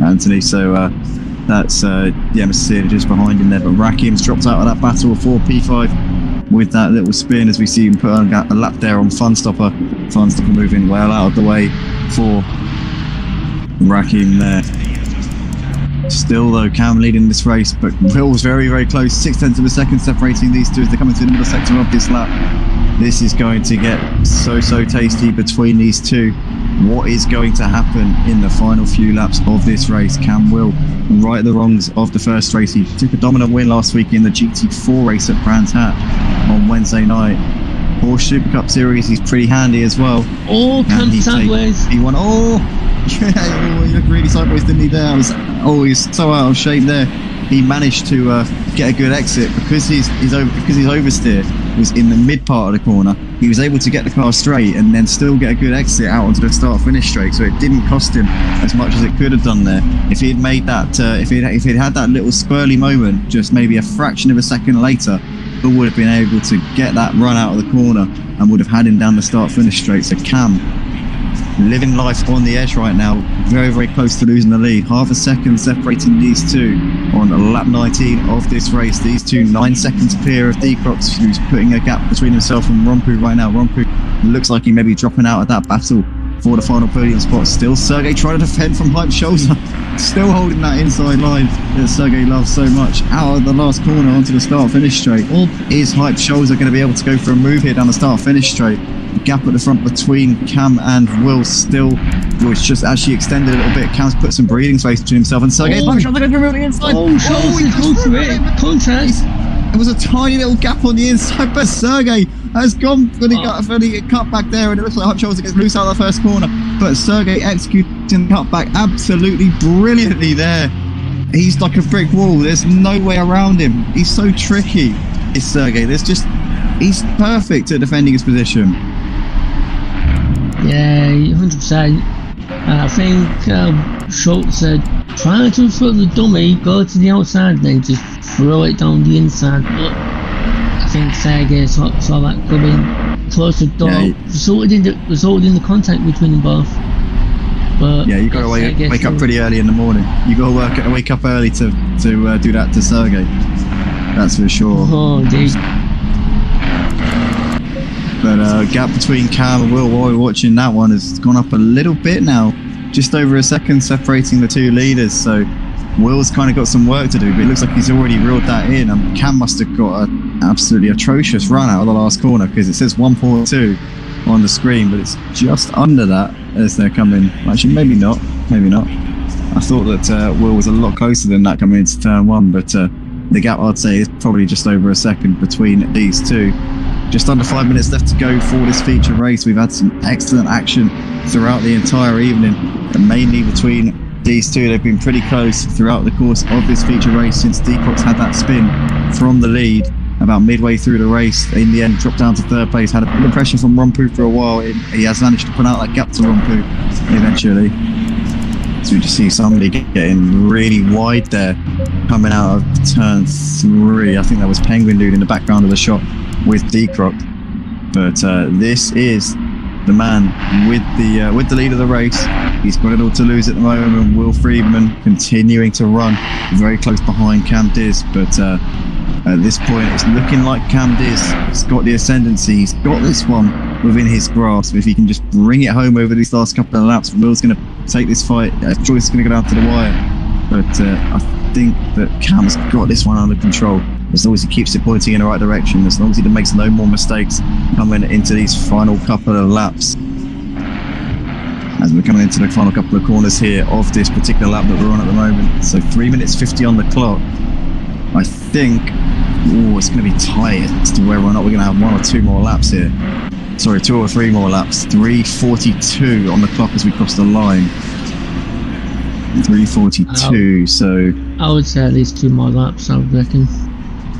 Anthony. So that's Mr. CJ just behind him there. But RaKiM's dropped out of that battle for P5 with that little spin, as we see him put on a lap there on Funstopper. Funstopper moving well out of the way for RaKiM there. Still though, Cam leading this race, but Will's very, very close. 0.6 of a second separating these two as they come into the middle sector of this lap. This is going to get so tasty between these two. What is going to happen in the final few laps of this race? Cam will right the wrongs of the first race. He took a dominant win last week in the GT4 race at Brands Hatch on Wednesday night. Porsche Supercup Series, he's pretty handy as well. Oh, Cam sideways. He won. Yeah, he looked really sideways, didn't he? There, he's so out of shape there. He managed to get a good exit because his oversteer was in the mid part of the corner. He was able to get the car straight and then still get a good exit out onto the start-finish straight. So it didn't cost him as much as it could have done there. If he had made that, if he'd had that little squirrely moment, just maybe a fraction of a second later, he would have been able to get that run out of the corner and would have had him down the start-finish straight. So Cam, living life on the edge right now, very, very close to losing the lead. Half a second separating these two on lap 19 of this race. These two 9 seconds clear of DeeCrox, who's putting a gap between himself and Rumpu right now. Rumpu looks like he may be dropping out of that battle for the final podium spot. Still Sergey trying to defend from Hype Shoulder, still holding that inside line that Sergey loves so much. Out of the last corner onto the start finish straight. Or is Hype Shoulder going to be able to go for a move here down the start finish straight? The gap at the front between Cam and Will was just actually extended a little bit. Cam's put some breathing space between himself and Sergey. Hype Shoulder going to move on the inside. Shoulder's go for it. Contact. There was a tiny little gap on the inside, but Sergey has gone for the cut back there, and it looks like Hype Shoulder gets loose out of the first corner. But Sergey executing the cutback absolutely brilliantly there. He's like a brick wall. There's no way around him. He's so tricky. It's Sergey. He's perfect at defending his position. Yeah, 100%. I think Schultz said, try to throw the dummy, go to the outside, then just throw it down the inside. But I think Sergey saw that coming, close the door, resulted in the contact between them both. But yeah, you got to wake up pretty early in the morning. You got to wake up early to do that to Sergey. That's for sure. Oh, indeed. But gap between Cam and Will while we're watching that one has gone up a little bit now. Just over a second separating the two leaders. So Will's kind of got some work to do, but it looks like he's already reeled that in. And Cam must have got an absolutely atrocious run out of the last corner, because it says 1.2 on the screen, but it's just under that as they're coming. Actually, maybe not. I thought that Will was a lot closer than that coming into turn one, but the gap, I'd say, is probably just over a second between these two. Just under 5 minutes left to go for this feature race. We've had some excellent action throughout the entire evening, and mainly between these two. They've been pretty close throughout the course of this feature race since DeeCrox had that spin from the lead about midway through the race. In the end, dropped down to third place, had a bit of pressure from Rumpu for a while. He has managed to put out that gap to Rumpu eventually. So we just see somebody getting really wide there coming out of turn 3. I think that was Penguin Dude in the background of the shot with DeeCrox. But this is the man with the lead of the race. He's got it all to lose at the moment. Will Friedman continuing to run very close behind Cam Diz, but at this point it's looking like Cam Diz has got the ascendancy. He's got this one within his grasp. If he can just bring it home over these last couple of laps, Will's going to take this fight. Joyce is going to go down to the wire, but I think that Cam's got this one under control. As long as he keeps it pointing in the right direction, as long as he makes no more mistakes coming into these final couple of laps. As we're coming into the final couple of corners here of this particular lap that we're on at the moment. So 3 minutes 50 on the clock. I think it's going to be tight as to whether or not we're going to have 1 or 2 more laps here. Sorry, 2 or 3 more laps. 3:42 on the clock as we cross the line. 3:42, so I would say at least 2 more laps, I would reckon.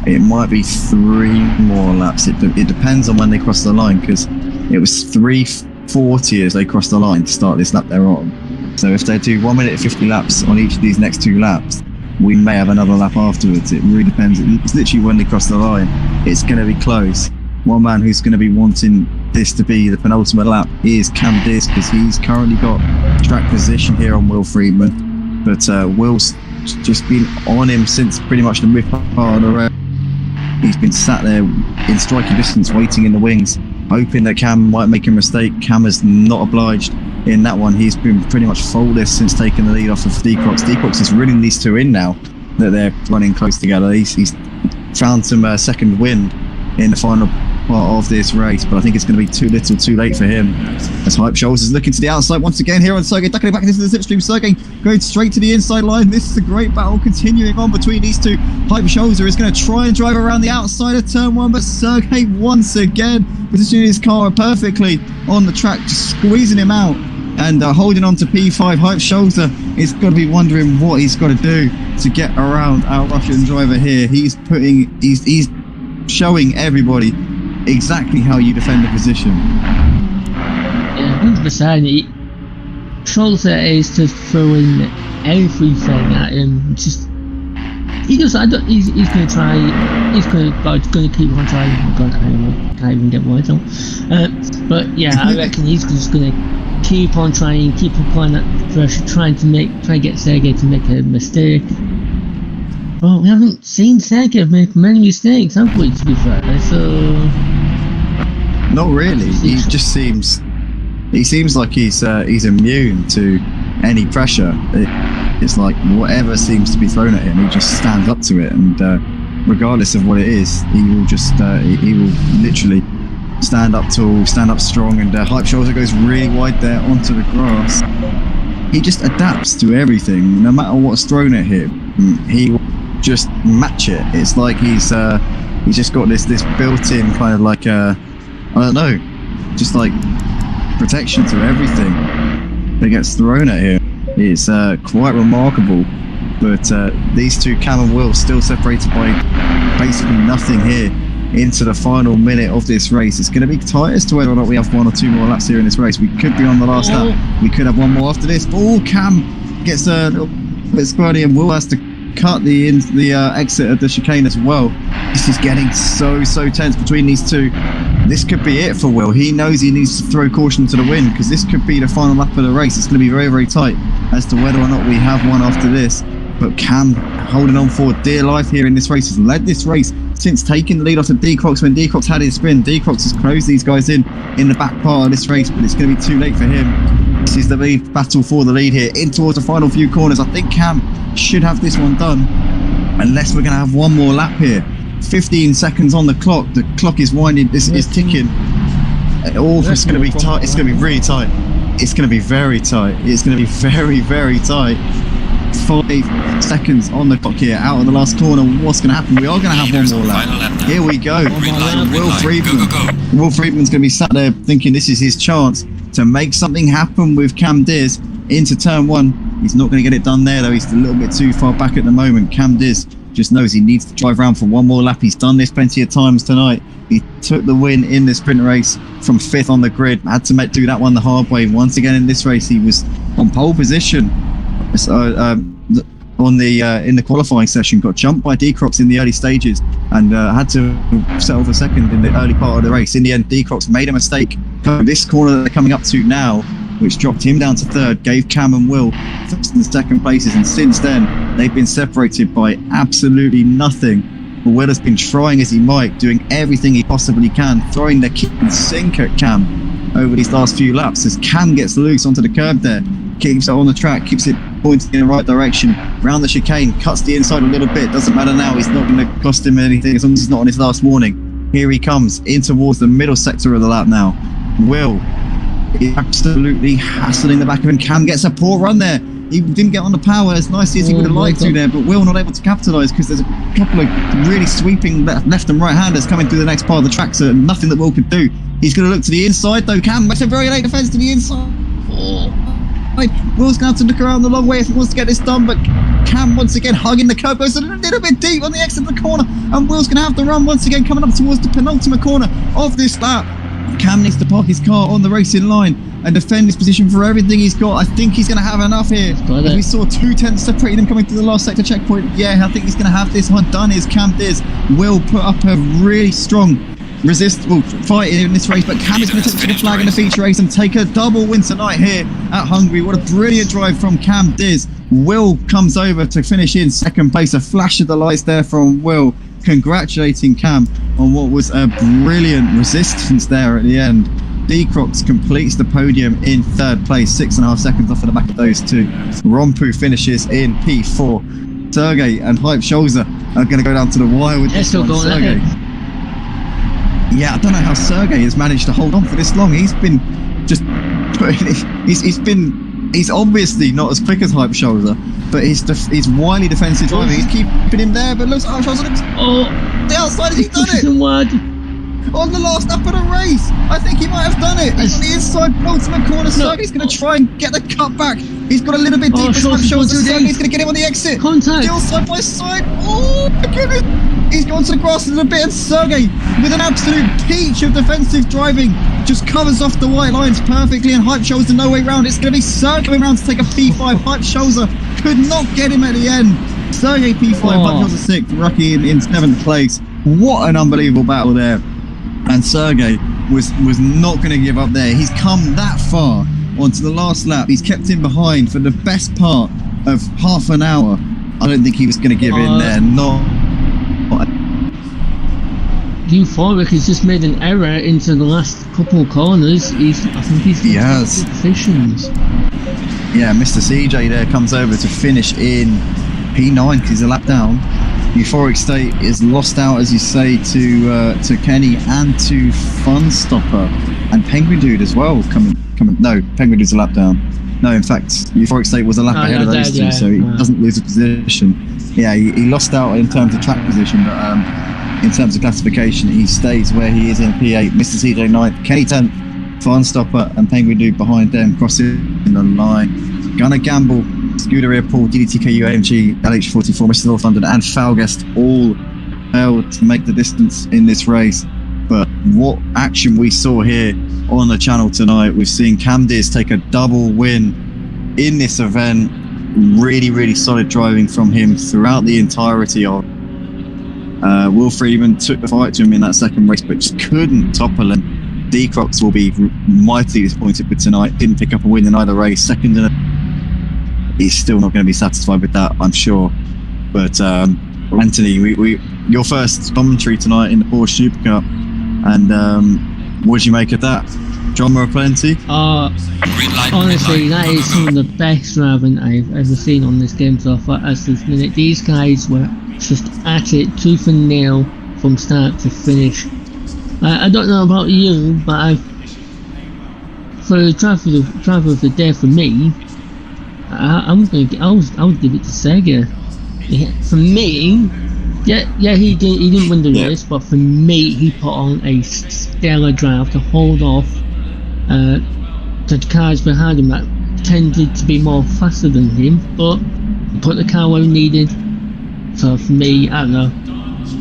It might be 3 more laps. It depends on when they cross the line, because it was 3:40 as they crossed the line to start this lap they're on. So if they do 1 minute 50 laps on each of these next 2 laps, we may have another lap afterwards. It really depends. It's literally when they cross the line. It's going to be close. One man who's going to be wanting this to be the penultimate lap is Cam Diz, because he's currently got track position here on Will Friedman. But Will's just been on him since pretty much the mid part of the race. He's been sat there in striking distance, waiting in the wings, hoping that Cam might make a mistake. Cam has not obliged in that one. He's been pretty much faultless since taking the lead off of D-Crocs. D-Crocs is reeling these two in now that they're running close together. He's found some second wind in the final part of this race, but I think it's going to be too little too late for him, as Hype Shoals is looking to the outside once again here on Sergey, ducking it back into the slipstream. Sergey going straight to the inside line. This is a great battle continuing on between these two. Hype Shoals is going to try and drive around the outside of turn 1, but Sergey once again positioning his car perfectly on the track, just squeezing him out and holding on to P5. Hype Shoals is got to be wondering what he's got to do to get around our Russian driver here. He's showing everybody exactly how you defend the position. Yeah, 100%. Scholzer is just throwing everything at him. Just he's going to try. He's going to keep on trying. Oh God, I can't even get words out. But yeah, I reckon he's just going to keep on trying, keep applying that pressure, try to get Sergey to make a mistake. Well, we haven't seen Sergey make many mistakes, have we, to be fair? So not really. He just seems like he's immune to any pressure. It's like whatever seems to be thrown at him, he just stands up to it, and regardless of what it is, he will just he will literally stand up tall, stand up strong. And Hype Shoulder goes really wide there onto the grass. He just adapts to everything, no matter what's thrown at him. He will just match it. It's like he's just got this built-in kind of like I don't know, just like protection to everything that gets thrown at him. It's quite remarkable. But these two, Cam and Will, still separated by basically nothing here into the final minute of this race. It's going to be tight as to whether or not we have 1 or 2 more laps here in this race. We could be on the last lap. We could have 1 more after this. Oh, Cam gets a little bit squirty, and Will has to cut the exit of the chicane as well. This is getting so tense between these two. This could be it for Will. He knows he needs to throw caution to the wind, because this could be the final lap of the race. It's going to be very, very tight as to whether or not we have 1 after this. But Cam holding on for dear life here in this race, has led this race since taking the lead off of D-Crocs when D-Crocs had his spin. D-Crocs has closed these guys in the back part of this race, but it's going to be too late for him. This is the lead battle for the lead here, in towards the final few corners. I think Cam should have this one done, unless we're going to have 1 more lap here. 15 seconds on the clock. The clock is winding, is ticking. Oh, it's going to be tight. It's going to be really tight. It's going to be very tight. It's going to be very, very tight. 5 seconds on the clock here, out of the last corner. What's going to happen? We are going to have 1 more lap. Here we go. Will Friedman. Will Friedman's going to be sat there thinking this is his chance to make something happen with Cam Diz into turn 1. He's not going to get it done there though. He's a little bit too far back at the moment. Cam Diz just knows he needs to drive around for 1 more lap. He's done this plenty of times tonight. He took the win in the sprint race from 5th on the grid. Had to do that one the hard way. Once again in this race, he was on pole position. On the in the qualifying session, got jumped by D-Crocs in the early stages, and had to settle for 2nd in the early part of the race. In the end, D-Crocs made a mistake This corner that they're coming up to now, which dropped him down to third, gave Cam and Will first and second places, and since then they've been separated by absolutely nothing. But Will has been trying as he might, doing everything he possibly can, throwing the kick and sink at Cam over these last few laps as Cam gets loose onto the curb there, keeps it on the track, keeps it pointing in the right direction, round the chicane, cuts the inside a little bit, doesn't matter now, he's not going to cost him anything as long as he's not on his last warning. Here he comes in towards the middle sector of the lap now. Will is absolutely hassling the back of him. Cam gets a poor run there. He didn't get on the power as nicely as he would have liked to there, but Will not able to capitalise because there's a couple of really sweeping left and right handers coming through the next part of the track, so nothing that Will could do. He's going to look to the inside though. Cam makes a very late defence to the inside. Will's going to have to look around the long way if he wants to get this done, but Cam once again hugging the curb, goes a little bit deep on the exit of the corner, and Will's going to have to run once again coming up towards the penultimate corner of this lap. Cam needs to park his car on the racing line and defend his position for everything he's got. I think he's going to have enough here. As we saw 2 tenths separating him coming through the last sector checkpoint. Yeah, I think he's going to have this one done. Is Cam Diz will put up a really strong fight in this race, but Cam is going to take the flag in the feature race and take a double win tonight here at Hungary. What a brilliant drive from Cam Diz. Will comes over to finish in second place. A flash of the lights there from Will, congratulating Cam on what was a brilliant resistance there at the end. D-Crocs completes the podium in third place, 6.5 seconds off of the back of those two. Rompu finishes in P4. Sergey and Hype Scholzer are going to go down to the wire with this one. Sergey. Yeah, I don't know how Sergey has managed to hold on for this long. He's been just he's obviously not as quick as Hype Scholzer, but he's wily defensive driving. He's keeping him there, but looks Hype Scholzer the outside, has he done it? On the last lap of the race, I think he might have done it. He's on the inside penultimate corner. Sergey's going to try and get the cut back. He's got a little bit deeper. Sergey's going to get him on the exit. Contact. Still side by side. Oh, look at it. He's gone to the grass a little bit, and Sergey, with an absolute peach of defensive driving, just covers off the white lines perfectly, and Hype Scholzer no way round. It's going to be Sergey going round to take a P5. Hype Scholzer could not get him at the end. Sergey P5, Hype Scholzer 6th, Rocky in 7th place. What an unbelievable battle there. And Sergey was not going to give up there. He's come that far onto the last lap. He's kept him behind for the best part of half an hour. I don't think he was going to give in there. Euphoric has just made an error into the last couple of corners. I think he's positions. Yeah, Mr. CJ there comes over to finish in P9 because he's a lap down. Euphoric State is lost out, as you say, to Kenny and to Funstopper and Penguin Dude as well. No, Penguin Dude's a lap down. No, in fact, Euphoric State was a lap ahead of those two, so he doesn't lose a position. Yeah, he lost out in terms of track position, but in terms of classification, he stays where he is in P8. Mr. CJ 9th, Kenny 10th, Funstopper and Penguin Dude behind them, crossing the line. Gonna Gamble, Scuderia Paul, DeedeeTKU, AMG, LH44, Mr. North London and Falguest all failed to make the distance in this race. But what action we saw here on the channel tonight. We've seen Cam Diz take a double win in this event. Really, really solid driving from him throughout the entirety of Will Freeman took the fight to him in that second race, but just couldn't topple him. D-Crocs will be mightily disappointed with tonight. Didn't pick up a win in either race. Second in he's still not going to be satisfied with that, I'm sure. But Anthony, your first commentary tonight in the Porsche Supercup, and what did you make of that? Drama aplenty? Honestly, that is some of the best driving I've ever seen on this game so far as this minute. These guys were just at it tooth and nail from start to finish. I don't know about you, but for the driver of the day for me, I would give it to Sega. Yeah, for me, he didn't win the race, but for me, he put on a stellar drive to hold off the cars behind him that tended to be more faster than him, but put the car where he needed. So for me, I don't know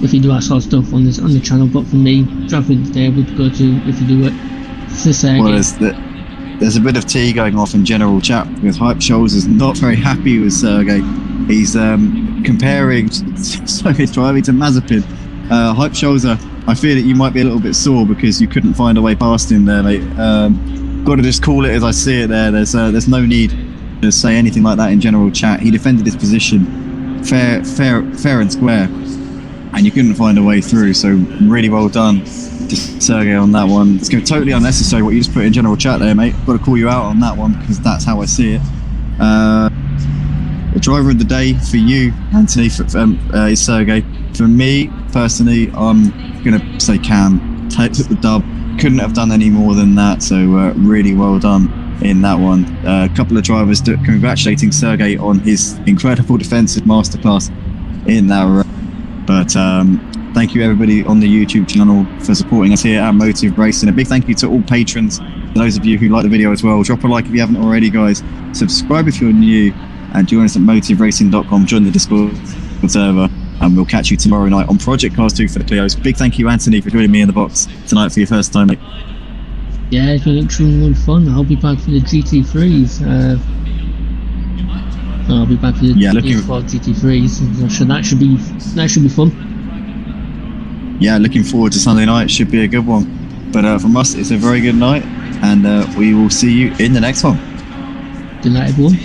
if you do that sort of stuff on the channel, but for me, driving today would go to, if you do it, to Sega. Well, there's a bit of tea going off in general chat because Hype Scholz is not very happy with Sergey. He's comparing Sergey's driving to Mazepin. Hype Scholz I fear that you might be a little bit sore because you couldn't find a way past him there, mate. Got to just call it as I see it there. There's no need to say anything like that in general chat. He defended his position fair and square, and you couldn't find a way through. So really well done to Sergey on that one. It's totally unnecessary what you just put in general chat there, mate. Got to call you out on that one because that's how I see it. The driver of the day for you, Anthony, is Sergey. For me personally, I'm gonna say Cam took the dub. Couldn't have done any more than that. So really well done in that one. A couple of drivers congratulating Sergey on his incredible defensive masterclass in that. But thank you everybody on the YouTube channel for supporting us here at Motive Racing. A big thank you to all patrons, those of you who like the video as well. Drop a like if you haven't already, guys. Subscribe if you're new, and join us at motiveracing.com. Join the Discord server, and we'll catch you tomorrow night on Project Cars 2 for the Clios. Big thank you, Anthony, for joining me in the box tonight for your first time, mate. Yeah, it's been extremely fun. I'll be back for the GT3s. I'll be back for the PS4 GT3s. So that should be fun. Yeah, looking forward to Sunday night. Should be a good one. But from us, it's a very good night, and we will see you in the next one. Good night, everyone.